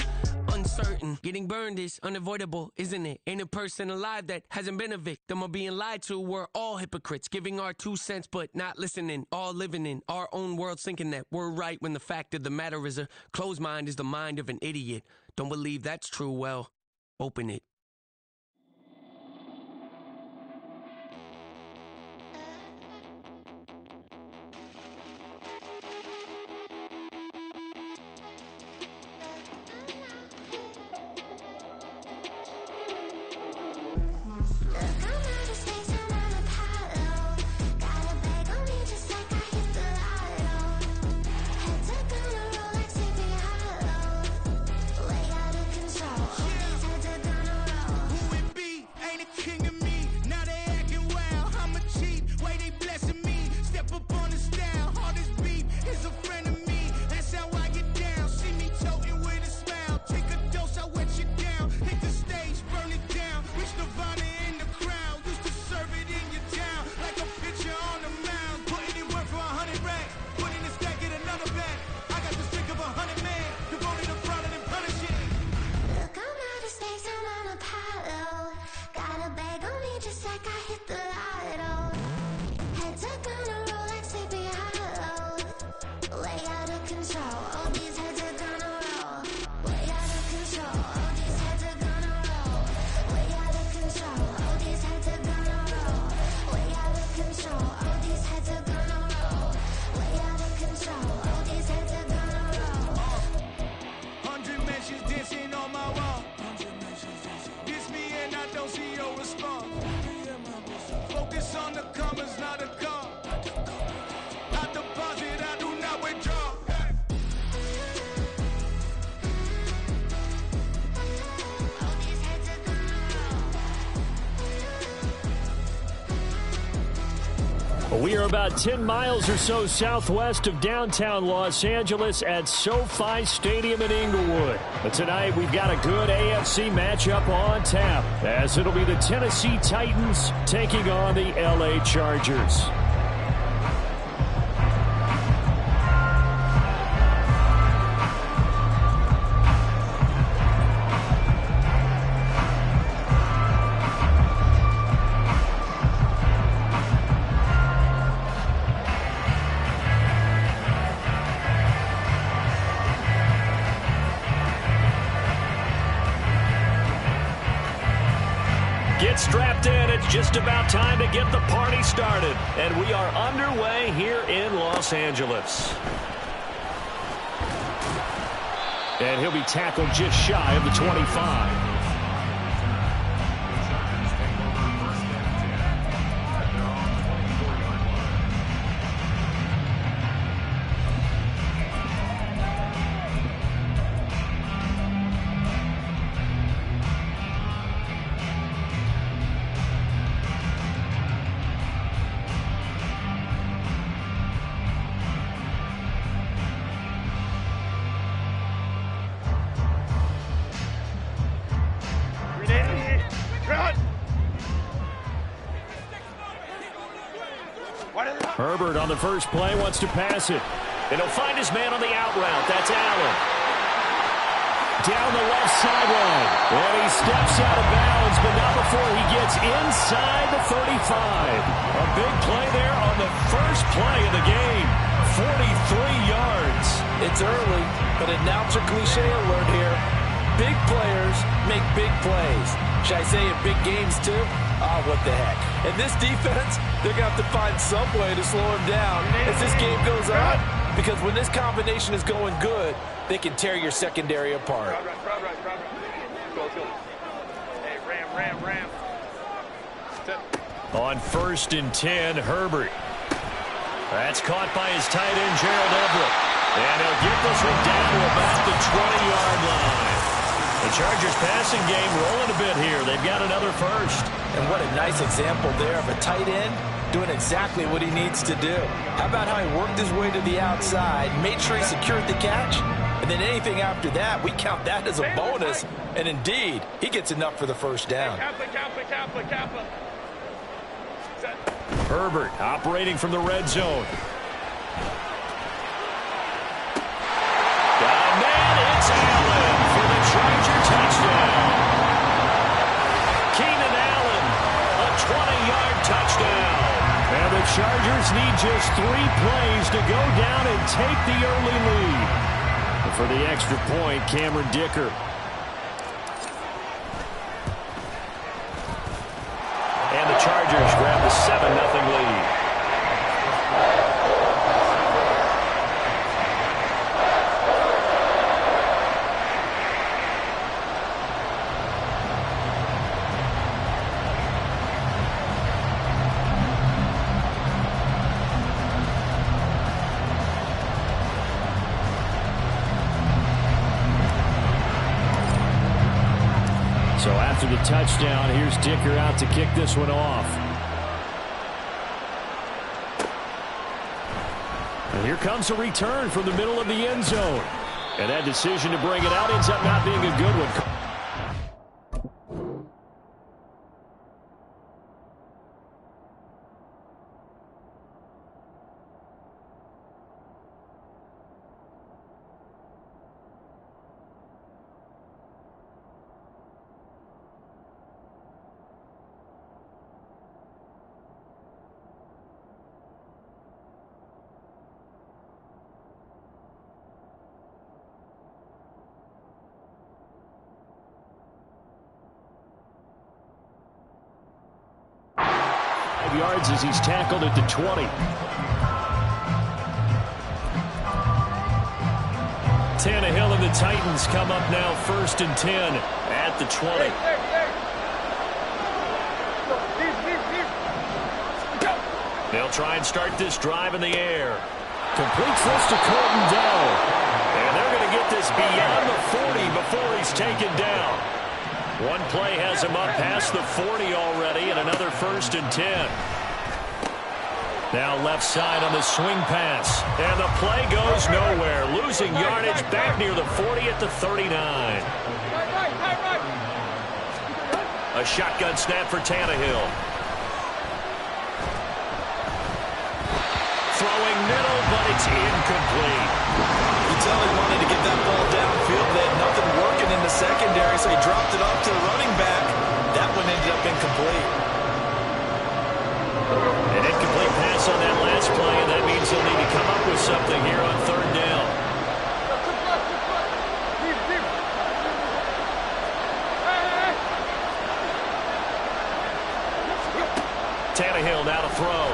uncertain. Getting burned is unavoidable, isn't it? Ain't a person alive that hasn't been a victim of being lied to. We're all hypocrites, giving our 2 cents but not listening. All living in our own world, thinking that we're right when the fact of the matter is a closed mind is the mind of an idiot. Don't believe that's true? Well, open it. Way out of control. Had to We are about 10 miles or so southwest of downtown Los Angeles at SoFi Stadium in Inglewood. But tonight we've got a good AFC matchup on tap, as it'll be the Tennessee Titans taking on the LA Chargers. Get strapped in. It's just about time to get the party started. And we are underway here in Los Angeles. And he'll be tackled just shy of the 25. Herbert on the first play wants to pass it. And he'll find his man on the out route. That's Allen. Down the left sideline. And he steps out of bounds, but not before he gets inside the 35. A big play there on the first play of the game. 43 yards. It's early, but announcer cliche alert here. Big players make big plays. Should I say in big games too? Oh, what the heck. And this defense, they're going to have to find some way to slow him down as this game goes on. Because when this combination is going good, they can tear your secondary apart. Go. Hey, ram. On 1st and 10, Herbert. That's caught by his tight end, Gerald Everett. And he'll get this one down to about the 20-yard line. The Chargers passing game rolling a bit here. They've got another first. And what a nice example there of a tight end doing exactly what he needs to do. How about how he worked his way to the outside, made sure he secured the catch, and then anything after that, we count that as a bonus. And indeed, he gets enough for the first down. Kappa. Herbert operating from the red zone. Got a man, it's Allen for the Charger touchdown. Keenan Allen, a 20-yard touchdown. And the Chargers need just 3 plays to go down and take the early lead. And for the extra point, Cameron Dicker. And the Chargers grab the 7-0 lead. So after the touchdown, here's Dicker out to kick this one off. And here comes a return from the middle of the end zone. And that decision to bring it out ends up not being a good one. Yards as he's tackled at the 20. Tannehill and the Titans come up now 1st and 10 at the 20. They'll try and start this drive in the air. Completes this to Colton Dell. And they're going to get this beyond the 40 before he's taken down. One play has him up past the 40 already, and another 1st and 10. Now left side on the swing pass. And the play goes nowhere. Losing yardage back near the 40 at the 39. A shotgun snap for Tannehill. Throwing middle, but it's incomplete. You tell he wanted to get that ball downfield. They had nothing working in the secondary, so he dropped it off to the running back. That one ended up incomplete. An incomplete pass on that last play, and that means they'll need to come up with something here on third down. Tannehill now to throw.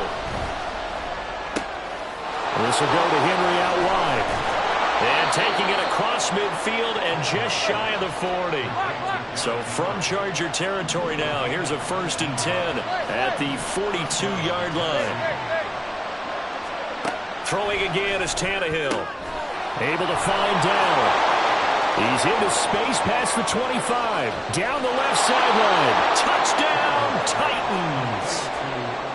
This will go to Henry out wide. And taking it across midfield and just shy of the 40. So from Charger territory now, here's a 1st and 10 at the 42-yard line. Throwing again is Tannehill. Able to find down. He's into space past the 25. Down the left sideline. Touchdown, Titans.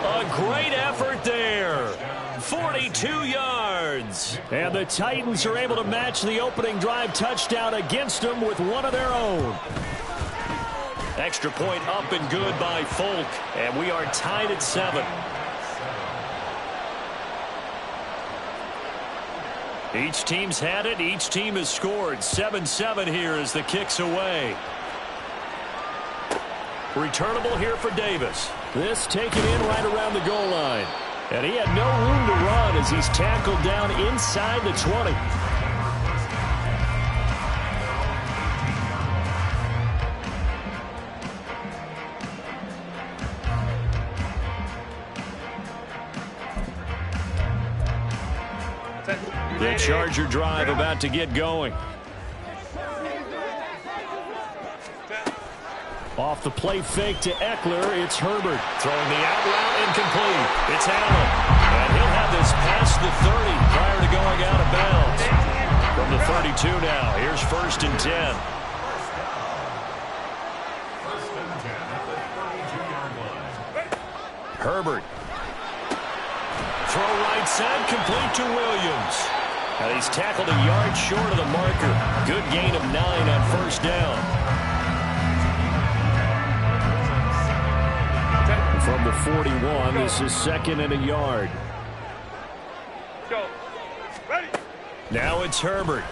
A great effort there. 42 yards. And the Titans are able to match the opening drive touchdown against them with one of their own. Extra point up and good by Folk. And we are tied at 7. Each team's had it. Each team has scored. 7-7 here as the kick's away. Returnable here for Davis. This taken in right around the goal line. And he had no room to run as he's tackled down inside the 20. The Charger drive about to get going. Off the play fake to Eckler, it's Herbert. Throwing the out route incomplete. It's Allen. And he'll have this past the 30 prior to going out of bounds. From the 32 now, here's 1st and 10. Herbert. Throw right side, complete to Williams. And he's tackled a yard short of the marker. Good gain of 9 on 1st down. From the 41, this is 2nd and a yard. Go. Ready. Now it's Herbert.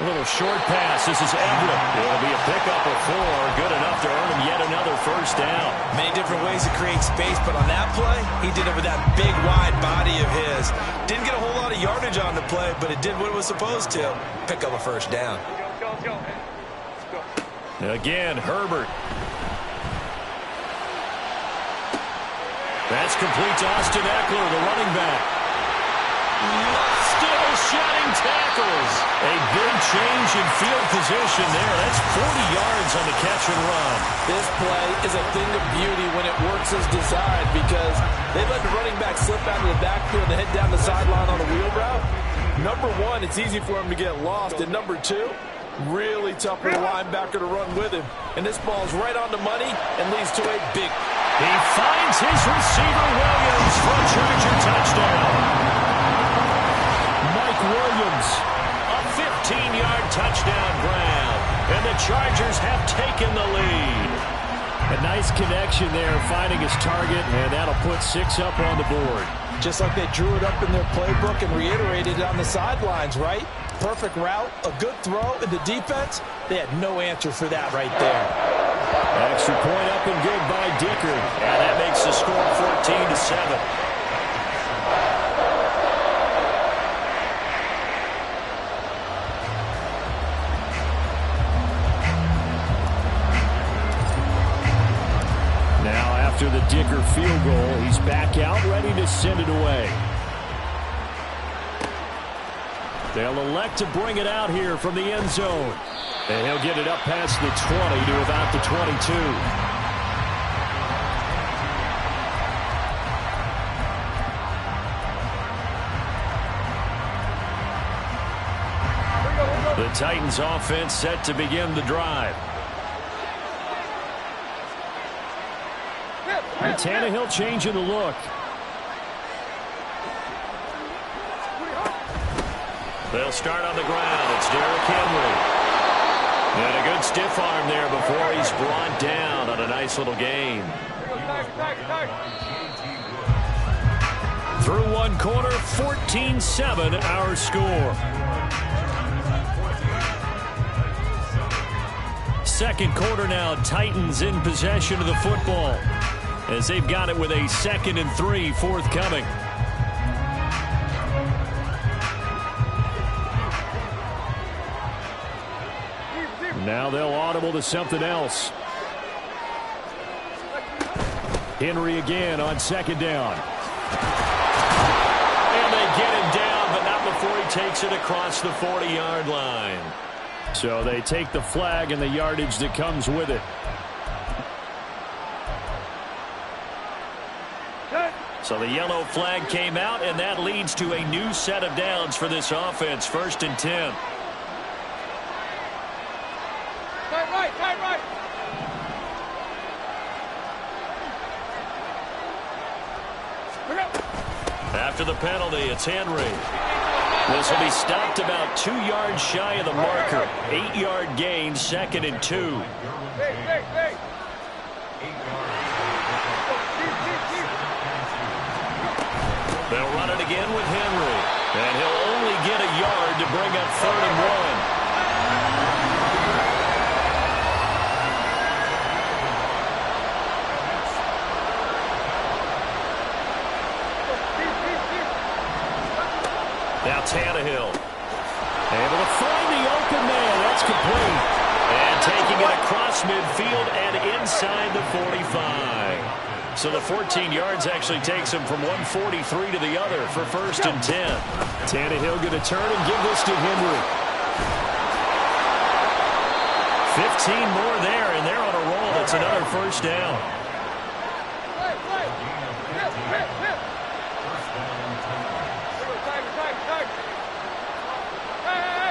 A little short pass. This is Everett. It'll be a pickup of 4. Good enough to earn him yet another 1st down. Many different ways to create space, but on that play, he did it with that big, wide body of his. Didn't get a whole lot of yardage on the play, but it did what it was supposed to. Pick up a 1st down. Go. Again, Herbert. That's complete to Austin Eckler, the running back. Still shedding tackles. A big change in field position there. That's 40 yards on the catch and run. This play is a thing of beauty when it works as designed because they let the running back slip out of the backfield and head down the sideline on a wheel route. Number 1, it's easy for him to get lost. And number 2, really tough for the linebacker to run with him. And this ball's right on the money and leads to a big. He finds his receiver, Williams, for a Charger touchdown. Mike Williams, a 15-yard touchdown grab. And the Chargers have taken the lead. A nice connection there, finding his target, and that'll put 6 up on the board. Just like they drew it up in their playbook and reiterated it on the sidelines, right? Perfect route, a good throw, and the defense, they had no answer for that right there. Extra point up and good by Dicker. And that makes the score 14-7. Now after the Dicker field goal, he's back out, ready to send it away. They'll elect to bring it out here from the end zone. And he'll get it up past the 20 to about the 22. The Titans offense set to begin the drive. And Tannehill changing the look. They'll start on the ground. It's Derrick Henry. And a good stiff arm there before he's brought down on a nice little gain. Through one quarter, 14-7 our score. Second quarter now, Titans in possession of the football as they've got it with a 2nd and 3 forthcoming. Now they'll audible to something else. Henry again on 2nd down. And they get him down, but not before he takes it across the 40-yard line. So they take the flag and the yardage that comes with it. So the yellow flag came out, and that leads to a new set of downs for this offense. 1st and 10. Right. After the penalty, it's Henry. This will be stopped about 2 yards shy of the marker. 8-yard gain, 2nd and 2. They'll run it again with Henry. And he'll only get a yard to bring up 3rd and 1. Now Tannehill. Able to find the open man. That's complete. And taking it across midfield and inside the 45. So the 14 yards actually takes him from 143 to the other for 1st and 10. Tannehill going to turn and give this to Henry. 15 more there, and they're on a roll. It's another 1st down.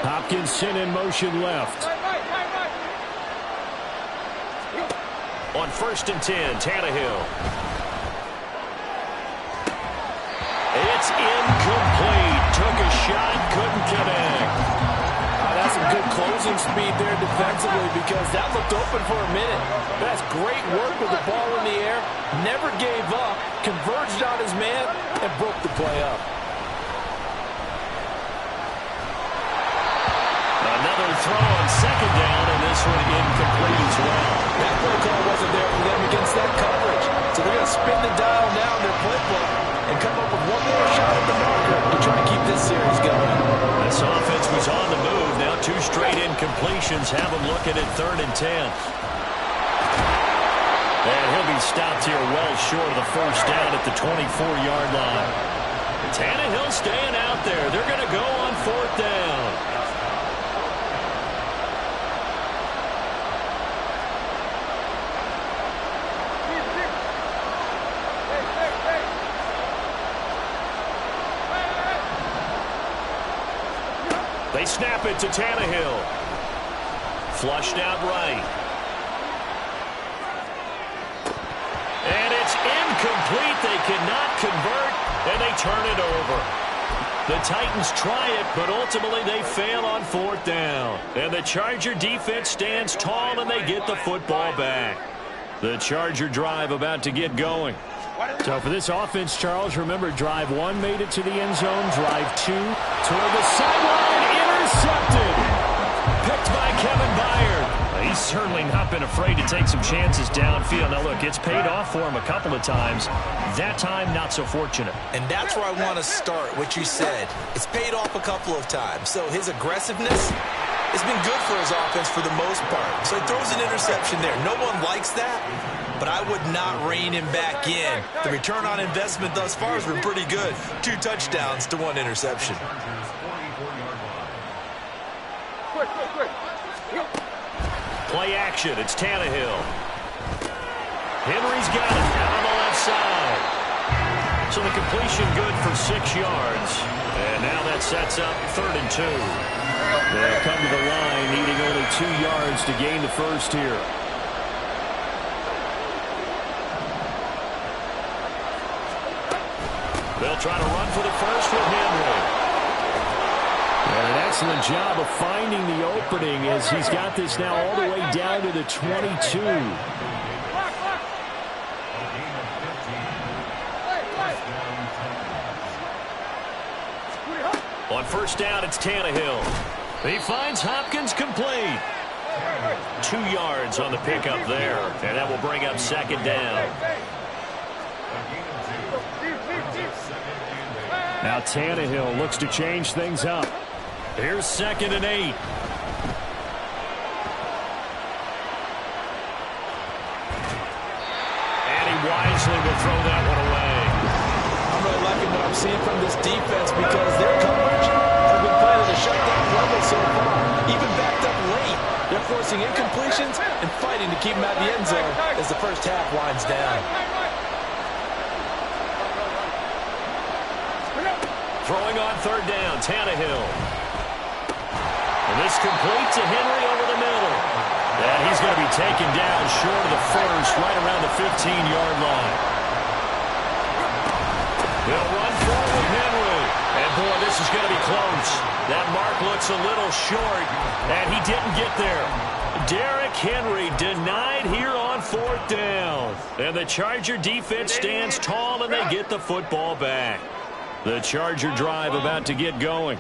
Hopkinson in motion left. On 1st and 10, Tannehill. It's incomplete. Took a shot, couldn't connect. That's some good closing speed there defensively because that looked open for a minute. That's great work with the ball in the air. Never gave up, converged on his man, and broke the play up. Another throw on 2nd down, and this one incomplete as well. That play call wasn't there for them against that coverage. So they're going to spin the dial now in their playbook and come up with one more shot at the marker to try to keep this series going. This offense was on the move. Now 2 straight incompletions have them looking at 3rd and 10. And he'll be stopped here well short of the 1st down at the 24-yard line. Tannehill staying out there. They're going to go on 4th down. They snap it to Tannehill. Flushed out right. And it's incomplete. They cannot convert, and they turn it over. The Titans try it, but ultimately they fail on 4th down. And the Charger defense stands tall, and they get the football back. The Charger drive about to get going. So for this offense, Charles, remember, drive 1 made it to the end zone. Drive 2 toward the sideline. Intercepted. Picked by Kevin Byard. He's certainly not been afraid to take some chances downfield. Now, look, it's paid off for him a couple of times. That time, not so fortunate. And that's where I want to start, what you said. It's paid off a couple of times. So his aggressiveness has been good for his offense for the most part. So he throws an interception there. No one likes that, but I would not rein him back in. The return on investment thus far has been pretty good. 2 touchdowns to 1 interception. Play action. It's Tannehill. Henry's got it out on the left side. So the completion good for 6 yards. And now that sets up 3rd and 2. They'll come to the line needing only 2 yards to gain the first here. They'll try to run for the first with Henry. And an excellent job of finding the opening as he's got this now all the way down to the 22. On first down, it's Tannehill. He finds Hopkins complete. 2 yards on the pickup there, and that will bring up second down. Now Tannehill looks to change things up. Here's 2nd and 8. And he wisely will throw that one away. I'm really liking what I'm seeing from this defense because their coverage has been playing at a shutdown level so far. Even backed up late, they're forcing incompletions and fighting to keep them out of the end zone as the first half winds down. Throwing on third down, Tannehill. And this complete to Henry over the middle. And he's going to be taken down short of the first, right around the 15-yard line. They'll run forward with Henry. And, boy, this is going to be close. That mark looks a little short, and he didn't get there. Derrick Henry denied here on fourth down. And the Charger defense stands tall, and they get the football back. The Charger drive about to get going.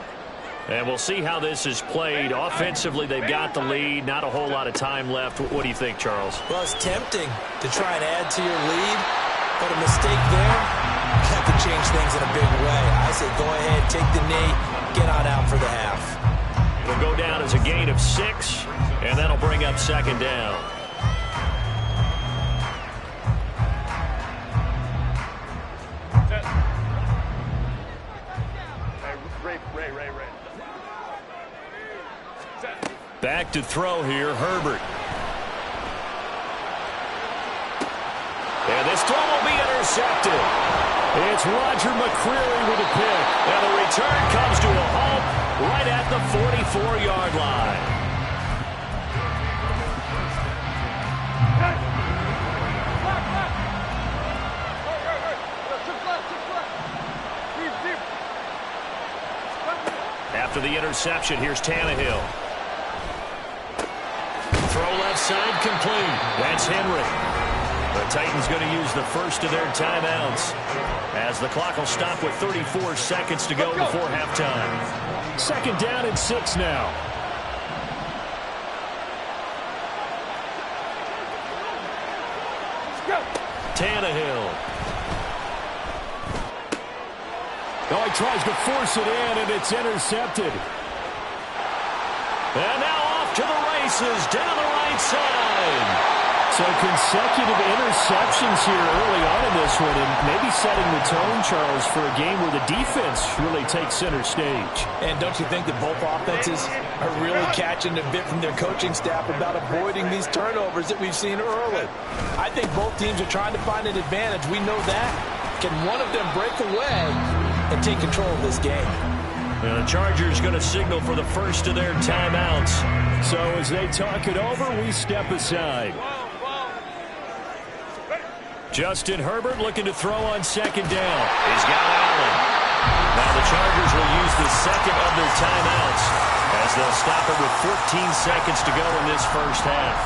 And we'll see how this is played. Offensively, they've got the lead. Not a whole lot of time left. What do you think, Charles? Well, it's tempting to try and add to your lead, but a mistake there that could change things in a big way. I say go ahead, take the knee, get on out for the half. It'll go down as a gain of 6, and that'll bring up second down. Back to throw here, Herbert. And this throw will be intercepted. It's Roger McCreary with a pick. And the return comes to a halt right at the 44-yard line. After the interception, here's Tannehill. Throw left side complete. That's Henry. The Titans going to use the first of their timeouts as the clock will stop with 34 seconds to go before halftime. Second down and 6 now. Tannehill. Oh, he tries to force it in, and it's intercepted. And now off to the races down the right side. So consecutive interceptions here early on in this one, and maybe setting the tone, Charles, for a game where the defense really takes center stage. And don't you think that both offenses are really catching a bit from their coaching staff about avoiding these turnovers that we've seen early? I think both teams are trying to find an advantage. We know that. Can one of them break away and take control of this game? And the Chargers going to signal for the first of their timeouts. So as they talk it over, we step aside. Justin Herbert looking to throw on second down. He's got Allen. Now the Chargers will use the second of their timeouts as they'll stop it with 14 seconds to go in this first half.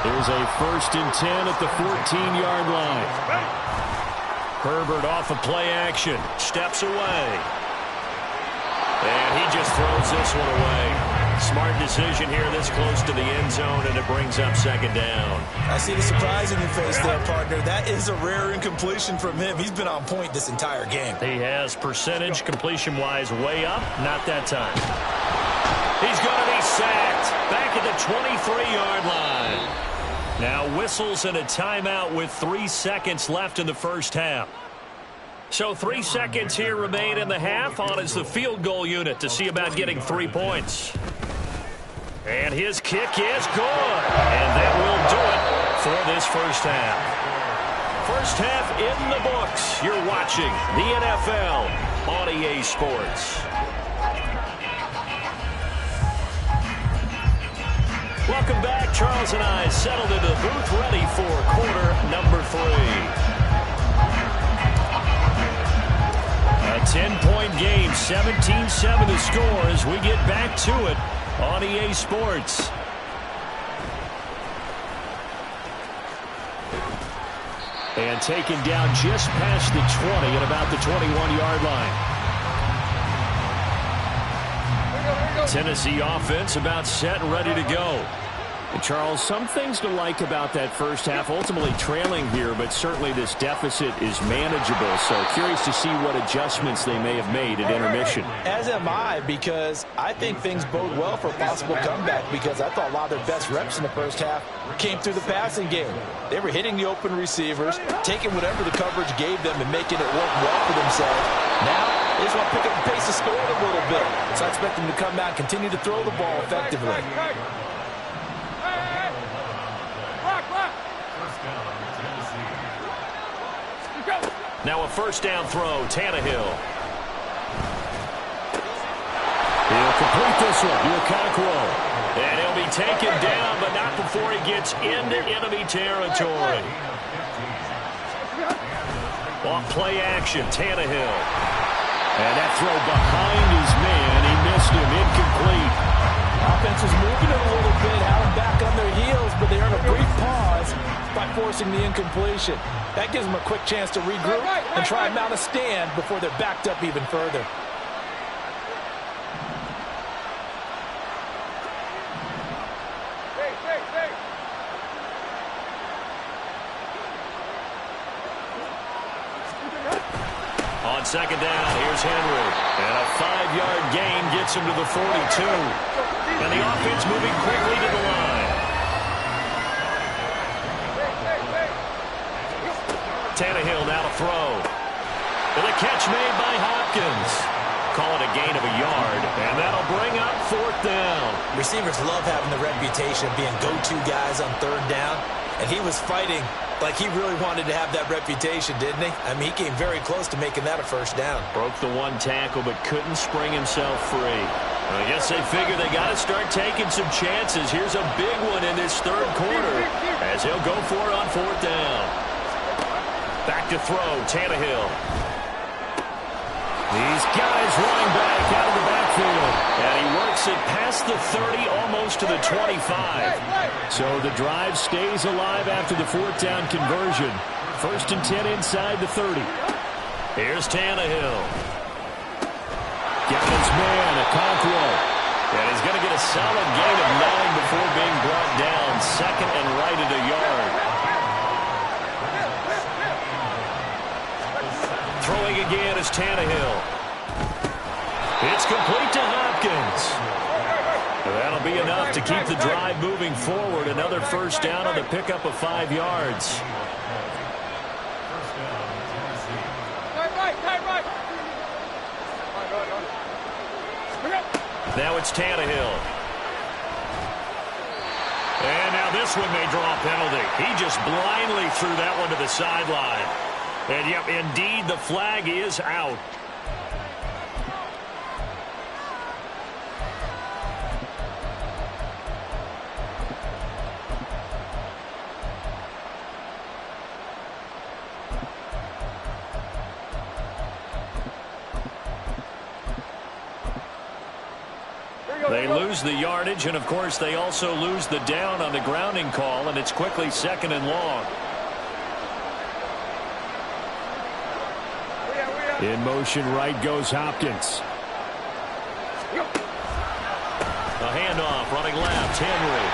There's a 1st and 10 at the 14-yard line. Herbert off of play action. Steps away. And he just throws this one away. Smart decision here this close to the end zone, and it brings up second down. I see the surprise in your face there, partner. That is a rare incompletion from him. He's been on point this entire game. He has percentage completion-wise way up. Not that time. He's going to be sacked back at the 23-yard line. Now whistles and a timeout with 3 seconds left in the first half. So 3 seconds here remain in the half. On is the field goal unit to see about getting 3 points. And his kick is good. And that will do it for this first half. First half in the books. You're watching the NFL on EA Sports. Welcome back. Charles and I settled into the booth ready for quarter number 3. A 10-point game, 17-7 the score as we get back to it on EA Sports. And taken down just past the 20 at about the 21-yard line. Tennessee offense about set and ready to go. And Charles, some things to like about that first half. Ultimately trailing here, but certainly this deficit is manageable. So curious to see what adjustments they may have made at intermission. As am I, because I think things bode well for a possible comeback, because I thought a lot of their best reps in the first half came through the passing game. They were hitting the open receivers, taking whatever the coverage gave them and making it work well for themselves. Now, they just want to pick up the pace of scoring a little bit. So I expect them to come out and continue to throw the ball effectively. Now a first down throw, Tannehill. He'll complete this one to Okonkwo. And he'll be taken down, but not before he gets into enemy territory. Off play action, Tannehill. And that throw behind his man, he missed him, incomplete. Offense was moving it a little bit, had them back on their heels, but they earned a brief pause by forcing the incompletion. That gives them a quick chance to regroup and try and mount a stand before they're backed up even further. On second down, here's Henry. And a 5-yard gain gets him to the 42. And the offense moving quickly to the line. Tannehill now to throw. And a catch made by Hopkins. Call it a gain of a yard, and that'll bring up fourth down. Receivers love having the reputation of being go-to guys on third down, and he was fighting like he really wanted to have that reputation, didn't he? I mean, he came very close to making that a first down. Broke the one tackle, but couldn't spring himself free. I guess they figure they got to start taking some chances. Here's a big one in this third quarter as he'll go for it on fourth down. Back to throw, Tannehill. These guys running back out of the backfield. And he works it past the 30, almost to the 25. So the drive stays alive after the fourth down conversion. 1st and 10 inside the 30. Here's Tannehill. Got his man, Okonkwo. And he's going to get a solid gain of 9 before being brought down. Second and right at a yard. Throwing again is Tannehill. It's complete to Hopkins. That'll be enough to keep the drive moving forward. Another first down on the pickup of 5 yards. Now it's Tannehill. And now this one may draw a penalty. He just blindly threw that one to the sideline. And, yep, indeed, the flag is out. They lose the yardage, and, of course, they also lose the down on the grounding call, and it's quickly 2nd and long. In motion, right goes Hopkins. A handoff, running left, Henry.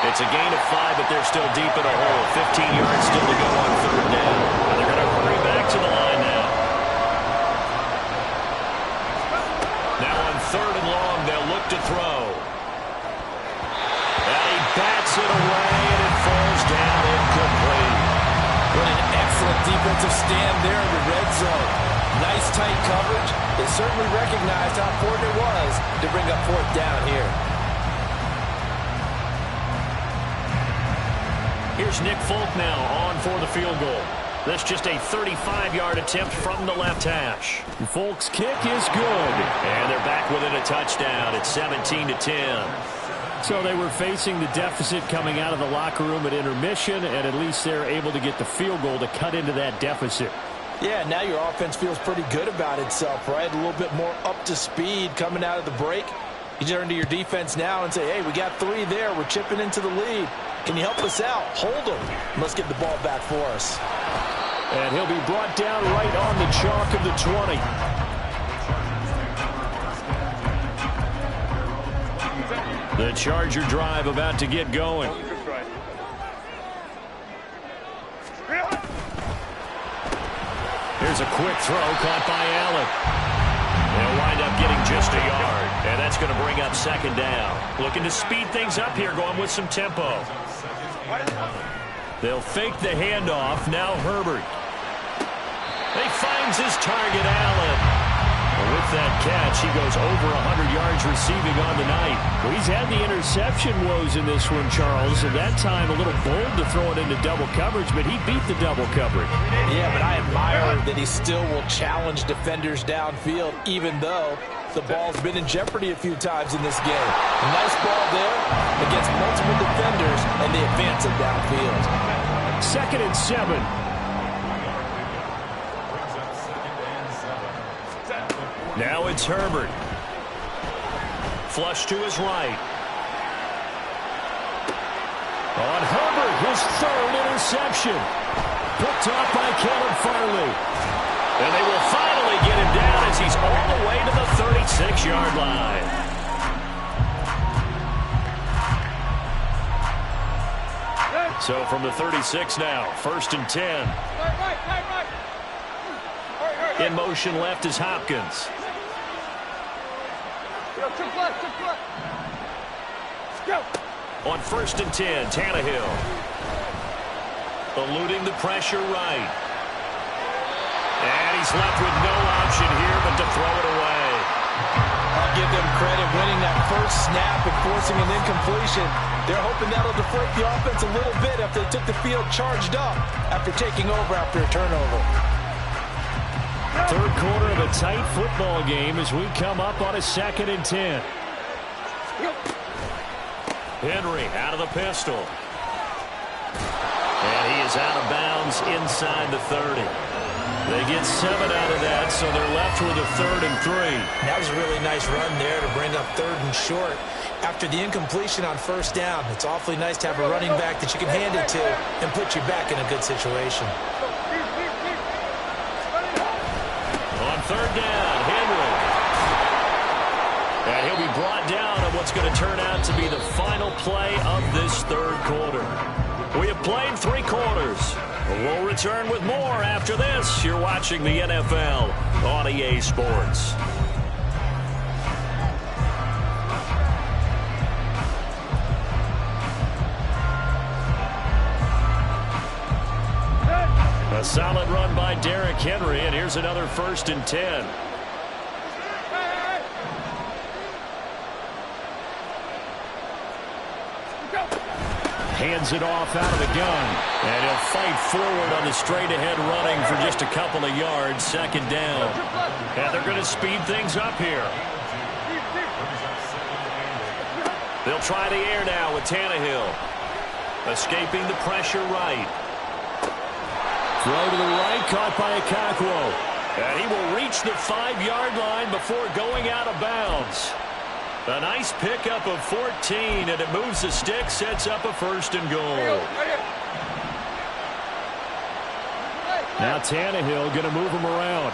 It's a gain of 5, but they're still deep in a hole. 15 yards still to go on third down. And they're going to hurry back to the line now. Now on 3rd and long, they'll look to throw. And he bats it away, and it falls down incomplete. What an excellent defensive stand there in the red zone. Nice tight coverage. They certainly recognized how important it was to bring up fourth down here. Here's Nick Folk now on for the field goal. That's just a 35-yard attempt from the left hash. Folk's kick is good. And they're back within a touchdown. It's 17-10. So they were facing the deficit coming out of the locker room at intermission, and at least they're able to get the field goal to cut into that deficit. Yeah, now your offense feels pretty good about itself, right? A little bit more up to speed coming out of the break. You turn to your defense now and say, hey, we got 3 there. We're chipping into the lead. Can you help us out? Hold them. Let's get the ball back for us. And he'll be brought down right on the chalk of the 20. The Charger drive about to get going. Here's a quick throw caught by Allen. They'll wind up getting just a yard, and that's going to bring up 2nd down. Looking to speed things up here, going with some tempo. They'll fake the handoff. Now Herbert. He finds his target, Allen. With that catch, he goes over 100 yards receiving on the night. Well, he's had the interception woes in this one, Charles, and that time a little bold to throw it into double coverage, but he beat the double coverage. Yeah, but I admire that he still will challenge defenders downfield, even though the ball's been in jeopardy a few times in this game. A nice ball there against multiple defenders, and they advance it downfield. 2nd and 7. Now it's Herbert. Flush to his right. On Herbert, his 3rd interception. Picked off by Caleb Farley. And they will finally get him down as he's all the way to the 36-yard line. So from the 36 now, 1st and 10. In motion left is Hopkins. On 1st and 10, Tannehill. Eluding the pressure right. And he's left with no option here but to throw it away. I'll give them credit winning that first snap and forcing an incompletion. They're hoping that'll deflate the offense a little bit if they took the field charged up after taking over after a turnover. 3rd quarter of a tight football game as we come up on a 2nd and 10. Henry out of the pistol. And he is out of bounds inside the 30. They get 7 out of that, so they're left with a 3rd and 3. That was a really nice run there to bring up 3rd and short. After the incompletion on 1st down, it's awfully nice to have a running back that you can hand it to and put you back in a good situation. On 3rd down, Henry. And he'll be brought down on what's going to turn out to be the final play of this 3rd quarter. We have played 3 quarters. We'll return with more after this. You're watching the NFL on EA Sports. A solid run by Derrick Henry, and here's another 1st and 10. Hands it off out of the gun, and he'll fight forward on the straight-ahead running for just a couple of yards, 2nd down. And they're going to speed things up here. They'll try the air now with Tannehill. Escaping the pressure right. Throw to the right, caught by Okakwo. And he will reach the 5-yard line before going out of bounds. A nice pickup of 14, and it moves the stick, sets up a 1st and goal. Now Tannehill going to move him around.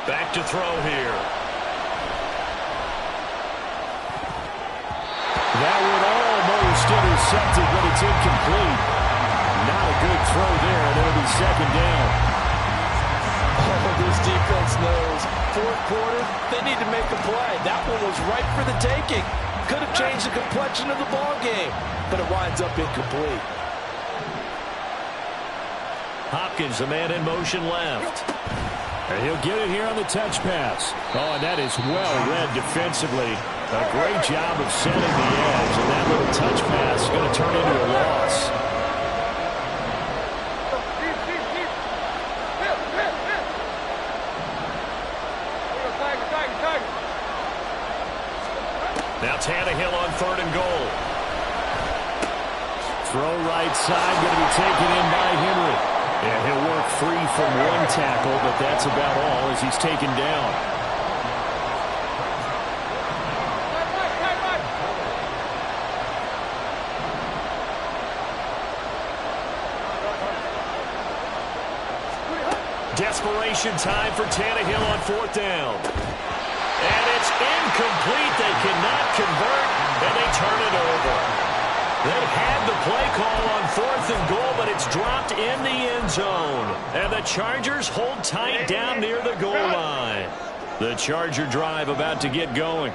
Back to throw here. That one almost intercepted, but it's incomplete. Not a good throw there, and it'll be 2nd down. Oh, this defense knows. 4th quarter, they need to make a play. That one was right for the taking. Could have changed the complexion of the ball game, but it winds up incomplete. Hopkins, the man in motion left. And he'll get it here on the touch pass. Oh, and that is well read defensively. A great job of setting the edge, and that little touch pass is going to turn into a loss. Now Tannehill on 3rd and goal. Throw right side, going to be taken in by Henry. Yeah, he'll work free from one tackle, but that's about all as he's taken down. Desperation time for Tannehill on 4th down. And it's incomplete. They cannot convert, and they turn it over. They had the play call on 4th and goal, but it's dropped in the end zone. And the Chargers hold tight down near the goal line. The Charger drive about to get going.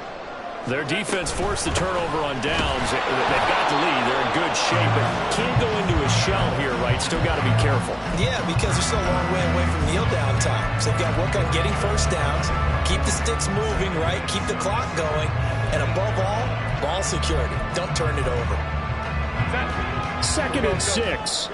Their defense forced the turnover on downs. They've got the lead. They're in good shape, but can't go into a shell here, right? Still got to be careful. Yeah, because they're still a long way away from kneel down time. So they've got to work on getting first downs, keep the sticks moving, right? Keep the clock going. And above all, ball security. Don't turn it over. 2nd and 6.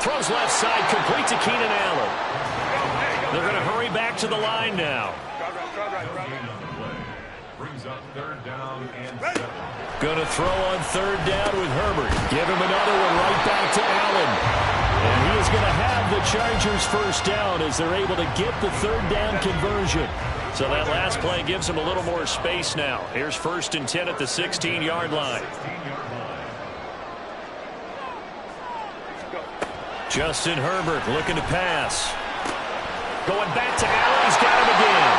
Throws left side, complete to Keenan Allen. They're going to hurry back to the line now. Brings up 3rd down and 7. Going to throw on 3rd down with Herbert. Give him another one right back to Allen. And he is going to have the Chargers first down as they're able to get the 3rd down conversion. So that last play gives him a little more space now. Here's 1st and 10 at the 16-yard line. Justin Herbert looking to pass. Going back to Allen. He's got him again.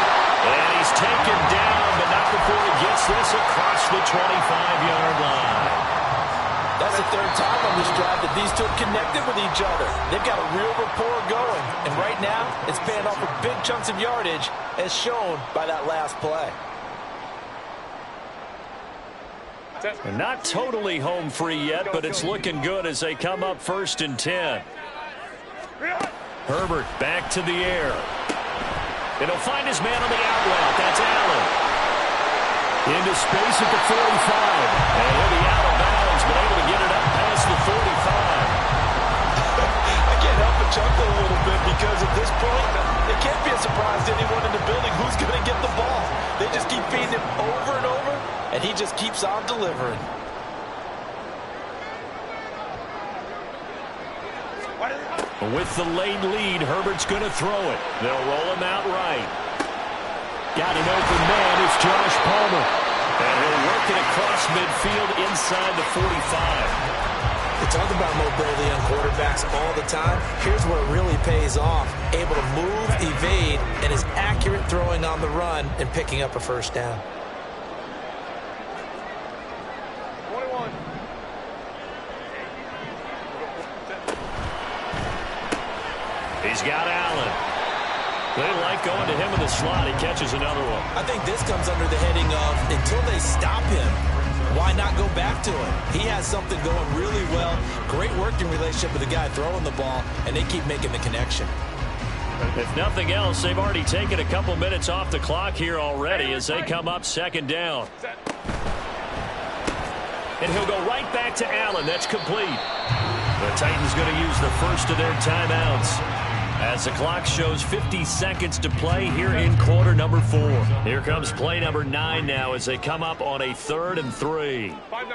And he's taken down, but not before he gets this across the 25-yard line. That's the 3rd time on this drive that these two have connected with each other. They've got a real rapport going. And right now, it's paying off with big chunks of yardage, as shown by that last play. And not totally home free yet, but it's looking good as they come up 1st and 10. Herbert back to the air. And he'll find his man on the out route. That's Allen. Into space at the 45. And he'll be out of bounds, but able to get it up past the 45. I can't help but chuckle a little bit because at this point, it can't be a surprise to anyone in the building who's going to get the ball. They just keep feeding him over and over, and he just keeps on delivering. With the late lead, Herbert's going to throw it. They'll roll him out right. Got an open man. It's Josh Palmer. And he'll work it across midfield inside the 45. We talk about mobility on quarterbacks all the time. Here's where it really pays off. Able to move, evade, and is accurate throwing on the run and picking up a first down. He's got Allen. They like going to him in the slot. He catches another one. I think this comes under the heading of until they stop him, why not go back to him? He has something going really well. Great working relationship with the guy throwing the ball, and they keep making the connection. If nothing else, they've already taken a couple minutes off the clock here already as they come up 2nd down. And he'll go right back to Allen. That's complete. The Titans going to use the first of their timeouts as the clock shows 50 seconds to play here in quarter number 4. Here comes play number 9 now as they come up on a 3rd and 3. 5-9.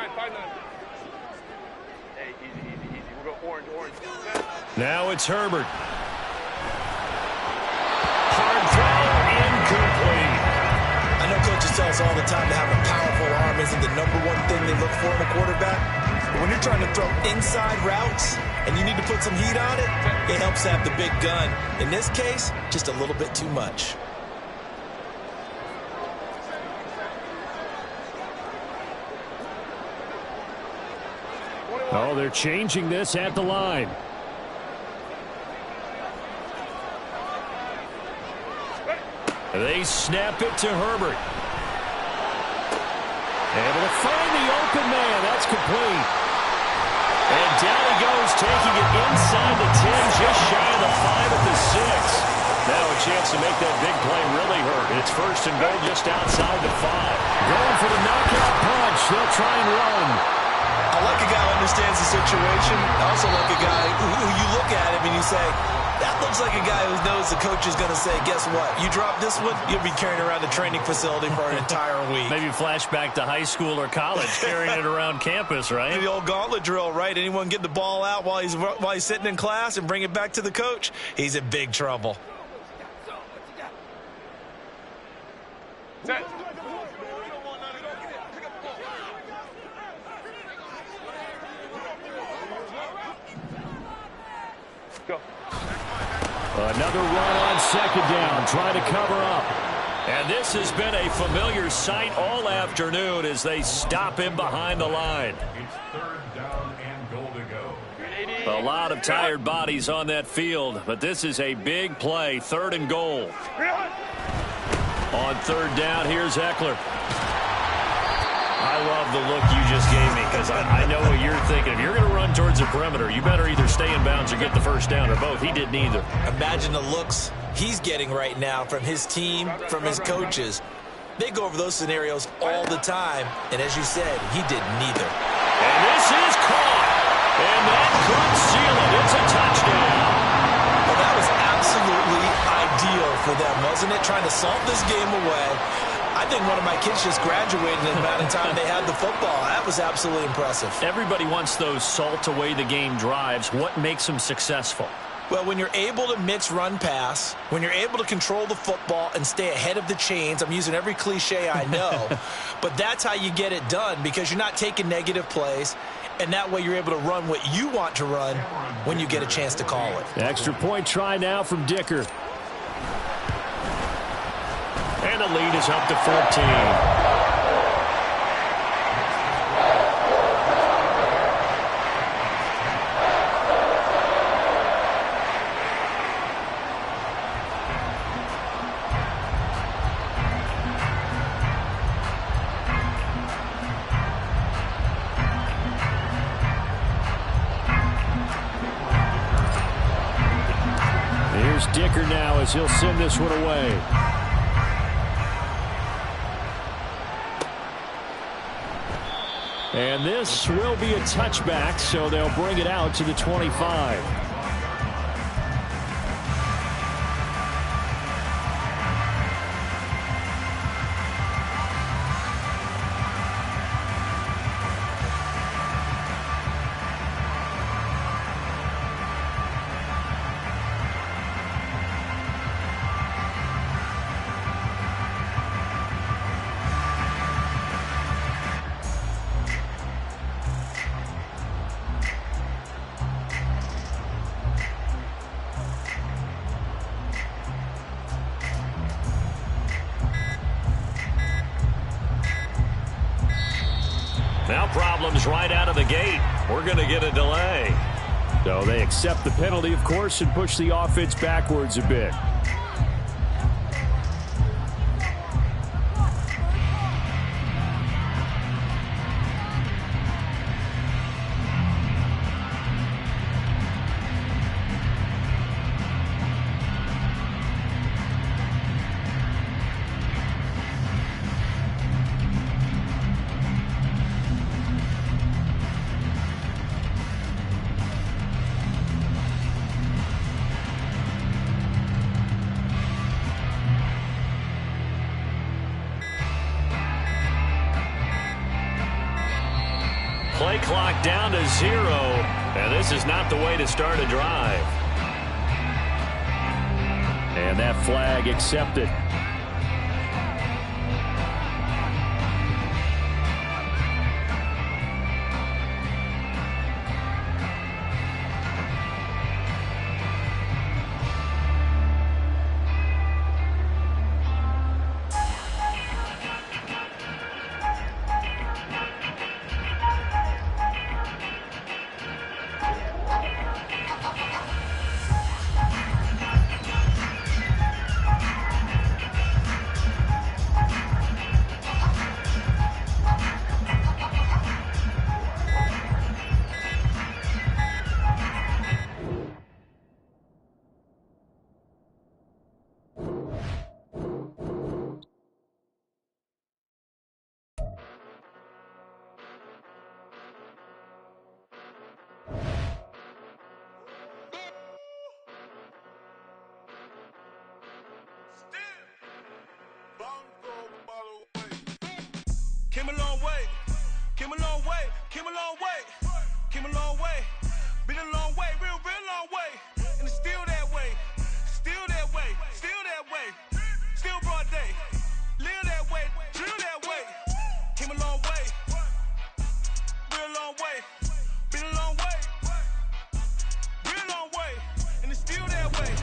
Hey, easy. We'll go orange. Now it's Herbert. Hard throw, incomplete. I know coaches tell us all the time to have a powerful arm isn't the #1 thing they look for in a quarterback. But when you're trying to throw inside routes and you need to put some heat on it, it helps to have the big gun. In this case, just a little bit too much. Oh, they're changing this at the line. They snap it to Herbert. Able to find the open man. That's complete. And down he goes, taking it inside the 10, just shy of the 5 at the 6. Now a chance to make that big play really hurt. It's 1st and goal just outside the 5. Going for the knockout punch. They'll try and run. I like a guy who understands the situation. Also like a guy who you look at him and you say, that looks like a guy who knows the coach is going to say, guess what? You drop this one, you'll be carrying around the training facility for an entire week. Maybe flashback to high school or college, carrying it around campus, right? The old gauntlet drill, right? Anyone get the ball out while he's sitting in class and bring it back to the coach? He's in big trouble. Go. Another run on second down, trying to cover up. And this has been a familiar sight all afternoon as they stop him behind the line. It's third down and goal to go. A lot of tired bodies on that field, but this is a big play, 3rd and goal. On 3rd down, here's Eckler. I love the look you just gave me because I know what you're thinking. If you're going to run towards the perimeter, you better either stay in bounds or get the first down, or both. He did neither. Imagine the looks he's getting right now from his team, from his coaches. They go over those scenarios all the time, and as you said, he did neither. And this is caught, and that could seal it. It's a touchdown. Well, that was absolutely ideal for them, wasn't it? Trying to salt this game away. I think one of my kids just graduated in the amount of time they had the football. That was absolutely impressive. Everybody wants those salt away the game drives. What makes them successful? Well, when you're able to mix run pass, when you're able to control the football and stay ahead of the chains, I'm using every cliche I know, but that's how you get it done because you're not taking negative plays, and that way you're able to run what you want to run when you get a chance to call it. Extra point try now from Dicker. And the lead is up to 14. Here's Dicker now as he'll send this one away. And this will be a touchback, so they'll bring it out to the 25. Now problems right out of the gate. We're going to get a delay. So they accept the penalty, of course, and push the offense backwards a bit. Play clock down to 0, and this is not the way to start a drive. And that flag accepted. Came a long way, came a long way, came a long way, came a long way. Been a long way, real long way. And it's still that way, still that way, still that way. Still broad day, live that way, drill that way. Came a long way, real long way. Been a long way, real long way. And it's still that way,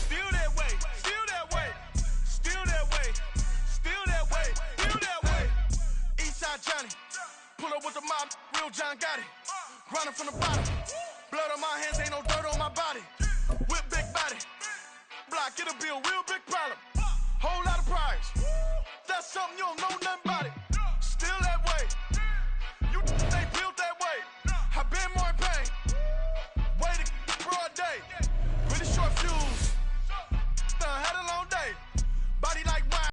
still that way, still that way, still that way, still that way, still that way. Eastside Johnny, pull up with the mob, real John Gotti. Grinding from the bottom, blood on my hands, ain't no dirt on my body. Whip big body, block, get a bill, real big problem. Whole lot of prize, that's something you don't know nothing about it.